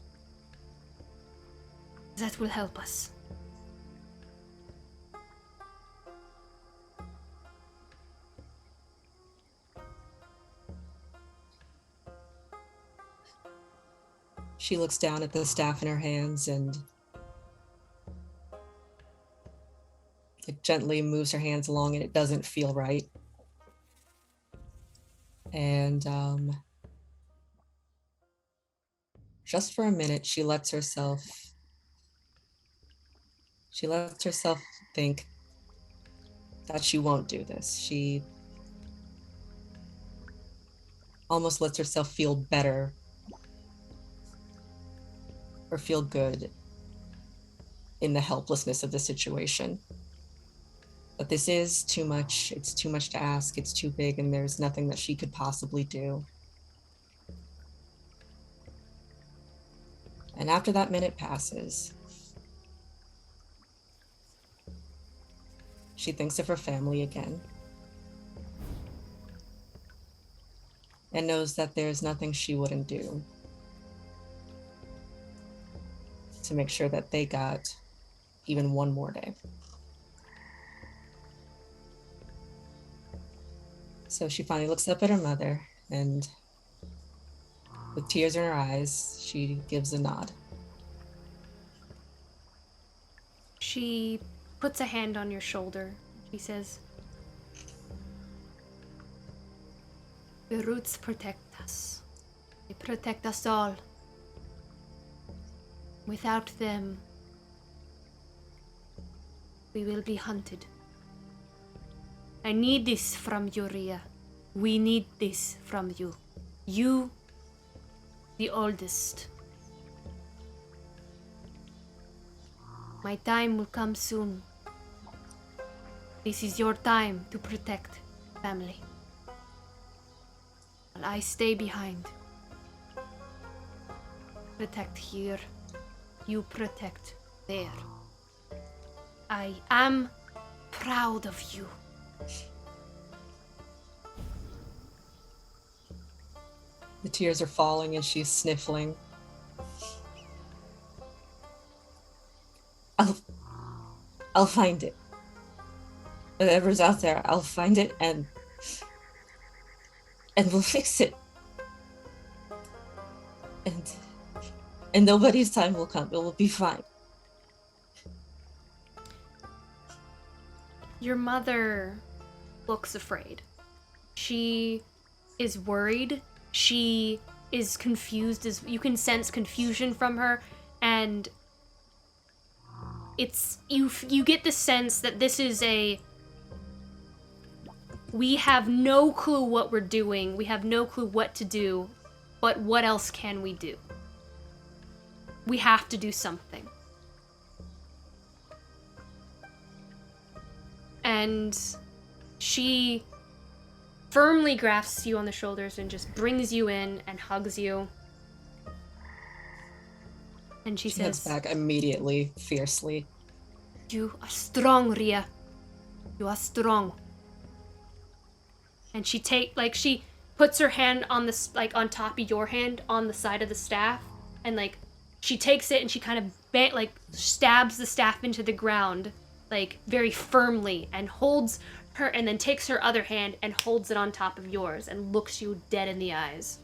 B: that will help us.
G: She looks down at the staff in her hands and gently moves her hands along, and it doesn't feel right. And just for a minute, she lets herself think that she won't do this. She almost lets herself feel better or feel good in the helplessness of the situation. But this is too much. It's too much to ask. It's too big, and there's nothing that she could possibly do. And after that minute passes, she thinks of her family again and knows that there's nothing she wouldn't do to make sure that they got even one more day. So she finally looks up at her mother, and with tears in her eyes, she gives a nod.
B: She puts a hand on your shoulder. She says, "The roots protect us. They protect us all. Without them, we will be hunted. I need this from you, Rhea. We need this from you. You, the oldest. My time will come soon. This is your time to protect family. While I stay behind. Protect here. You protect there. I am proud of you."
G: The tears are falling and she's sniffling. I'll find it. Whatever's out there, I'll find it and we'll fix it. And nobody's time will come. It will be fine.
B: Your mother looks afraid. She is worried. She is confused. As you can sense confusion from her, and it's you get the sense that this is we have no clue what we're doing. We have no clue what to do, but what else can we do? We have to do something. And she firmly grasps you on the shoulders and just brings you in and hugs you. And she says,
G: heads back immediately, fiercely.
B: "You are strong, Rhea. You are strong." And she she puts her hand on this, on top of your hand on the side of the staff, and she takes it and she kind of stabs the staff into the ground, very firmly, and holds her, and then takes her other hand and holds it on top of yours and looks you dead in the eyes.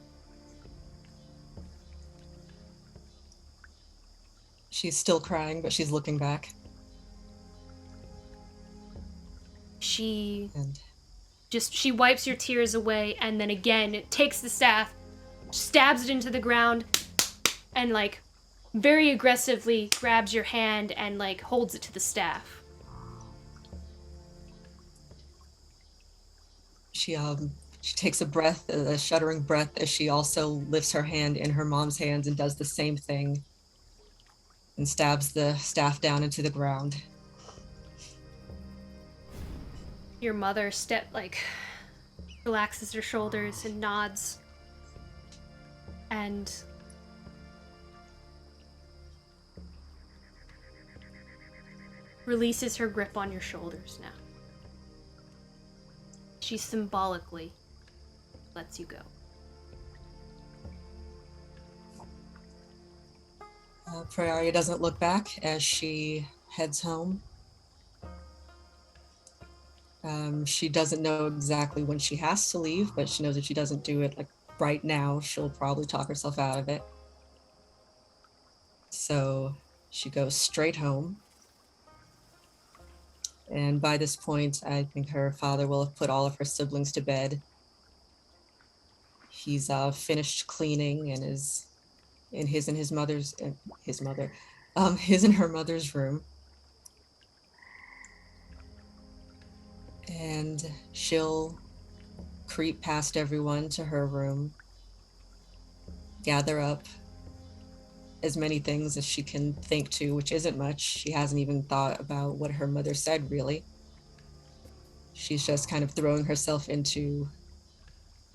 G: She's still crying, but she's looking back.
B: She wipes your tears away, and then again takes the staff, stabs it into the ground, and very aggressively grabs your hand and holds it to the staff.
G: She takes a shuddering breath, as she also lifts her hand in her mom's hands and does the same thing and stabs the staff down into the ground.
B: Your mother relaxes her shoulders and nods, and releases her grip on your shoulders now. She symbolically lets you go.
G: Prayaria doesn't look back as she heads home. She doesn't know exactly when she has to leave, but she knows if she doesn't do it right now, she'll probably talk herself out of it. So she goes straight home. And by this point, I think her father will have put all of her siblings to bed. He's finished cleaning and is in his and her mother's room. And she'll creep past everyone to her room, gather up as many things as she can think to, which isn't much. She hasn't even thought about what her mother said, really. She's just kind of throwing herself into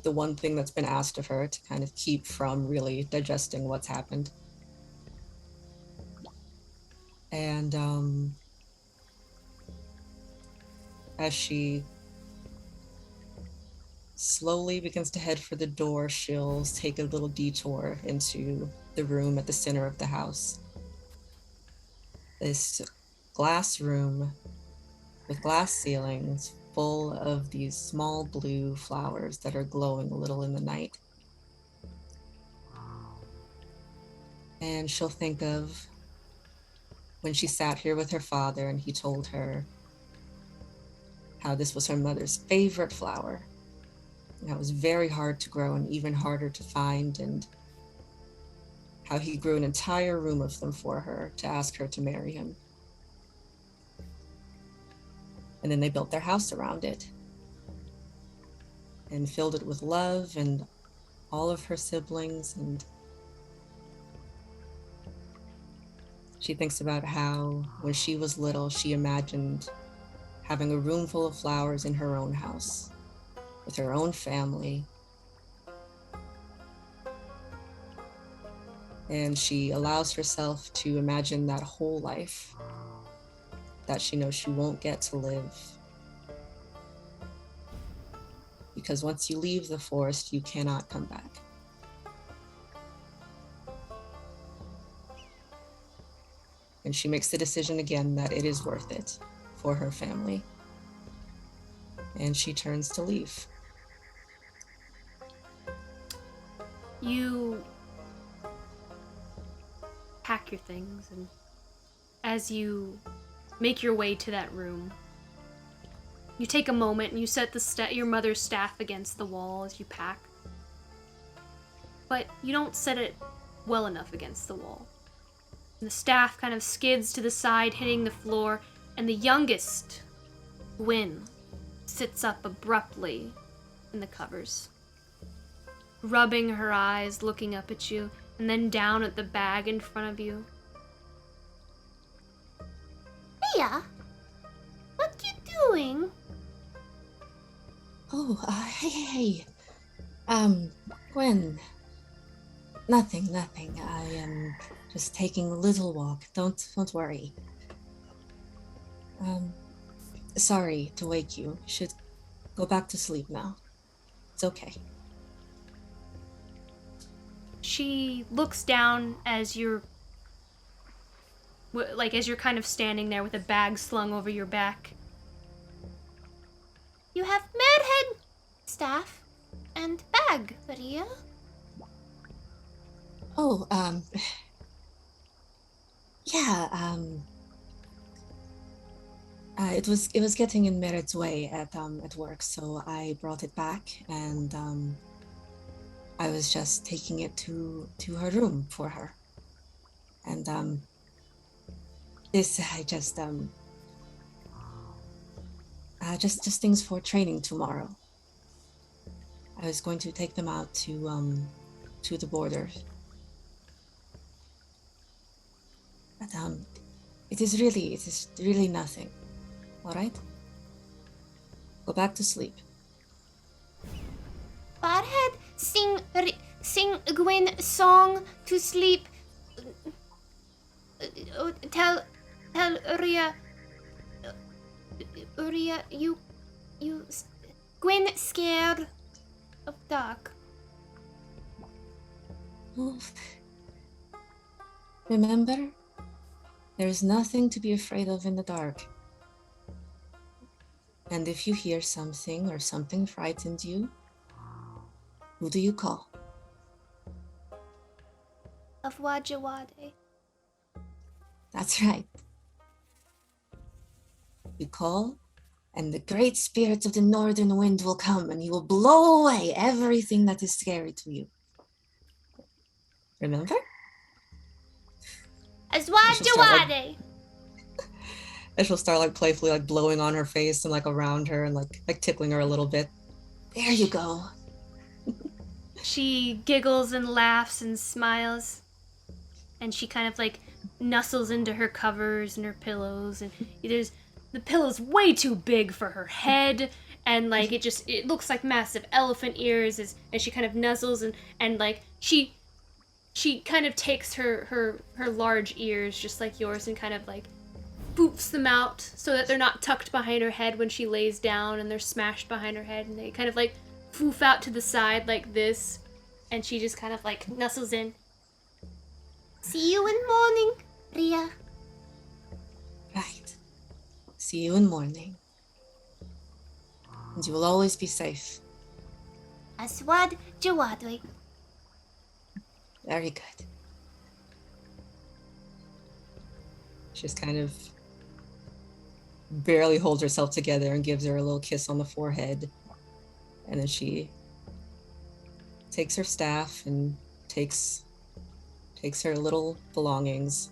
G: the one thing that's been asked of her to kind of keep from really digesting what's happened. And as she slowly begins to head for the door, she'll take a little detour into the room at the center of the house. This glass room with glass ceilings full of these small blue flowers that are glowing a little in the night. And she'll think of when she sat here with her father and he told her how this was her mother's favorite flower. And how it was very hard to grow and even harder to find, and how he grew an entire room of them for her to ask her to marry him. And then they built their house around it and filled it with love and all of her siblings. And she thinks about how when she was little, she imagined having a room full of flowers in her own house with her own family. And she allows herself to imagine that whole life that she knows she won't get to live. Because once you leave the forest, you cannot come back. And she makes the decision again that it is worth it for her family. And she turns to leave.
B: You pack your things, and as you make your way to that room, you take a moment and you set your mother's staff against the wall as you pack. But you don't set it well enough against the wall. And the staff kind of skids to the side, hitting the floor, and the youngest, Gwyn, sits up abruptly in the covers, rubbing her eyes, looking up at you, and then down at the bag in front of you.
J: Mia, what you doing?
C: Oh, hey. Gwen. Nothing. I am just taking a little walk. Don't worry. Sorry to wake you. You should go back to sleep now. It's okay.
B: She looks down as you're kind of standing there with a bag slung over your back.
J: You have Madhead, staff, and bag, Maria.
C: Oh, yeah, it was getting in Merit's way at work, so I brought it back, and I was just taking it to her room for her. And this I just things for training tomorrow. I was going to take them out to the border. But it is really nothing. All right? Go back to sleep.
J: Badhead, sing Gwen song to sleep. Tell Uriah, you Gwen scared of dark.
C: Oh. Remember, there is nothing to be afraid of in the dark. And if you hear something or something frightens you, who do you call?
J: Of Wajawade.
C: That's right. You call, and the great spirits of the northern wind will come, and he will blow away everything that is scary to you. Remember?
J: As Wajawade.
G: And she'll start like playfully like blowing on her face and like around her and like tickling her a little bit.
C: There you go.
B: She giggles and laughs and smiles, and she kind of like nuzzles into her covers and her pillows, and the pillow's way too big for her head, and like it looks like massive elephant ears and she kind of nuzzles and like she kind of takes her large ears just like yours and kind of like boops them out so that they're not tucked behind her head when she lays down, and they're smashed behind her head, and they kind of like foof out to the side like this, and she just kind of like nuzzles in.
J: See you in morning, Ria.
C: Right. See you in morning. And you will always be safe.
J: Aswad Jawadwe.
C: Very good.
G: She just kind of barely holds herself together and gives her a little kiss on the forehead. And then she takes her staff and takes her little belongings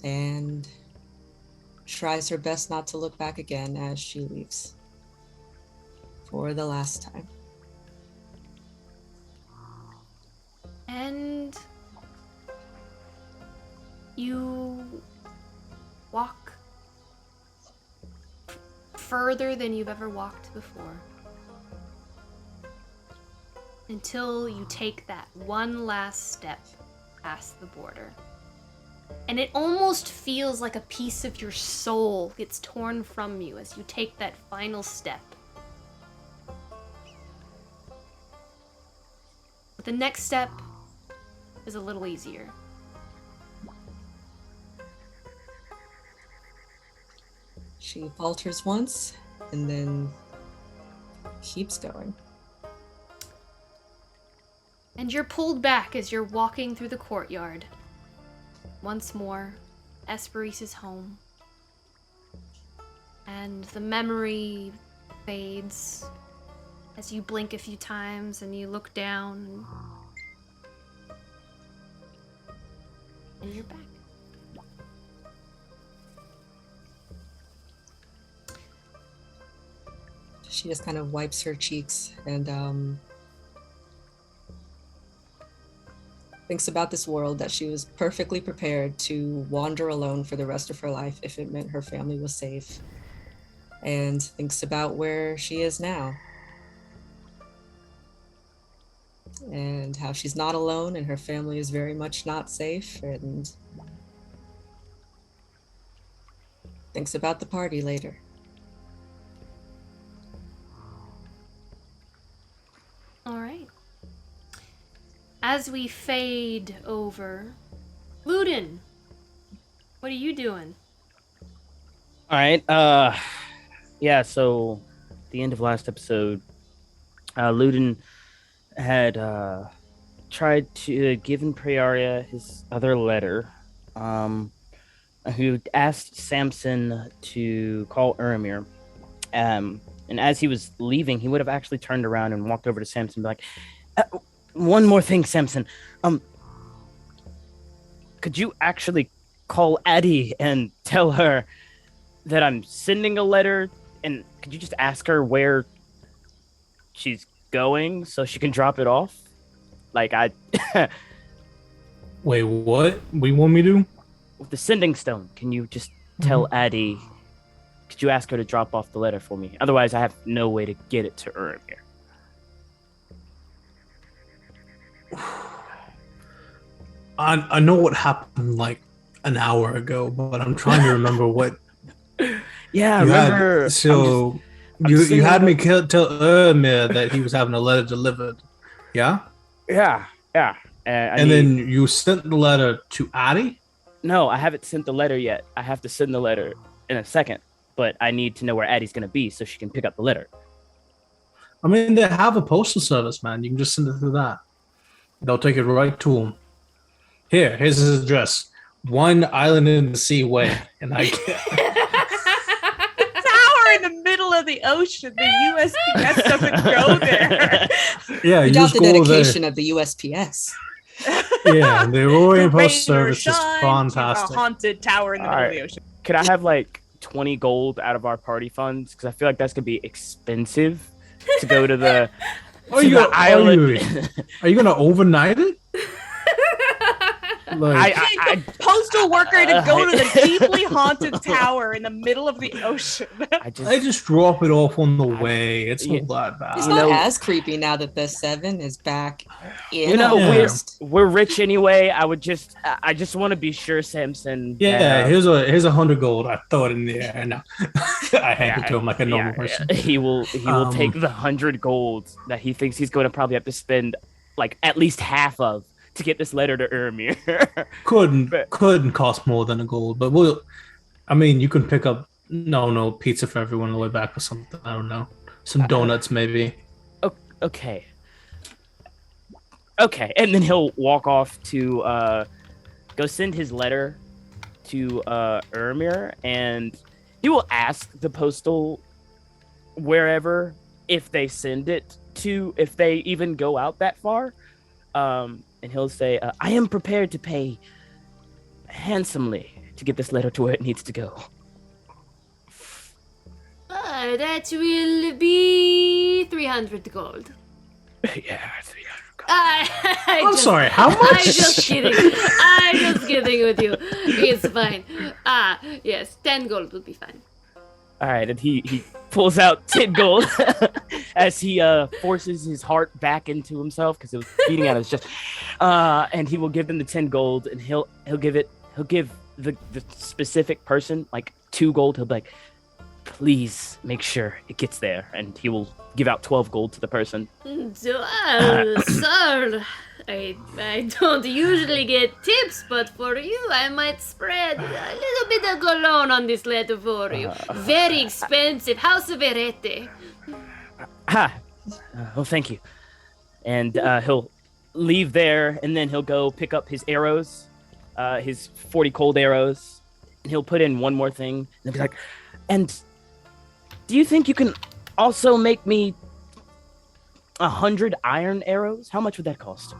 G: and tries her best not to look back again as she leaves for the last time.
B: And you walk further than you've ever walked before until you take that one last step past the border. And it almost feels like a piece of your soul gets torn from you as you take that final step. But the next step is a little easier.
G: She falters once and then keeps going.
B: And you're pulled back as you're walking through the courtyard. Once more, Hesperis is home. And the memory fades as you blink a few times and you look down and you're back.
G: She just kind of wipes her cheeks and thinks about this world that she was perfectly prepared to wander alone for the rest of her life if it meant her family was safe. And thinks about where she is now. And how she's not alone and her family is very much not safe, and thinks about the party later.
B: All right. As we fade over, Luden, what are you doing?
A: All right. Yeah. So, the end of last episode, Luden had tried to given Prayaria his other letter, who asked Samson to call Urimir. And as he was leaving, he would have actually turned around and walked over to Samson and be like, one more thing, Samson. Could you actually call Addie and tell her that I'm sending a letter? And could you just ask her where she's going so she can drop it off? Like,
E: Wait, what? What do you want me to do?
A: With the sending stone, can you just tell Addie? Could you ask her to drop off the letter for me? Otherwise, I have no way to get it to Urimir.
E: I know what happened like an hour ago, but I'm trying to remember what.
A: Yeah, I remember.
E: You had me tell Urimir that he was having a letter delivered. Yeah?
A: Yeah.
E: And then you sent the letter to Addie?
A: No, I haven't sent the letter yet. I have to send the letter in a second, but I need to know where Addie's going to be so she can pick up the letter.
E: I mean, they have a postal service, man. You can just send it through that. They'll take it right to him. Here's his address. One Island in the Sea way. And I get
H: tower in the middle of the ocean. The USPS doesn't go there.
E: Yeah,
G: you got the dedication of the USPS.
E: Yeah, the Orient Post Service is fantastic.
H: A haunted tower in the middle of the ocean.
A: Could I have like 20 gold out of our party funds? Because I feel like that's gonna be expensive to go to the island.
E: Are you gonna overnight it?
H: Like, postal worker to go to the deeply haunted tower in the middle of the ocean.
E: I just drop it off on the way. It's not that bad.
G: It's not as creepy now that the 7 is back in.
A: We're rich anyway. I just want to be sure, Samson.
E: Yeah, here's 100 gold. I throw it in the air and I hand it to him like a normal person.
A: He will take the 100 gold that he thinks he's going to probably have to spend like at least half of to get this letter to Urimir.
E: couldn't cost more than a gold, but you can pick up pizza for everyone on the way back or something. I don't know, some donuts maybe.
A: Okay, and then he'll walk off to go send his letter to Ermir, and he will ask the postal wherever if they send it to, if they even go out that far. And he'll say, I am prepared to pay handsomely to get this letter to where it needs to go.
J: That will be 300 gold.
A: Yeah, 300 gold.
E: I'm sorry, how much?
J: I'm just kidding. I'm just kidding with you. It's fine. Yes, 10 gold will be fine.
A: All right, and he pulls out 10 gold as he forces his heart back into himself because it was beating out of his chest. And he will give them the 10 gold, and he'll give the specific person like 2 gold. He'll be like, please make sure it gets there, and he will give out 12 gold to the person.
J: Sir, I don't usually get tips, but for you, I might spread a little bit of cologne on this letter for you. Very expensive. House of Erete.
A: Well, thank you. And he'll leave there, and then he'll go pick up his arrows, his 40 cold arrows, and he'll put in one more thing, and he'll be like, and do you think you can also make me 100 iron arrows? How much would that cost?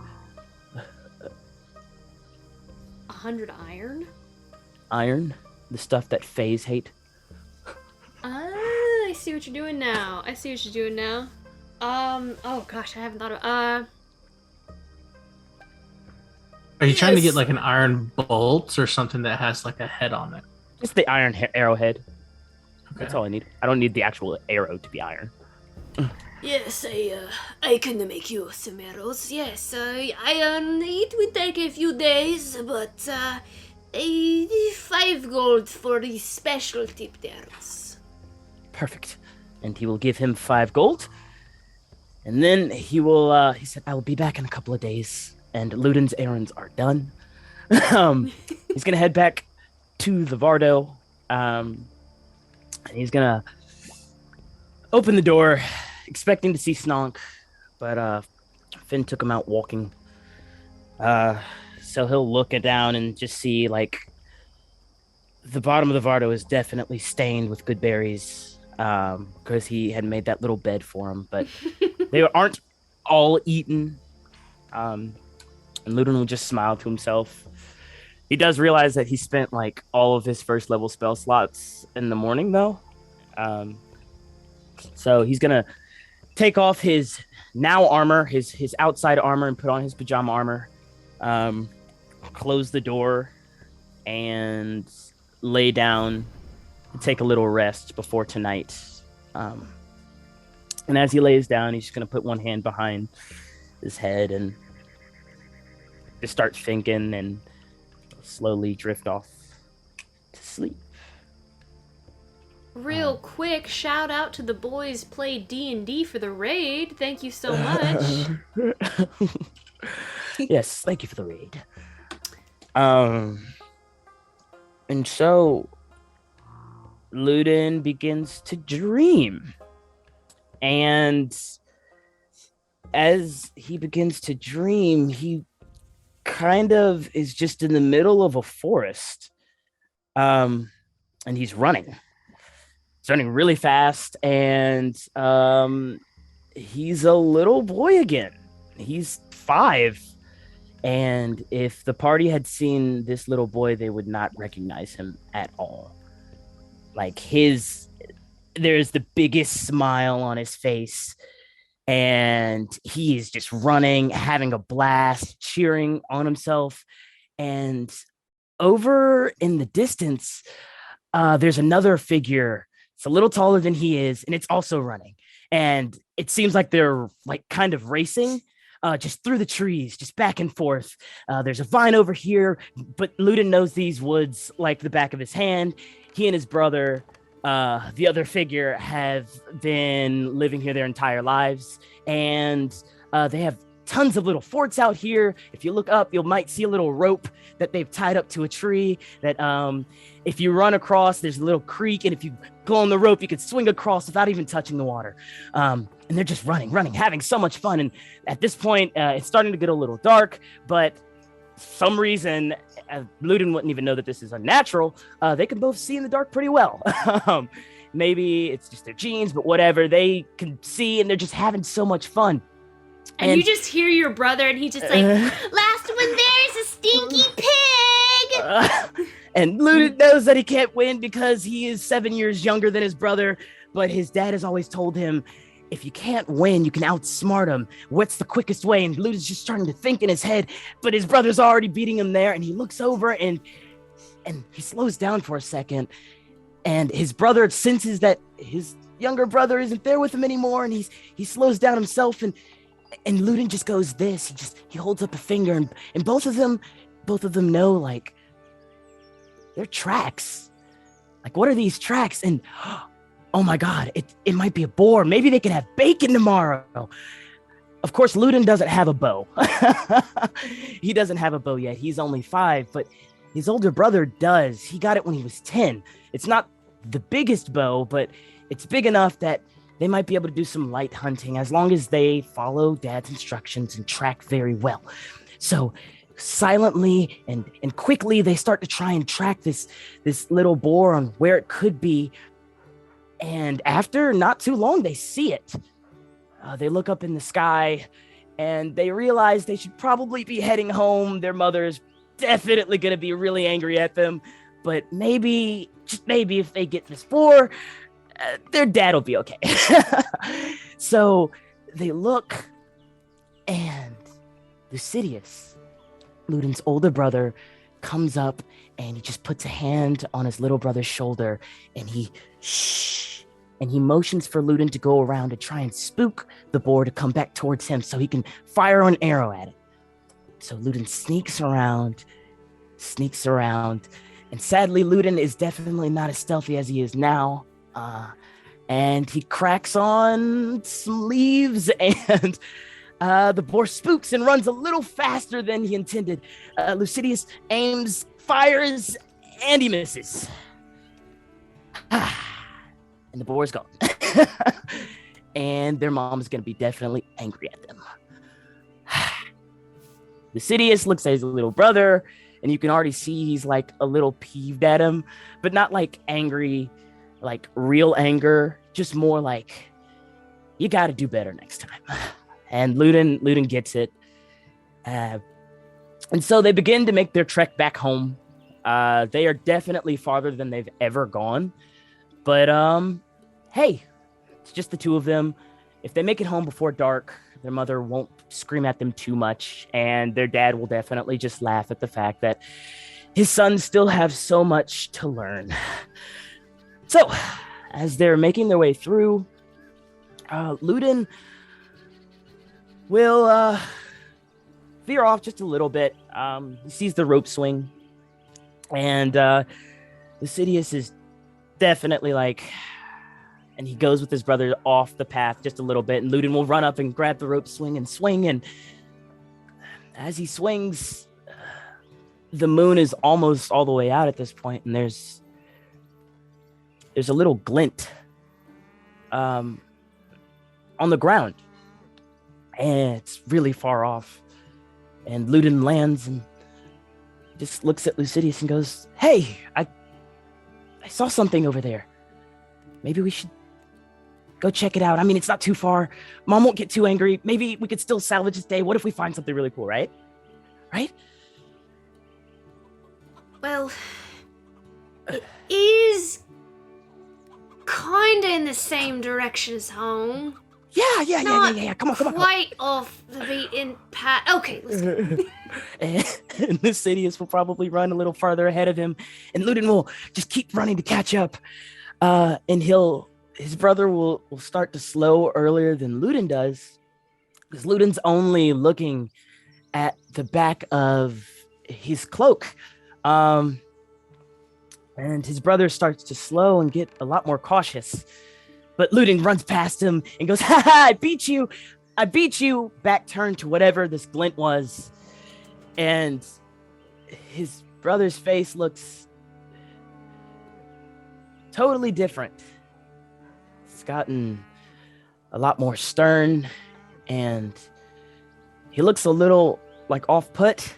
J: 100 iron?
A: Iron? The stuff that fays hate?
J: I see what you're doing now. Oh gosh, I haven't thought of,
E: Are you trying to get like an iron bolt or something that has like a head on it?
A: Just the iron arrowhead.
E: Okay.
A: That's all I need. I don't need the actual arrow to be iron.
J: Yes, I can make you some arrows. Yes, it will take a few days, but 5 gold for the special tipped arrows.
A: Perfect. And he will give him 5 gold. And then he will, he said, I will be back in a couple of days. And Luden's errands are done. He's going to head back to the Vardo. And he's going to open the door, expecting to see Snonk. But Finn took him out walking. So he'll look it down and just see, like, the bottom of the Vardo is definitely stained with good berries. Because he had made that little bed for him. But they aren't all eaten. And Luden will just smile to himself. He does realize that he spent like all of his first level spell slots in the morning though. So he's gonna take off his now armor, his outside armor, and put on his pajama armor. Close the door and lay down to take a little rest before tonight. And as he lays down, he's just gonna put one hand behind his head and just start thinking and slowly drift off to sleep.
B: Real quick, shout out to the boys played D&D for the raid. Thank you so much.
A: Yes, thank you for the raid. And so Luden begins to dream. And as he begins to dream, he kind of is just in the middle of a forest. And he's running. He's running really fast, and he's a little boy again. He's 5. And if the party had seen this little boy, they would not recognize him at all. Like there's the biggest smile on his face, and he is just running, having a blast, cheering on himself. And over in the distance, there's another figure. It's a little taller than he is, and it's also running. And it seems like they're like kind of racing, just through the trees, just back and forth. There's a vine over here, but Luden knows these woods like the back of his hand. He and his brother, the other figure, have been living here their entire lives, and they have tons of little forts out here. If you look up, you might see a little rope that they've tied up to a tree that if you run across, there's a little creek, and if you go on the rope, you could swing across without even touching the water. And they're just running, having so much fun. And at this point, it's starting to get a little dark, but some reason, Luden wouldn't even know that this is unnatural. They can both see in the dark pretty well. Maybe it's just their genes, but whatever. They can see, and they're just having so much fun.
B: And you just hear your brother, and he's just like, last one there's a stinky pig!
A: And Luden knows that he can't win because he is 7 years younger than his brother, but his dad has always told him, if you can't win, you can outsmart him. What's the quickest way? And Luden's just starting to think in his head, but his brother's already beating him there, and he looks over, and he slows down for a second, and his brother senses that his younger brother isn't there with him anymore, and he slows down himself, and Luden just goes this. He holds up a finger, and both of them know, like, they're tracks. Like, what are these tracks? And oh my God, it might be a boar. Maybe they can have bacon tomorrow. Of course, Luden doesn't have a bow. He doesn't have a bow yet. He's only 5, but his older brother does. He got it when he was 10. It's not the biggest bow, but it's big enough that they might be able to do some light hunting as long as they follow Dad's instructions and track very well. So silently and quickly, they start to try and track this little boar on where it could be. And after not too long, they see it. They look up in the sky, and they realize they should probably be heading home. Their mother is definitely going to be really angry at them. But maybe, just maybe, if they get this boar, their dad will be okay. So they look, and Lucidius, Luden's older brother, comes up, and he just puts a hand on his little brother's shoulder, and he motions for Luden to go around and try and spook the boar to come back towards him so he can fire an arrow at it. So Luden sneaks around, and sadly, Luden is definitely not as stealthy as he is now. And he cracks on some leaves, and the boar spooks and runs a little faster than he intended. Lucidius aims, fires, and he misses. And the boar's gone. And their mom is going to be definitely angry at them. Lucidius looks at his little brother, and you can already see he's like a little peeved at him, but not like angry, like real anger, just more like, you got to do better next time. And Luden gets it. And so they begin to make their trek back home. They are definitely farther than they've ever gone. But, hey, it's just the two of them. If they make it home before dark, their mother won't scream at them too much. And their dad will definitely just laugh at the fact that his sons still have so much to learn. So, as they're making their way through, Luden will veer off just a little bit. He sees the rope swing, and Lucidius is definitely like, and he goes with his brother off the path just a little bit, and Luden will run up and grab the rope swing, and as he swings, the moon is almost all the way out at this point, and there's a little glint on the ground, and it's really far off. And Luden lands and just looks at Lucidius and goes, "Hey, I saw something over there. Maybe we should go check it out. I mean, it's not too far. Mom won't get too angry. Maybe we could still salvage this day. What if we find something really cool, right? Right?"
J: Well, it is kinda in the same direction as home.
A: Yeah. Come on.
J: Quite off the beaten path. Okay, let's go.
A: And Lucidius will probably run a little farther ahead of him, and Luden will just keep running to catch up. And his brother will start to slow earlier than Luden does, because Luden's only looking at the back of his cloak. And his brother starts to slow and get a lot more cautious. But Luden runs past him and goes, "Ha ha, I beat you. Back turned to whatever this glint was. And his brother's face looks totally different. It's gotten a lot more stern, and he looks a little like off put.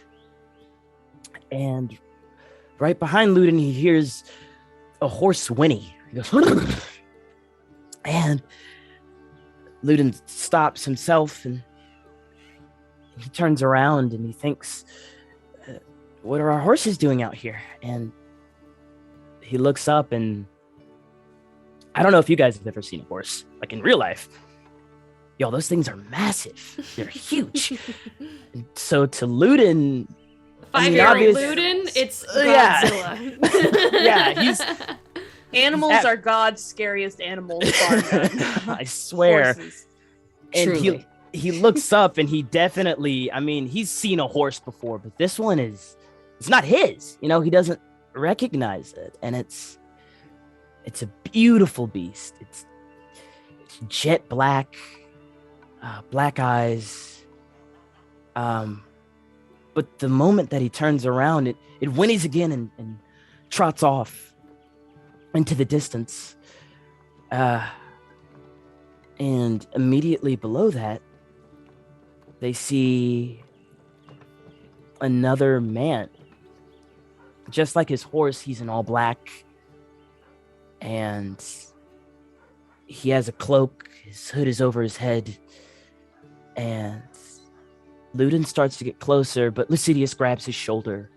A: And right behind Luden, he hears a horse whinny. He goes, and Luden stops himself and he turns around and he thinks, what are our horses doing out here? And he looks up, and I don't know if you guys have ever seen a horse, like in real life. Yo, those things are massive. They're huge. And so to Luden,
B: 5-year-old Luden, it's Godzilla.
A: Yeah,
H: Animals are God's scariest animals.
A: I swear.
H: Horses.
A: And
G: Truly.
A: he looks up, and he definitely, I mean, he's seen a horse before, but this one it's not his. You know, he doesn't recognize it, and it's a beautiful beast. It's jet black, black eyes. But the moment that he turns around, it whinnies again and trots off into the distance. And immediately below that, they see another man. Just like his horse, he's in all black. And he has a cloak. His hood is over his head. And Luden starts to get closer, but Lucidius grabs his shoulder.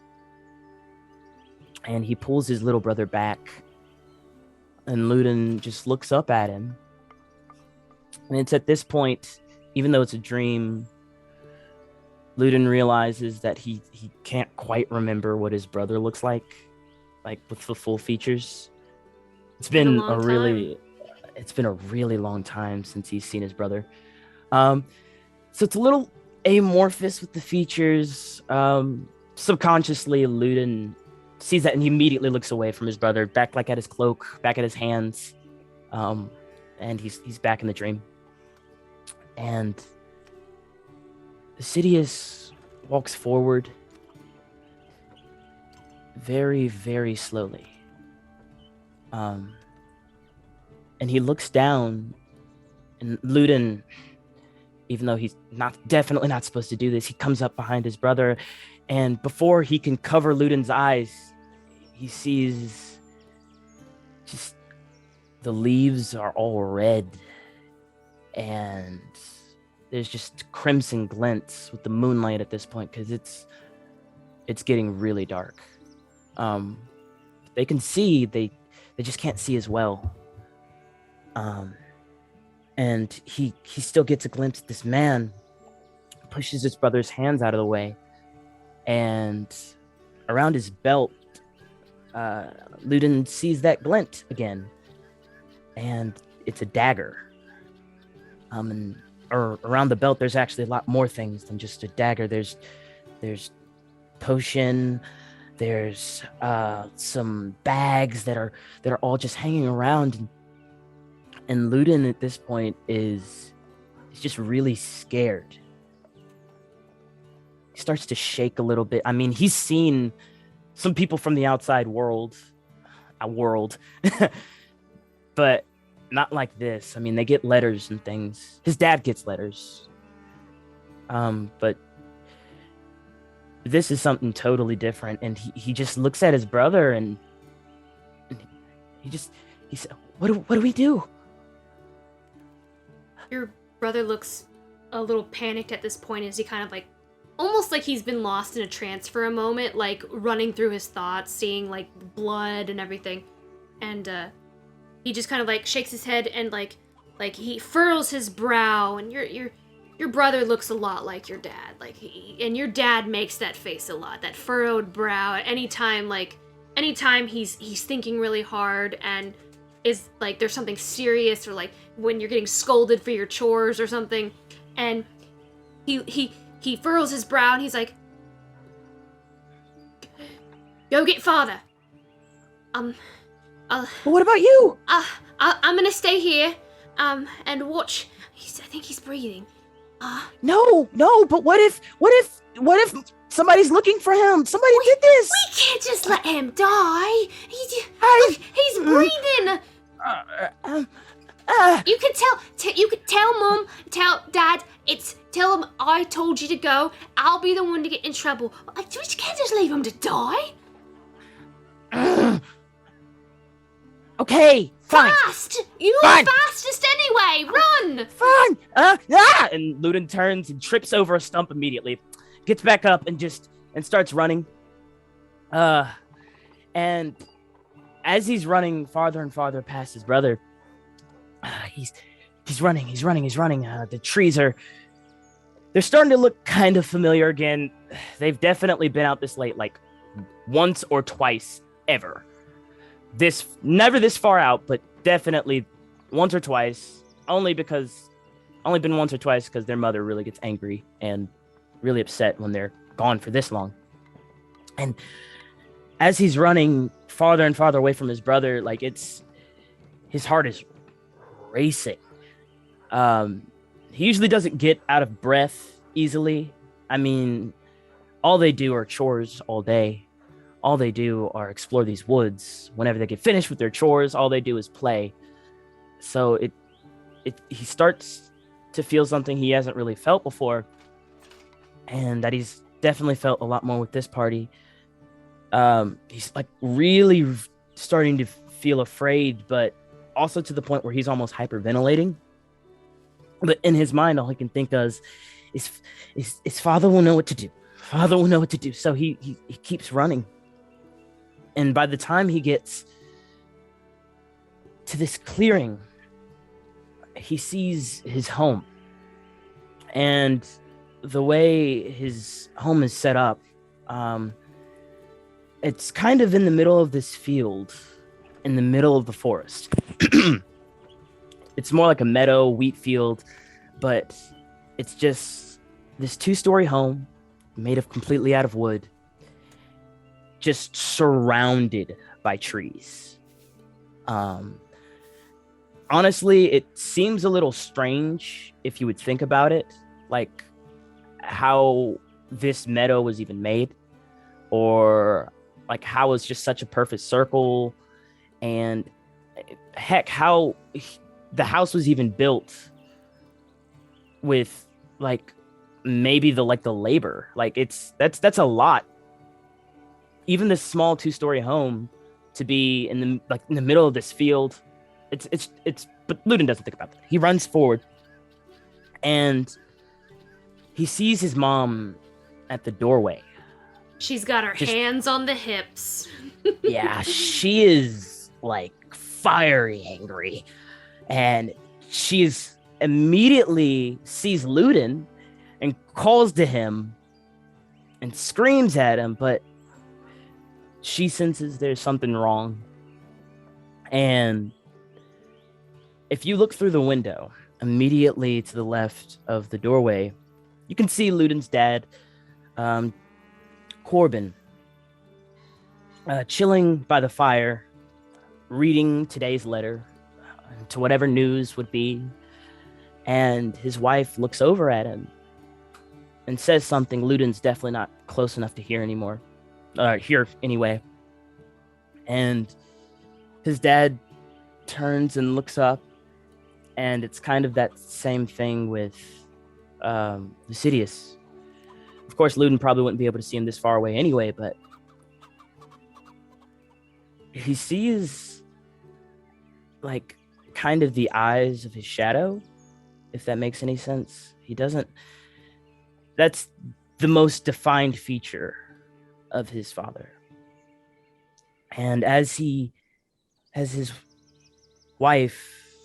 A: And he pulls his little brother back. And Luden just looks up at him. And it's at this point, even though it's a dream, Luden realizes that he can't quite remember what his brother looks like with the full features. It's been a really long time since he's seen his brother. So it's a little amorphous with the features. Subconsciously, Luden sees that and he immediately looks away from his brother, back like at his cloak, back at his hands. And he's back in the dream. And Sidious walks forward very, very slowly. And he looks down, and Luden, even though he's definitely not supposed to do this, he comes up behind his brother, and before he can cover Luden's eyes, he sees just the leaves are all red, and there's just crimson glints with the moonlight at this point because it's getting really dark. They can see, they just can't see as well. And he still gets a glimpse of this man, pushes his brother's hands out of the way, and around his belt, Luden sees that glint again, and it's a dagger. Or around the belt, there's actually a lot more things than just a dagger. There's potion. There's some bags that are all just hanging around, and Luden at this point is just really scared. He starts to shake a little bit. I mean, he's seen some people from the outside world, but not like this. I mean, they get letters and things. His dad gets letters. But this is something totally different. And he just looks at his brother and he said, what do we do?
B: Your brother looks a little panicked at this point as he kind of like, almost like he's been lost in a trance for a moment, like running through his thoughts, seeing like blood and everything. And, he just kind of like shakes his head and like he furrows his brow, and your brother looks a lot like your dad. And your dad makes that face a lot, that furrowed brow. Anytime he's thinking really hard and is like there's something serious, or like when you're getting scolded for your chores or something, and he furrows his brow and he's like, "Go get father.
A: But what about you?
B: I'm gonna stay here, and watch. I think he's breathing.
A: No, but what if somebody's looking for him? Somebody did this.
J: We can't just let him die. Look, he's breathing.
B: You can tell Mum, tell Dad. Tell them I told you to go. I'll be the one to get in trouble. You can't just leave him to die.
A: Okay, fine.
B: Fast! You're
A: Fine.
B: the fastest anyway. Run!
A: Fine. And Luden turns and trips over a stump immediately, gets back up and starts running. And as he's running farther and farther past his brother, he's running. The trees they're starting to look kind of familiar again. They've definitely been out this late, like once or twice ever. Never this far out, but definitely once or twice. Only been once or twice because their mother really gets angry and really upset when they're gone for this long. And as he's running farther and farther away from his brother, like his heart is racing. He usually doesn't get out of breath easily. I mean, all they do are chores all day. All they do are explore these woods. Whenever they get finished with their chores, all they do is play. So he starts to feel something he hasn't really felt before, and that he's definitely felt a lot more with this party. He's like really starting to feel afraid, but also to the point where he's almost hyperventilating. But in his mind, all he can think of is Father will know what to do. Father will know what to do. So he keeps running. And by the time he gets to this clearing, he sees his home. And the way his home is set up, it's kind of in the middle of this field, in the middle of the forest. It's more like a meadow, wheat field, but it's just this 2-story home made of completely out of wood, just surrounded by trees. Honestly, it seems a little strange if you would think about it, like how this meadow was even made, or like how it's just such a perfect circle, and heck, how the house was even built with like maybe the labor. Like that's a lot. Even this small 2-story home to be in the middle of this field, it's but Luden doesn't think about that. He runs forward and he sees his mom at the doorway.
B: She's got her hands on the hips.
A: Yeah, she is like fiery angry. And she's immediately sees Luden and calls to him and screams at him, but she senses there's something wrong. And if you look through the window, immediately to the left of the doorway, you can see Luden's dad, Corbin, chilling by the fire, reading today's letter to whatever news would be. And his wife looks over at him and says something Luden's definitely not close enough to hear anymore. Here anyway. And his dad turns and looks up, and it's kind of that same thing with Lucidius. Of course, Luden probably wouldn't be able to see him this far away anyway, but he sees like kind of the eyes of his shadow, if that makes any sense. That's the most defined feature of his father. And as his wife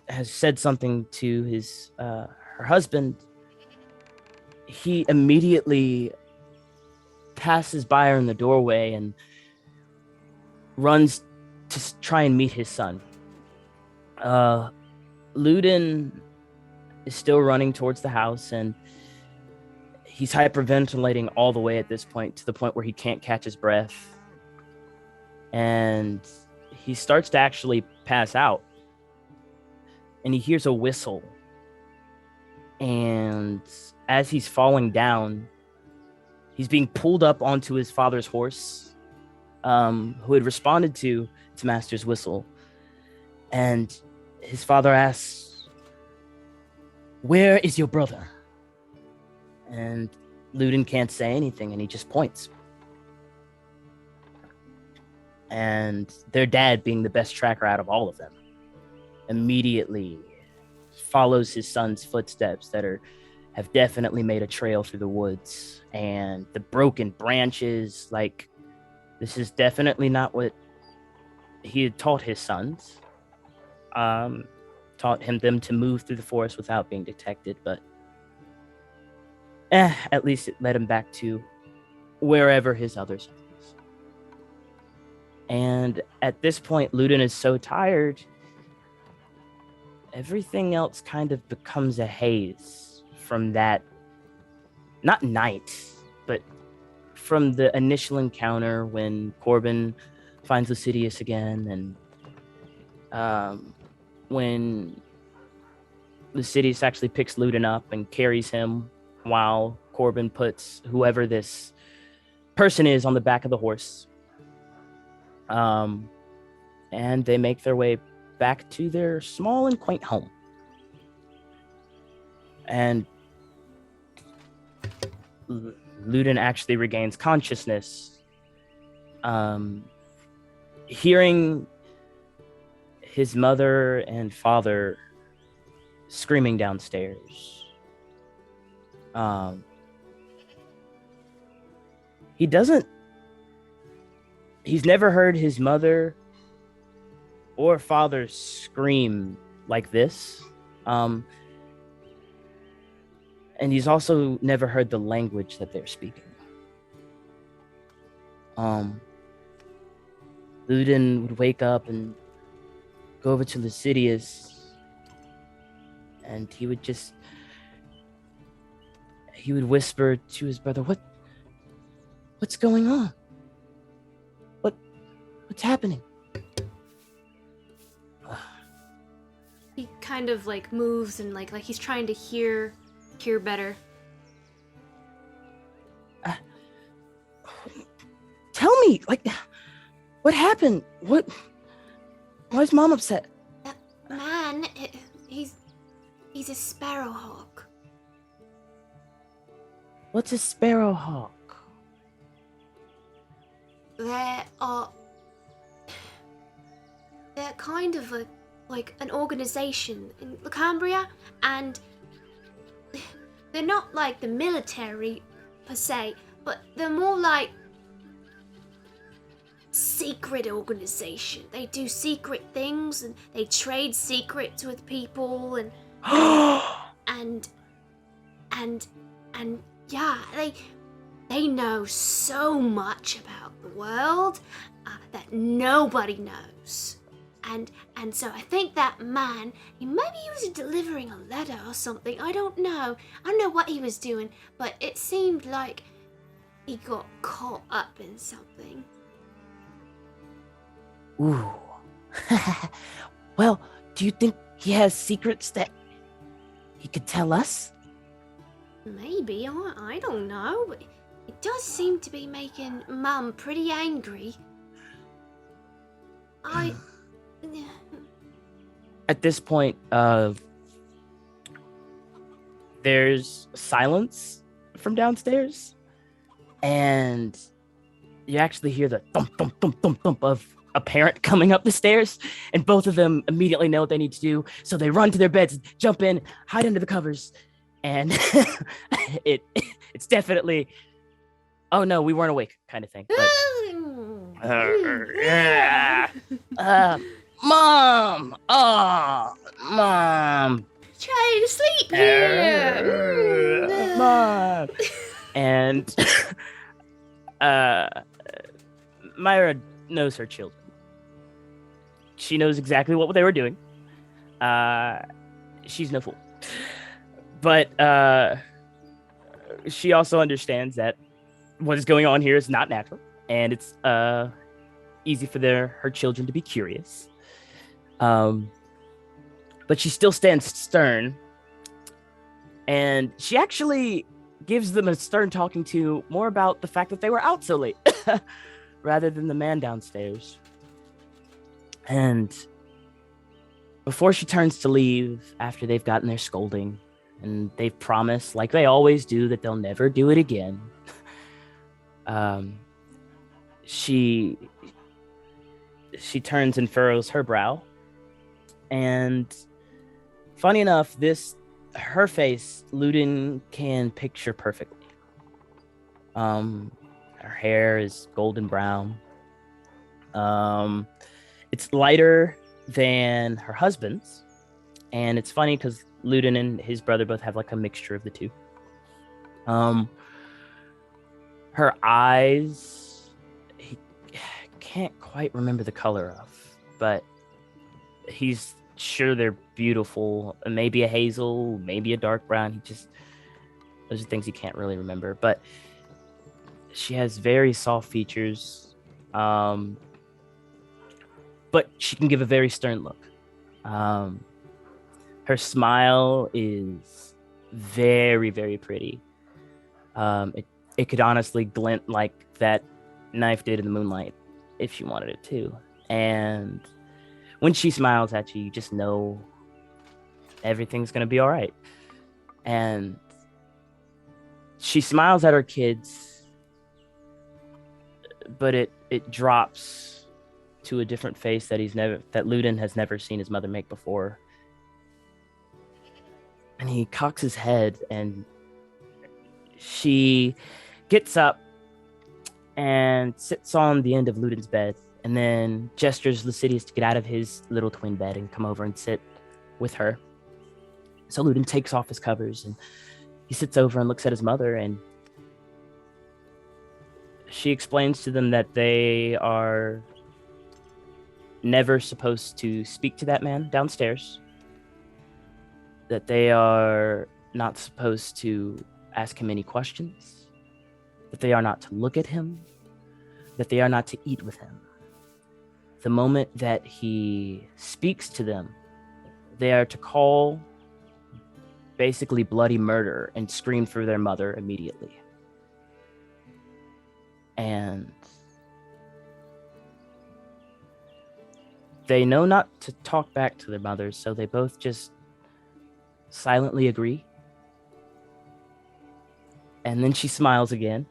A: has said something to her husband, he immediately passes by her in the doorway and runs to try and meet his son. Luden is still running towards the house, and he's hyperventilating all the way at this point, to the point where he can't catch his breath. And he starts to actually pass out. And he hears a whistle. And as he's falling down, he's being pulled up onto his father's horse, who had responded to Master's whistle. And his father asks, "Where is your brother?" And Luden can't say anything, and he just points. And their dad, being the best tracker out of all of them, immediately follows his son's footsteps that have definitely made a trail through the woods. And the broken branches, like, this is definitely not what he had taught his sons. Taught them to move through the forest without being detected, but at least it led him back to wherever his other sons. And at this point, Luden is so tired, everything else kind of becomes a haze from that, not night, but from the initial encounter when Corbin finds Lucidius again, and when Lucidius actually picks Luden up and carries him while Corbin puts whoever this person is on the back of the horse. And they make their way back to their small and quaint home. And Luden actually regains consciousness, hearing his mother and father screaming downstairs. He's never heard his mother or father scream like this. And he's also never heard the language that they're speaking. Luden would wake up and go over to Lucidius, and he would whisper to his brother, what's going on? What's happening?
B: He kind of like moves and like he's trying to hear better.
A: Tell me, like, what happened? Why is Mom upset?
J: Man, he's a sparrowhawk.
A: What's a sparrowhawk?
J: They're kind of like an organization in Cambria, and they're not like the military per se, but they're more like secret organization. They do secret things and they trade secrets with people and and yeah, they know so much about the world that nobody knows. And so I think that man, maybe he was delivering a letter or something. I don't know what he was doing, but it seemed like he got caught up in something.
A: Ooh. Well, do you think he has secrets that he could tell us?
J: Maybe, I don't know, but it does seem to be making Mum pretty angry.
A: At this point, there's silence from downstairs, and you actually hear the thump, thump, thump, thump, thump of a parent coming up the stairs, and both of them immediately know what they need to do, so they run to their beds, jump in, hide under the covers, and it's definitely, oh no, we weren't awake kind of thing. But, Mom! Oh, Mom!
B: Trying to sleep here!
A: Mom! And Myra knows her children. She knows exactly what they were doing. She's no fool. But she also understands that what is going on here is not natural, and it's easy for her children to be curious. But she still stands stern, and she actually gives them a stern talking to more about the fact that they were out so late rather than the man downstairs. And before she turns to leave, after they've gotten their scolding, and they've promised, like they always do, that they'll never do it again, she turns and furrows her brow, and funny enough, her face, Luden can picture perfectly. Her hair is golden brown. It's lighter than her husband's, and it's funny because Luden and his brother both have like a mixture of the two. Her eyes, he can't quite remember the color of, but he's sure they're beautiful. Maybe a hazel, maybe a dark brown. Those are things he can't really remember, but she has very soft features. But she can give a very stern look. Her smile is very, very pretty. It could honestly glint like that knife did in the moonlight if she wanted it to. And when she smiles at you, you just know everything's going to be all right. And she smiles at her kids, but it drops to a different face that Luden has never seen his mother make before. And he cocks his head, and she gets up and sits on the end of Luden's bed, and then gestures Lucidius to get out of his little twin bed and come over and sit with her. So Luden takes off his covers, and he sits over and looks at his mother, and she explains to them that they are never supposed to speak to that man downstairs, that they are not supposed to ask him any questions, that they are not to look at him, that they are not to eat with him. The moment that he speaks to them, they are to call basically bloody murder and scream for their mother immediately. And they know not to talk back to their mothers, so they both just silently agree. And then she smiles again.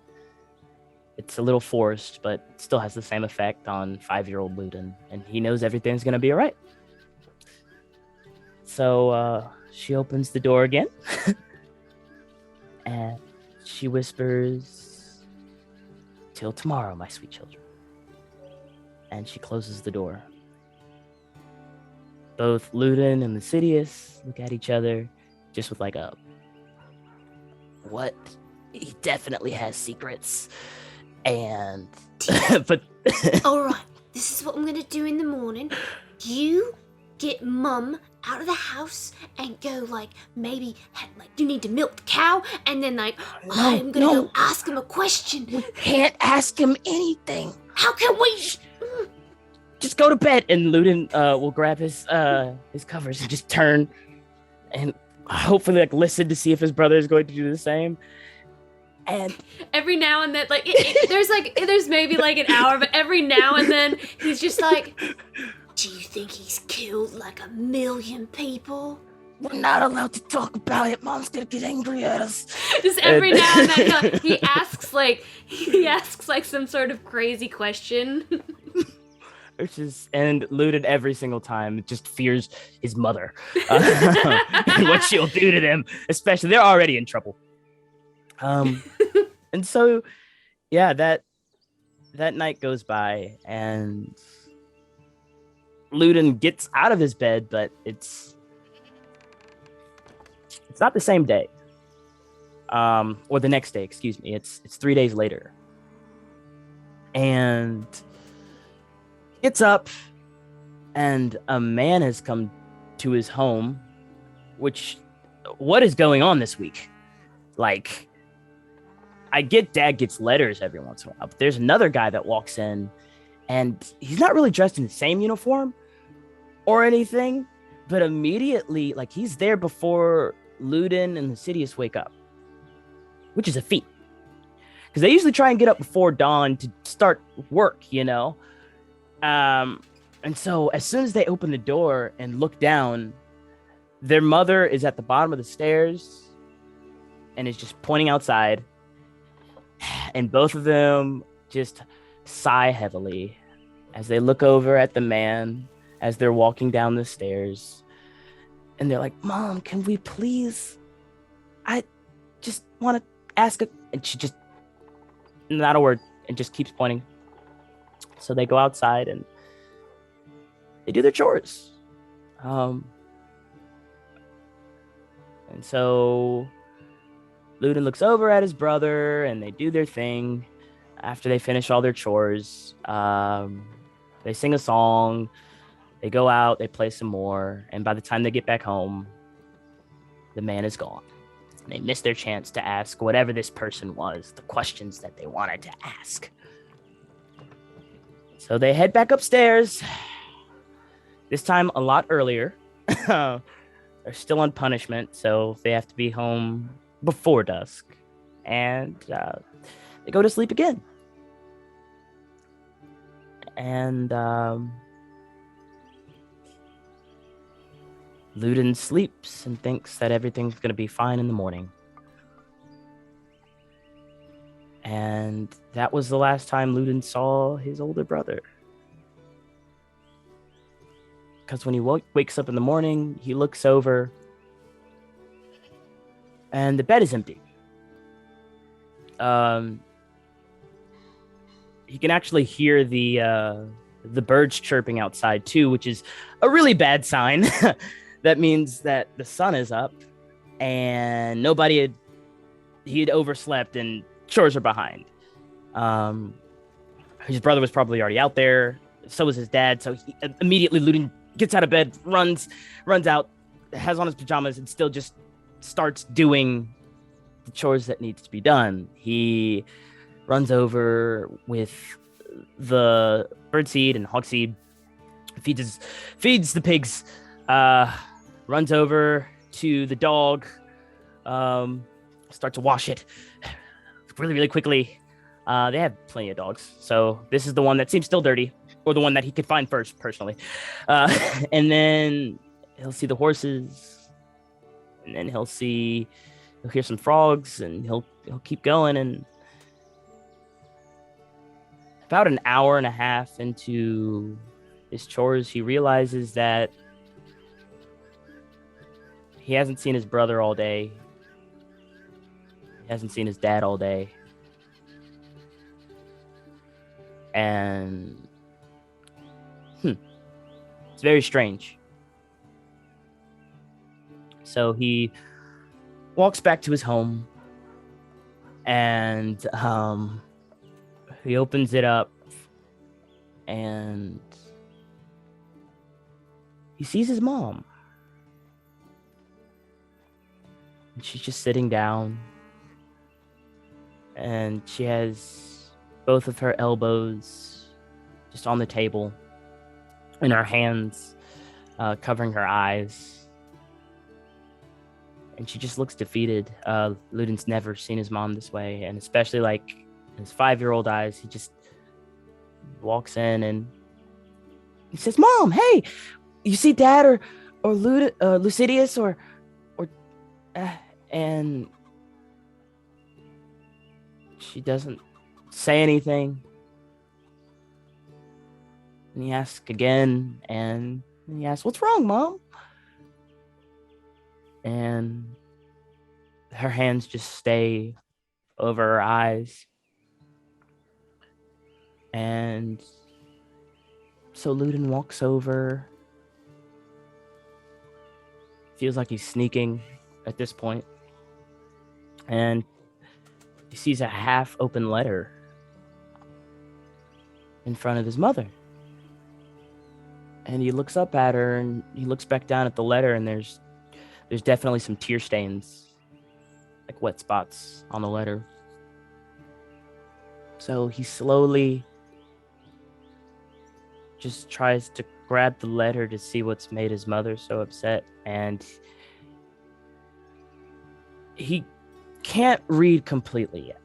A: It's a little forced, but it still has the same effect on 5-year-old Luden, and he knows everything's going to be all right. So she opens the door again, and she whispers, "Till tomorrow, my sweet children." And she closes the door. Both Luden and Lucidius look at each other just with like a, what? He definitely has secrets. And, but...
J: Alright, this is what I'm gonna do in the morning. You get Mum out of the house and go maybe you need to milk the cow, and then I'm gonna go ask him a question.
A: We can't ask him anything.
J: How can we?
A: Just go to bed. And Luden will grab his covers and just turn and hopefully listen to see if his brother is going to do the same. And
B: every now and then, there's maybe an hour, but every now and then he's just like,
J: do you think he's killed 1 million people?
A: We're not allowed to talk about it. Mom's gonna get angry at us.
B: Just every now and then he asks some sort of crazy question.
A: And Luden every single time just fears his mother and what she'll do to them. Especially, they're already in trouble. And so, yeah, that night goes by, and Luden gets out of his bed, but it's not the same day, or the next day. Excuse me. It's 3 days later, and gets up, and a man has come to his home. What is going on this week? I get Dad gets letters every once in a while, but there's another guy that walks in, and he's not really dressed in the same uniform or anything, but immediately, he's there before Luden and Lucidius wake up, which is a feat, because they usually try and get up before dawn to start work, And And so as soon as they open the door and look down, their mother is at the bottom of the stairs and is just pointing outside. And both of them just sigh heavily as they look over at the man as they're walking down the stairs. And they're like, Mom, can we please? I just want to ask a... And she just, not a word, and just keeps pointing. So they go outside and they do their chores. And so Luden looks over at his brother and they do their thing. After they finish all their chores, they sing a song. They go out, they play some more. And by the time they get back home, the man is gone. And they miss their chance to ask whatever this person was, the questions that they wanted to ask. So they head back upstairs. This time a lot earlier. They're still on punishment, so they have to be home before dusk. And they go to sleep again. And Luden sleeps and thinks that everything's going to be fine in the morning. And that was the last time Luden saw his older brother. Because when he wakes up in the morning, he looks over and the bed is empty. He can actually hear the birds chirping outside too, which is a really bad sign. That means that the sun is up and he had overslept and chores are behind. His brother was probably already out there. So was his dad. So immediately Luden gets out of bed, runs out, has on his pajamas, and still just starts doing the chores that needs to be done. He runs over with the birdseed and hogseed, feeds the pigs, runs over to the dog, starts to wash it really, really quickly. They have plenty of dogs, so this is the one that seems still dirty, or the one that he could find first, personally. And then he'll see the horses, and then he'll hear some frogs, and he'll keep going. And about an hour and a half into his chores, he realizes that he hasn't seen his brother all day. He hasn't seen his dad all day. And it's very strange. So he walks back to his home and he opens it up and he sees his mom. And she's just sitting down and she has both of her elbows just on the table and her hands covering her eyes. And she just looks defeated. Luden's never seen his mom this way, and especially like his 5-year-old eyes. He just walks in and he says, "Mom, hey, you see Dad or Lucidius or and she doesn't say anything. And he asks again, and he asks, "What's wrong, Mom?" And her hands just stay over her eyes. And so Luden walks over. Feels like he's sneaking at this point. And he sees a half-open letter in front of his mother. And he looks up at her, and he looks back down at the letter, and there's definitely some tear stains, like wet spots on the letter. So he slowly just tries to grab the letter to see what's made his mother so upset, and he can't read completely yet.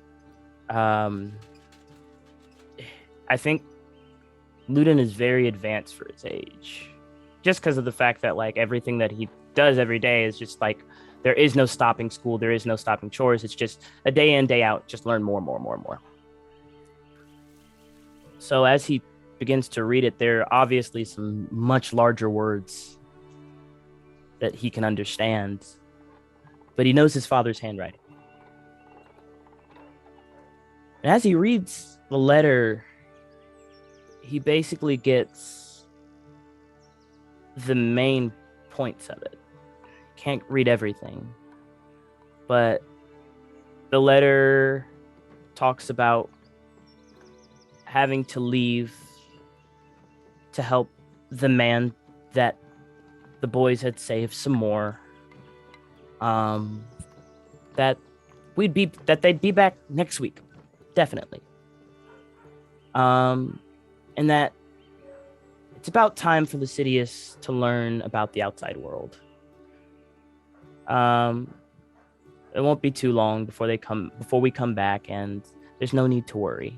A: I think Luden is very advanced for his age. Just because of the fact that, like, everything that he does every day is just, like, there is no stopping school. There is no stopping chores. It's just a day in, day out. Just learn more. So as he begins to read it, there are obviously some much larger words that he can understand. But he knows his father's handwriting. And as he reads the letter, he basically gets the main points of it. Can't read everything. But the letter talks about having to leave to help the man that the boys had saved some more. That they'd be back next week. Definitely. And that it's about time for the Sidious to learn about the outside world. It won't be too long before we come back, and there's no need to worry.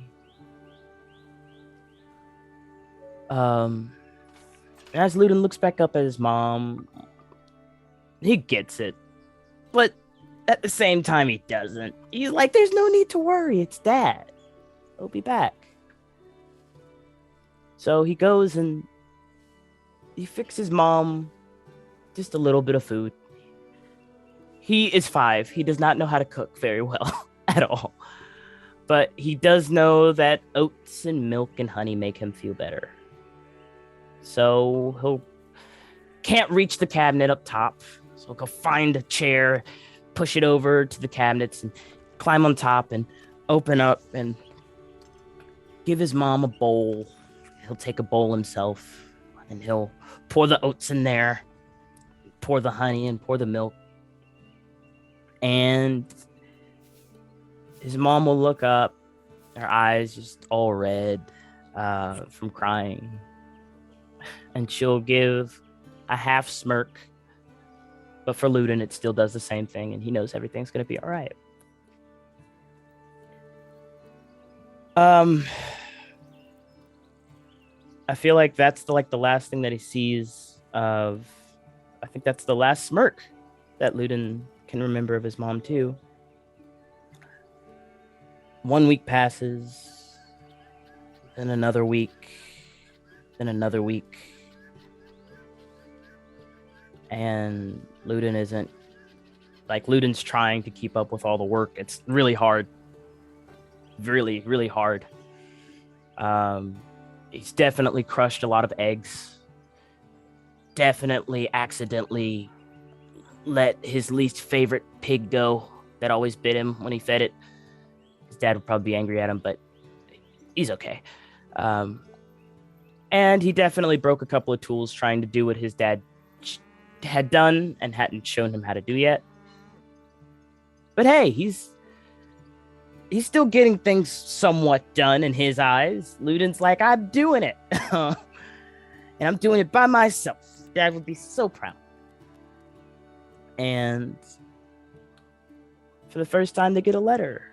A: As Luden looks back up at his mom, he gets it, but at the same time he doesn't. He's like, there's no need to worry, it's Dad. He'll be back. So he goes and he fixes Mom just a little bit of food. He is 5. He does not know how to cook very well at all. But he does know that oats and milk and honey make him feel better. So he'll can't reach the cabinet up top. So he'll go find a chair, push it over to the cabinets and climb on top and open up and give his mom a bowl. He'll take a bowl himself and he'll pour the oats in there, pour the honey and pour the milk. And his mom will look up, her eyes just all red from crying. And she'll give a half smirk. But for Luden, it still does the same thing, and he knows everything's going to be all right. I feel like that's the last thing that he sees of. I think that's the last smirk that Luden can remember of his mom too. 1 week passes, then another week, then another week, and Luden isn't Luden's trying to keep up with all the work. It's really hard. Really, really hard. He's definitely crushed a lot of eggs. Definitely accidentally let his least favorite pig go that always bit him when he fed it. His dad would probably be angry at him, but he's okay. And he definitely broke a couple of tools trying to do what his dad had done and hadn't shown him how to do yet. But hey, he's still getting things somewhat done in his eyes. Luden's like, I'm doing it. And I'm doing it by myself. Dad would be so proud. And for the first time, they get a letter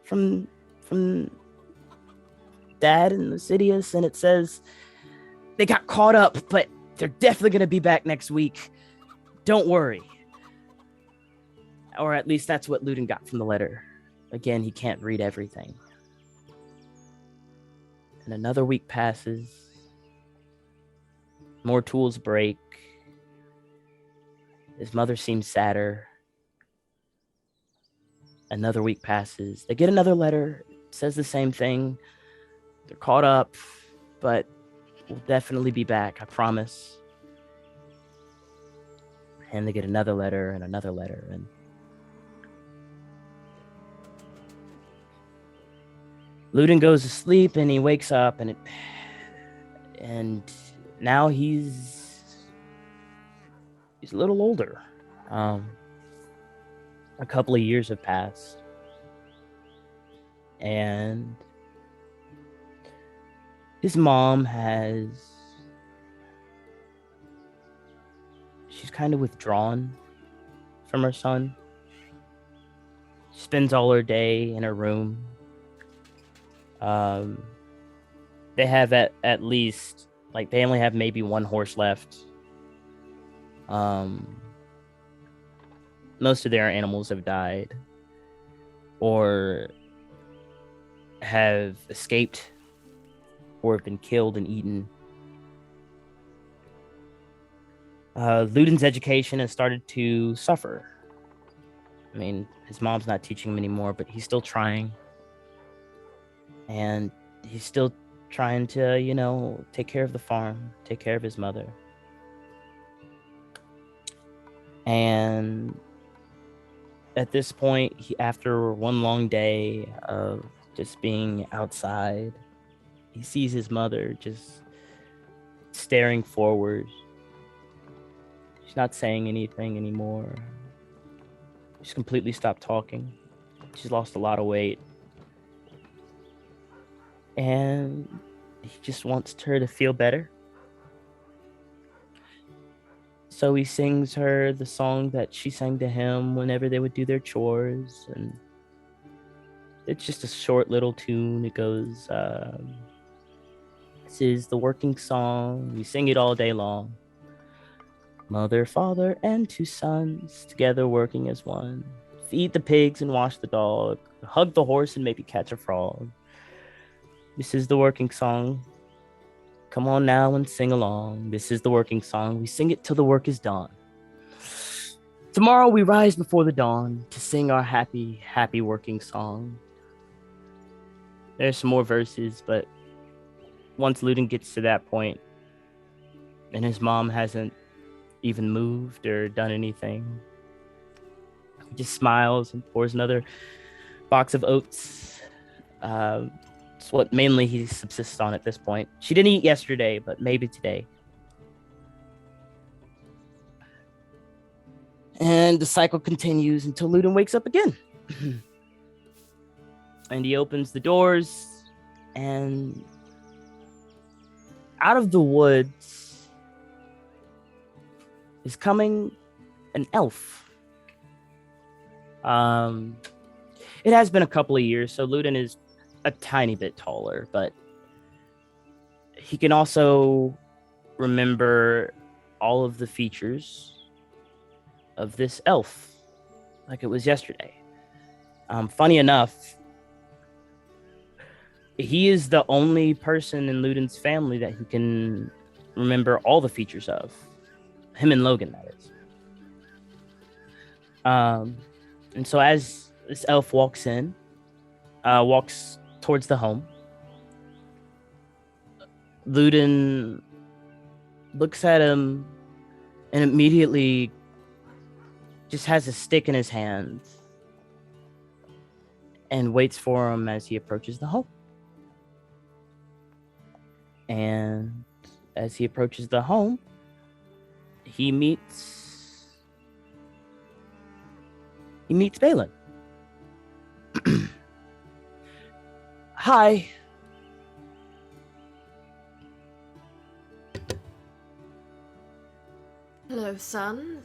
A: from Dad and the Sidious, and it says they got caught up, but they're definitely going to be back next week. Don't worry. Or at least that's what Luden got from the letter. Again, he can't read everything. And another week passes. More tools break. His mother seems sadder. Another week passes. They get another letter. It says the same thing. They're caught up, but we'll definitely be back, I promise. And they get another letter and another letter, and Luden goes to sleep and he wakes up and now he's a little older. A couple of years have passed. And his mom she's kind of withdrawn from her son. She spends all her day in her room. they have at least, like, they only have maybe one horse left. Most of their animals have died or have escaped or have been killed and eaten. Luden's education has started to suffer. I mean, his mom's not teaching him anymore, but he's still trying. And he's still trying to, take care of the farm, take care of his mother. And at this point, after one long day of just being outside, he sees his mother just staring forward. She's not saying anything anymore. She's completely stopped talking. She's lost a lot of weight. And he just wants her to feel better. So he sings her the song that she sang to him whenever they would do their chores. And it's just a short little tune. It goes, this is the working song. We sing it all day long. Mother, father, and two sons, together working as one. Feed the pigs and wash the dog. Hug the horse and maybe catch a frog. This is the working song. Come on now and sing along. This is the working song. We sing it till the work is done. Tomorrow we rise before the dawn to sing our happy, happy working song. There's some more verses, but once Luden gets to that point, and his mom hasn't even moved or done anything, he just smiles and pours another box of oats. It's what mainly he subsists on at this point. She didn't eat yesterday, but maybe today. And the cycle continues until Luden wakes up again. And he opens the doors, and out of the woods is coming an elf. It has been a couple of years, so Luden is a tiny bit taller, but he can also remember all of the features of this elf like it was yesterday. Funny enough, he is the only person in Luden's family that he can remember all the features of. Him and Logan, that is. And so as this elf walks towards the home, Luden looks at him and immediately just has a stick in his hand and waits for him as he approaches the home. And as he approaches the home, he meets Balin. Hi.
J: Hello, son.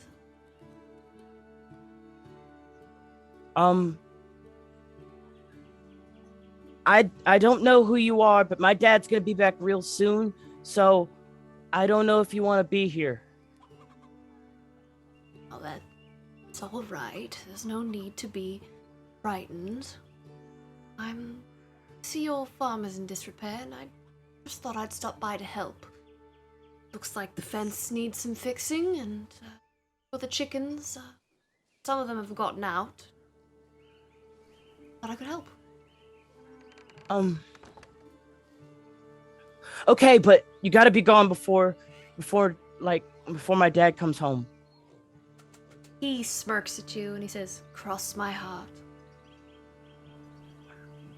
A: I don't know who you are, but my dad's gonna be back real soon, so I don't know if you want to be here.
J: Oh, that's all right. There's no need to be frightened. See your farm is in disrepair, and I just thought I'd stop by to help. Looks like the fence needs some fixing, and for the chickens, some of them have gotten out. Thought I could help.
A: Okay, but you gotta be gone before my dad comes home.
J: He smirks at you and he says, "Cross my heart."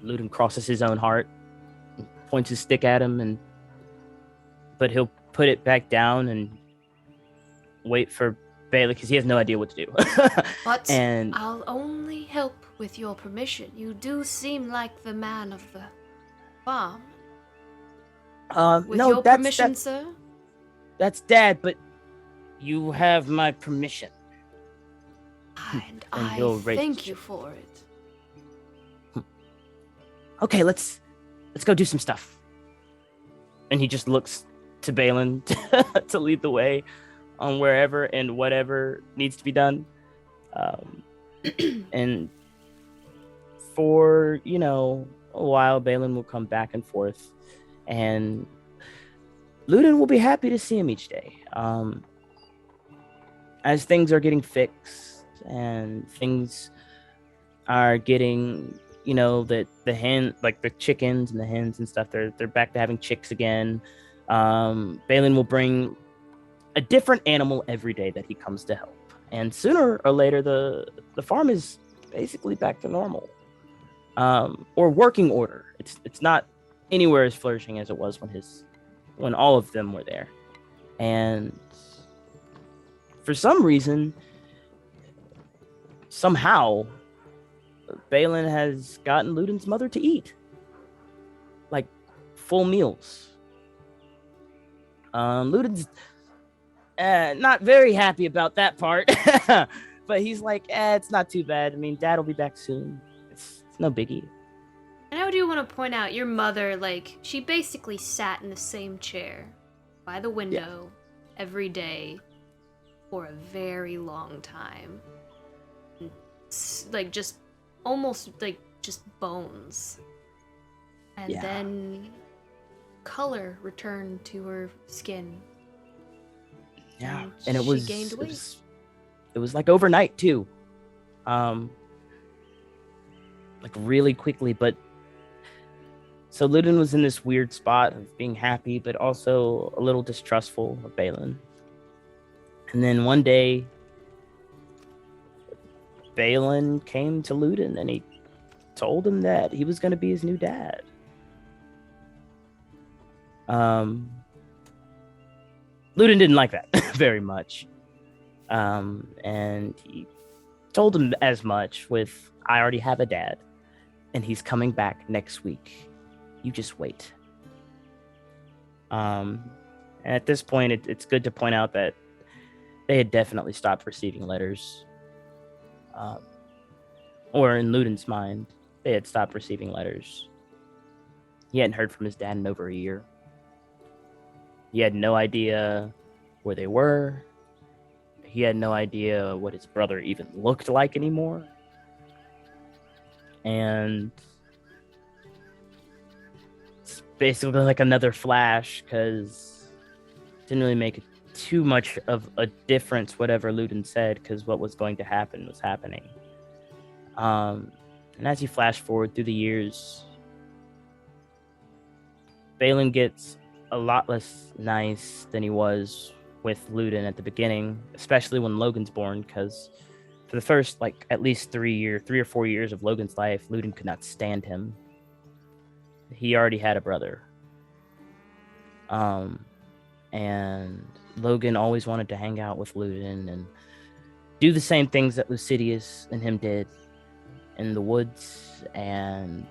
A: Luden crosses his own heart, points his stick at him, but he'll put it back down and wait for Bailey because he has no idea what to do.
J: But
A: and
J: I'll only help with your permission. You do seem like the man of the farm. With
A: no,
J: your
A: that's
J: permission, sir?
A: That's Dad, but you have my permission.
J: And
A: you'll
J: I
A: rate
J: thank
A: it.
J: you for it.
A: Okay, let's go do some stuff. and he just looks to Balin to lead the way on wherever and whatever needs to be done. And for, a while, Balin will come back and forth, and Luden will be happy to see him each day. As things are getting fixed and things are getting, the hen, like the chickens and the hens and stuff, they're back to having chicks again. Balin will bring a different animal every day that he comes to help. And sooner or later, the farm is basically back to normal. Or working order. It's not anywhere as flourishing as it was when all of them were there. And for some reason, somehow, Balin has gotten Luden's mother to eat. Like, full meals. Luden's not very happy about that part. But he's like, it's not too bad. I mean, Dad will be back soon. It's no biggie.
B: And I do want to point out, your mother, she basically sat in the same chair by the window every day for a very long time. Just almost just bones. And then color returned to her skin.
A: Yeah, and it was,
B: she gained weight.
A: It was like overnight too. Really quickly, but so Luden was in this weird spot of being happy, but also a little distrustful of Balin. And then one day, Balin came to Luden and he told him that he was going to be his new dad. Luden didn't like that very much. And he told him as much with, I already have a dad, and he's coming back next week. You just wait. And at this point, it's good to point out that they had definitely stopped receiving letters. Or in Luden's mind, they had stopped receiving letters. He hadn't heard from his dad in over a year. He had no idea where they were. He had no idea what his brother even looked like anymore. And it's basically like another flash, because it didn't really make too much of a difference whatever Luden said, because what was going to happen was happening. And as you flash forward through the years, Balin gets a lot less nice than he was with Luden at the beginning, especially when Logan's born, because for the first at least 3 or 4 years of Logan's life, Luden could not stand him. He already had a brother. And Logan always wanted to hang out with Luden and do the same things that Lucidius and him did in the woods, and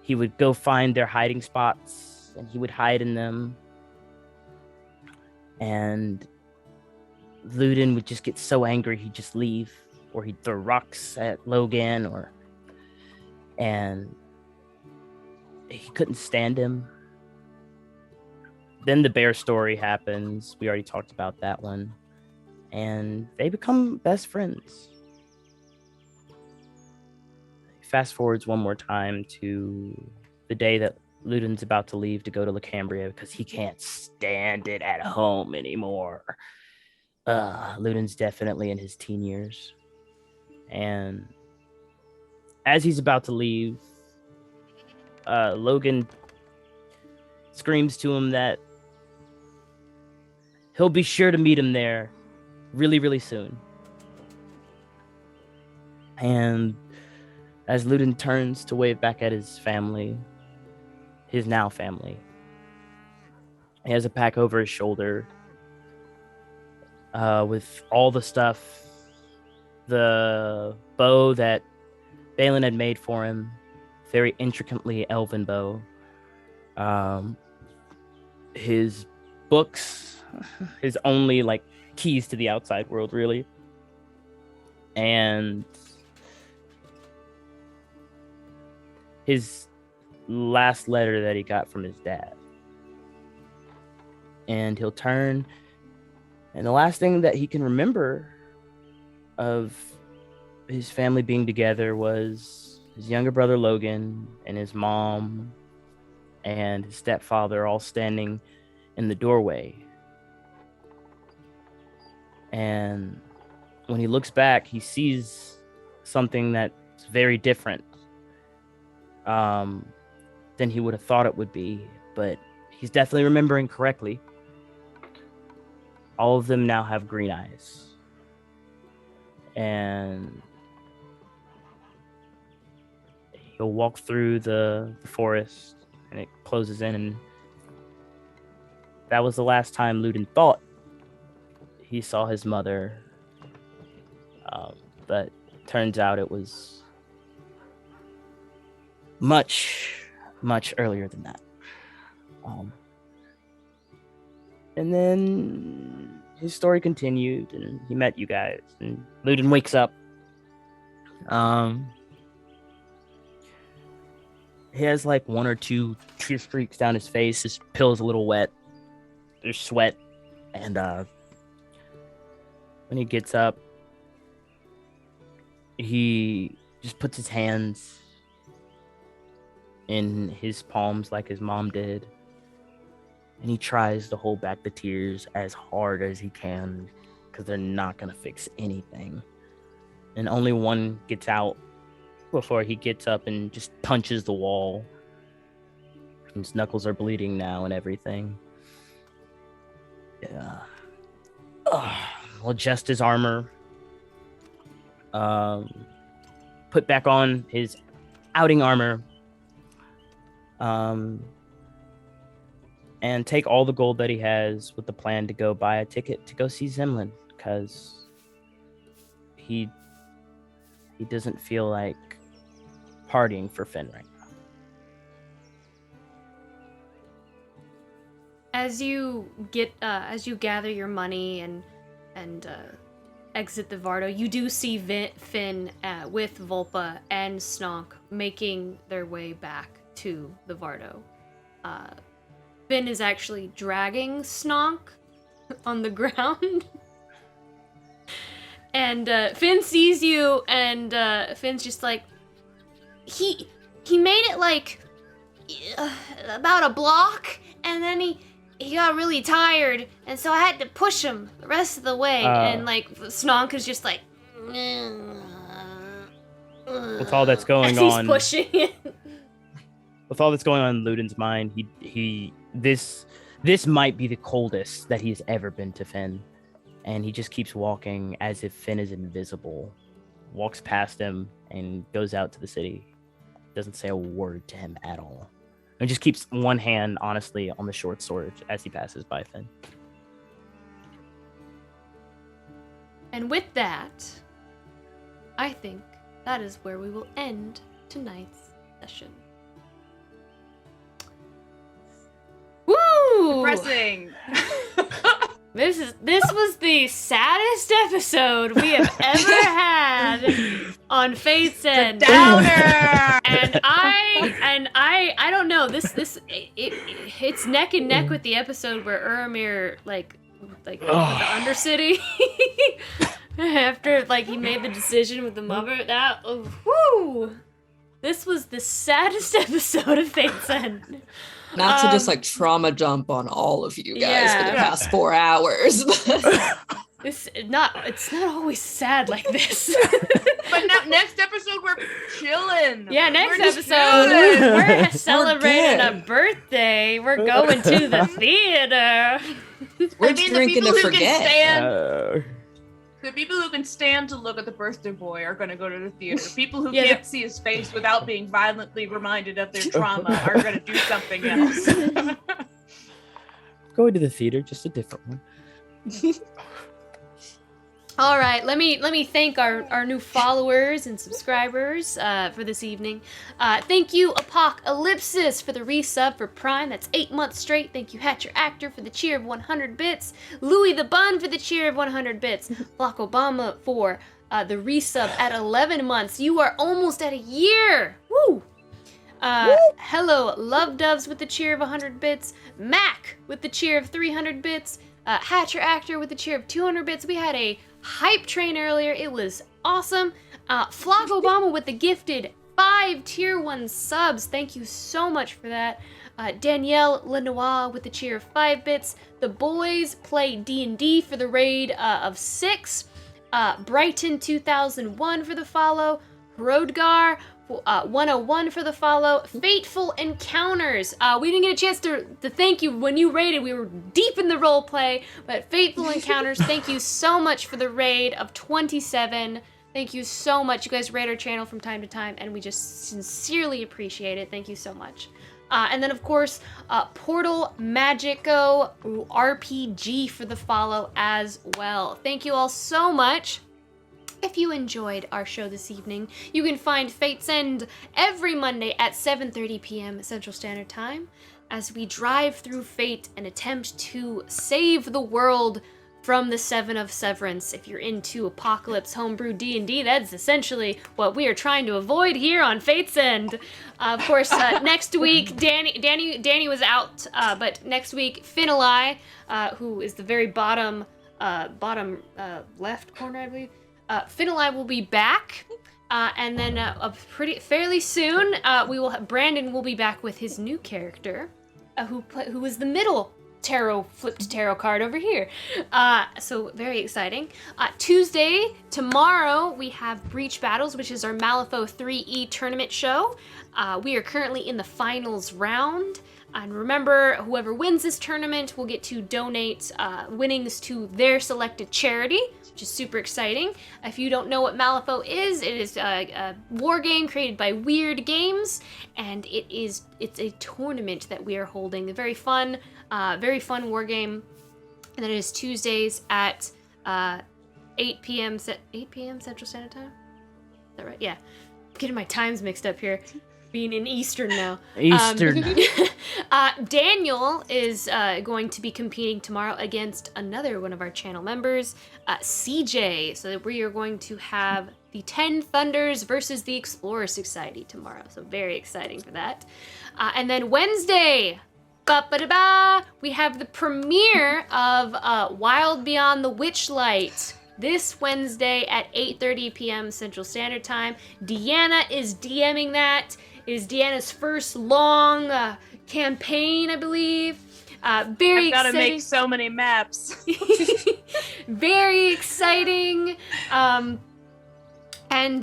A: he would go find their hiding spots and he would hide in them. And Luden would just get so angry he'd just leave, or he'd throw rocks at Logan, and he couldn't stand him. Then the bear story happens. We already talked about that one. And they become best friends. Fast forwards one more time to the day that Luden's about to leave to go to Lacambria because he can't stand it at home anymore. Luden's definitely in his teen years. And as he's about to leave, Logan screams to him that he'll be sure to meet him there really, really soon. And as Luden turns to wave back at his family, his now family, he has a pack over his shoulder with all the stuff, the bow that Balin had made for him, very intricately elven bow, his books, his only keys to the outside world, really, and his last letter that he got from his dad. and he'll turn, and the last thing that he can remember of his family being together was his younger brother Logan and his mom and his stepfather all standing in the doorway. And when he looks back, he sees something that's very different than he would have thought it would be, but he's definitely remembering correctly. All of them now have green eyes. And he'll walk through the forest, and it closes in, and that was the last time Luden thought he saw his mother. But turns out it was much, much earlier than that. And then his story continued, and he met you guys, and Luden wakes up. He has like one or two tear streaks down his face. His pillow's a little wet. There's sweat. And when he gets up, he just puts his hands in his palms like his mom did. And he tries to hold back the tears as hard as he can, because they're not going to fix anything. And only one gets out before he gets up and just punches the wall. His knuckles are bleeding now and everything. Yeah. We'll adjust his armor. Put back on his outing armor. And take all the gold that he has with the plan to go buy a ticket to go see Zemlin, because he doesn't feel like partying for Finn right now.
B: As you gather your money and exit the Vardo, you do see Finn with Volpa and Snonk making their way back to the Vardo. Finn is actually dragging Snonk on the ground. And Finn sees you, and Finn's just like, he made it like about a block, and then he got really tired, and so I had to push him the rest of the way. And like Snonk is just like,
A: with all that's going
B: as
A: on,
B: he's pushing it.
A: With all that's going on in Luden's mind, this might be the coldest that he's ever been to Finn. And he just keeps walking as if Finn is invisible. Walks past him and goes out to the city. Doesn't say a word to him at all. And just keeps one hand, honestly, on the short sword as he passes by Finn.
B: And with that, I think that is where we will end tonight's session. Woo!
H: Depressing.
B: This was the saddest episode we have ever had on Fate's End.
H: Downer.
B: And I don't know. It's neck and neck with the episode where Uramir like the Undercity after like he made the decision with the mother. This was the saddest episode of Fate's End.
G: Not to just like trauma jump on all of you guys for the past 4 hours.
B: It's not always sad like this.
H: But next episode we're chilling.
B: Yeah, next episode we're celebrating a birthday. We're going to the theater.
G: We're drinking to forget.
H: The people who can stand to look at the birthday boy are going to go to the theater. People who can't see his face without being violently reminded of their trauma are going to do something else.
A: Going to the theater, just a different one.
B: All right, let me thank our new followers and subscribers for this evening. Thank you, Apocalypsis, for the resub for Prime. That's 8 months straight. Thank you, Hatcher Actor, for the cheer of 100 bits. Louis the Bun for the cheer of 100 bits. Block Obama for the resub at 11 months. You are almost at a year. Woo! Hello, Love Doves with the cheer of 100 bits. Mac with the cheer of 300 bits. Hatcher Actor with the cheer of 200 bits. We had a hype train earlier. It was awesome. Flog Obama with the gifted 5 tier 1 subs. Thank you so much for that. Danielle Lenoir with the cheer of 5 bits. The boys play D&D for the raid of 6. Brighton 2001 for the follow. Hrodgar 101 for the follow. Fateful Encounters. We didn't get a chance to thank you when you raided. We were deep in the role play, but Fateful Encounters, thank you so much for the raid of 27. Thank you so much. You guys raid our channel from time to time, and we just sincerely appreciate it. Thank you so much. And then, of course, Portal Magico RPG for the follow as well. Thank you all so much. If you enjoyed our show this evening, you can find Fate's End every Monday at 7:30 p.m. Central Standard Time as we drive through fate and attempt to save the world from the Seven of Severance. If you're into Apocalypse homebrew D&D, that's essentially what we are trying to avoid here on Fate's End. Of course, next week, Danny was out, but next week, Finalai, who is the very bottom left corner, I believe. Finalai will be back, and then fairly soon, Brandon will be back with his new character, who is the middle flipped tarot card over here. So very exciting. Tuesday, tomorrow, we have Breach Battles, which is our Malifaux 3E tournament show. We are currently in the finals round. And remember, whoever wins this tournament will get to donate winnings to their selected charity, which is super exciting. If you don't know what Malifaux is, it is a war game created by Weird Games, and it's a tournament that we are holding. A very fun war game, and then it is Tuesdays at 8 p.m. Central Standard Time. Is that right? Yeah, I'm getting my times mixed up here. Being in Eastern now. Daniel is going to be competing tomorrow against another one of our channel members, CJ. So we are going to have the 10 Thunders versus the Explorer Society tomorrow. So very exciting for that. And then Wednesday, we have the premiere of Wild Beyond the Witchlight. This Wednesday at 8:30 p.m. Central Standard Time. Deanna is DMing that. It is Deanna's first long campaign, I believe. Very exciting. I've got to
H: make so many maps.
B: Very exciting. And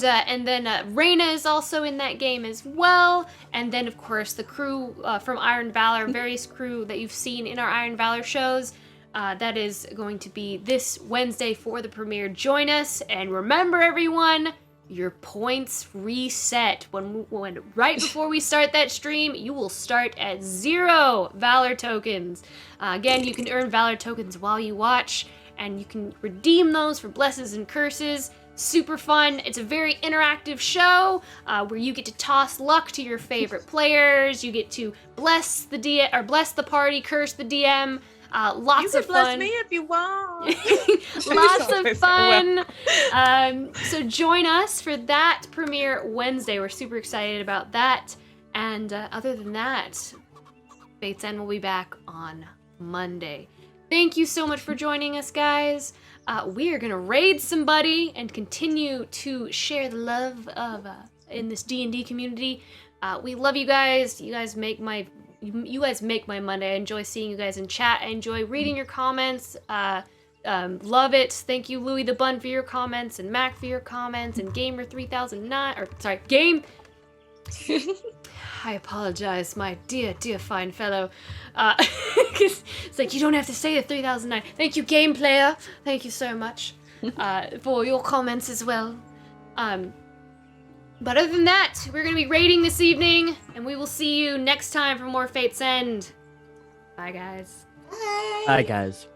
B: then Reyna is also in that game as well. And then, of course, the crew from Iron Valor, various crew that you've seen in our Iron Valor shows. That is going to be this Wednesday for the premiere. Join us, and remember, everyone, your points reset. When right before we start that stream, you will start at 0 Valor tokens. Again, you can earn Valor tokens while you watch, and you can redeem those for blesses and curses. Super fun. It's a very interactive show where you get to toss luck to your favorite players. You get to bless the party, curse the DM. Lots of fun.
H: You can bless me if you want.
B: Lots of fun. So join us for that premiere Wednesday. We're super excited about that. And other than that, Fate's End will be back on Monday. Thank you so much for joining us, guys. We are going to raid somebody and continue to share the love of in this D&D community. We love you guys. You guys make my Monday. I enjoy seeing you guys in chat. I enjoy reading your comments. Love it. Thank you, Louis the Bun, for your comments, and Mac for your comments, and Gamer3009, Game. I apologize, my dear fine fellow. It's like, you don't have to say the 3009. Thank you, Game Player. Thank you so much for your comments as well. But other than that, we're going to be raiding this evening, and we will see you next time for more Fate's End. Bye, guys.
A: Bye, guys.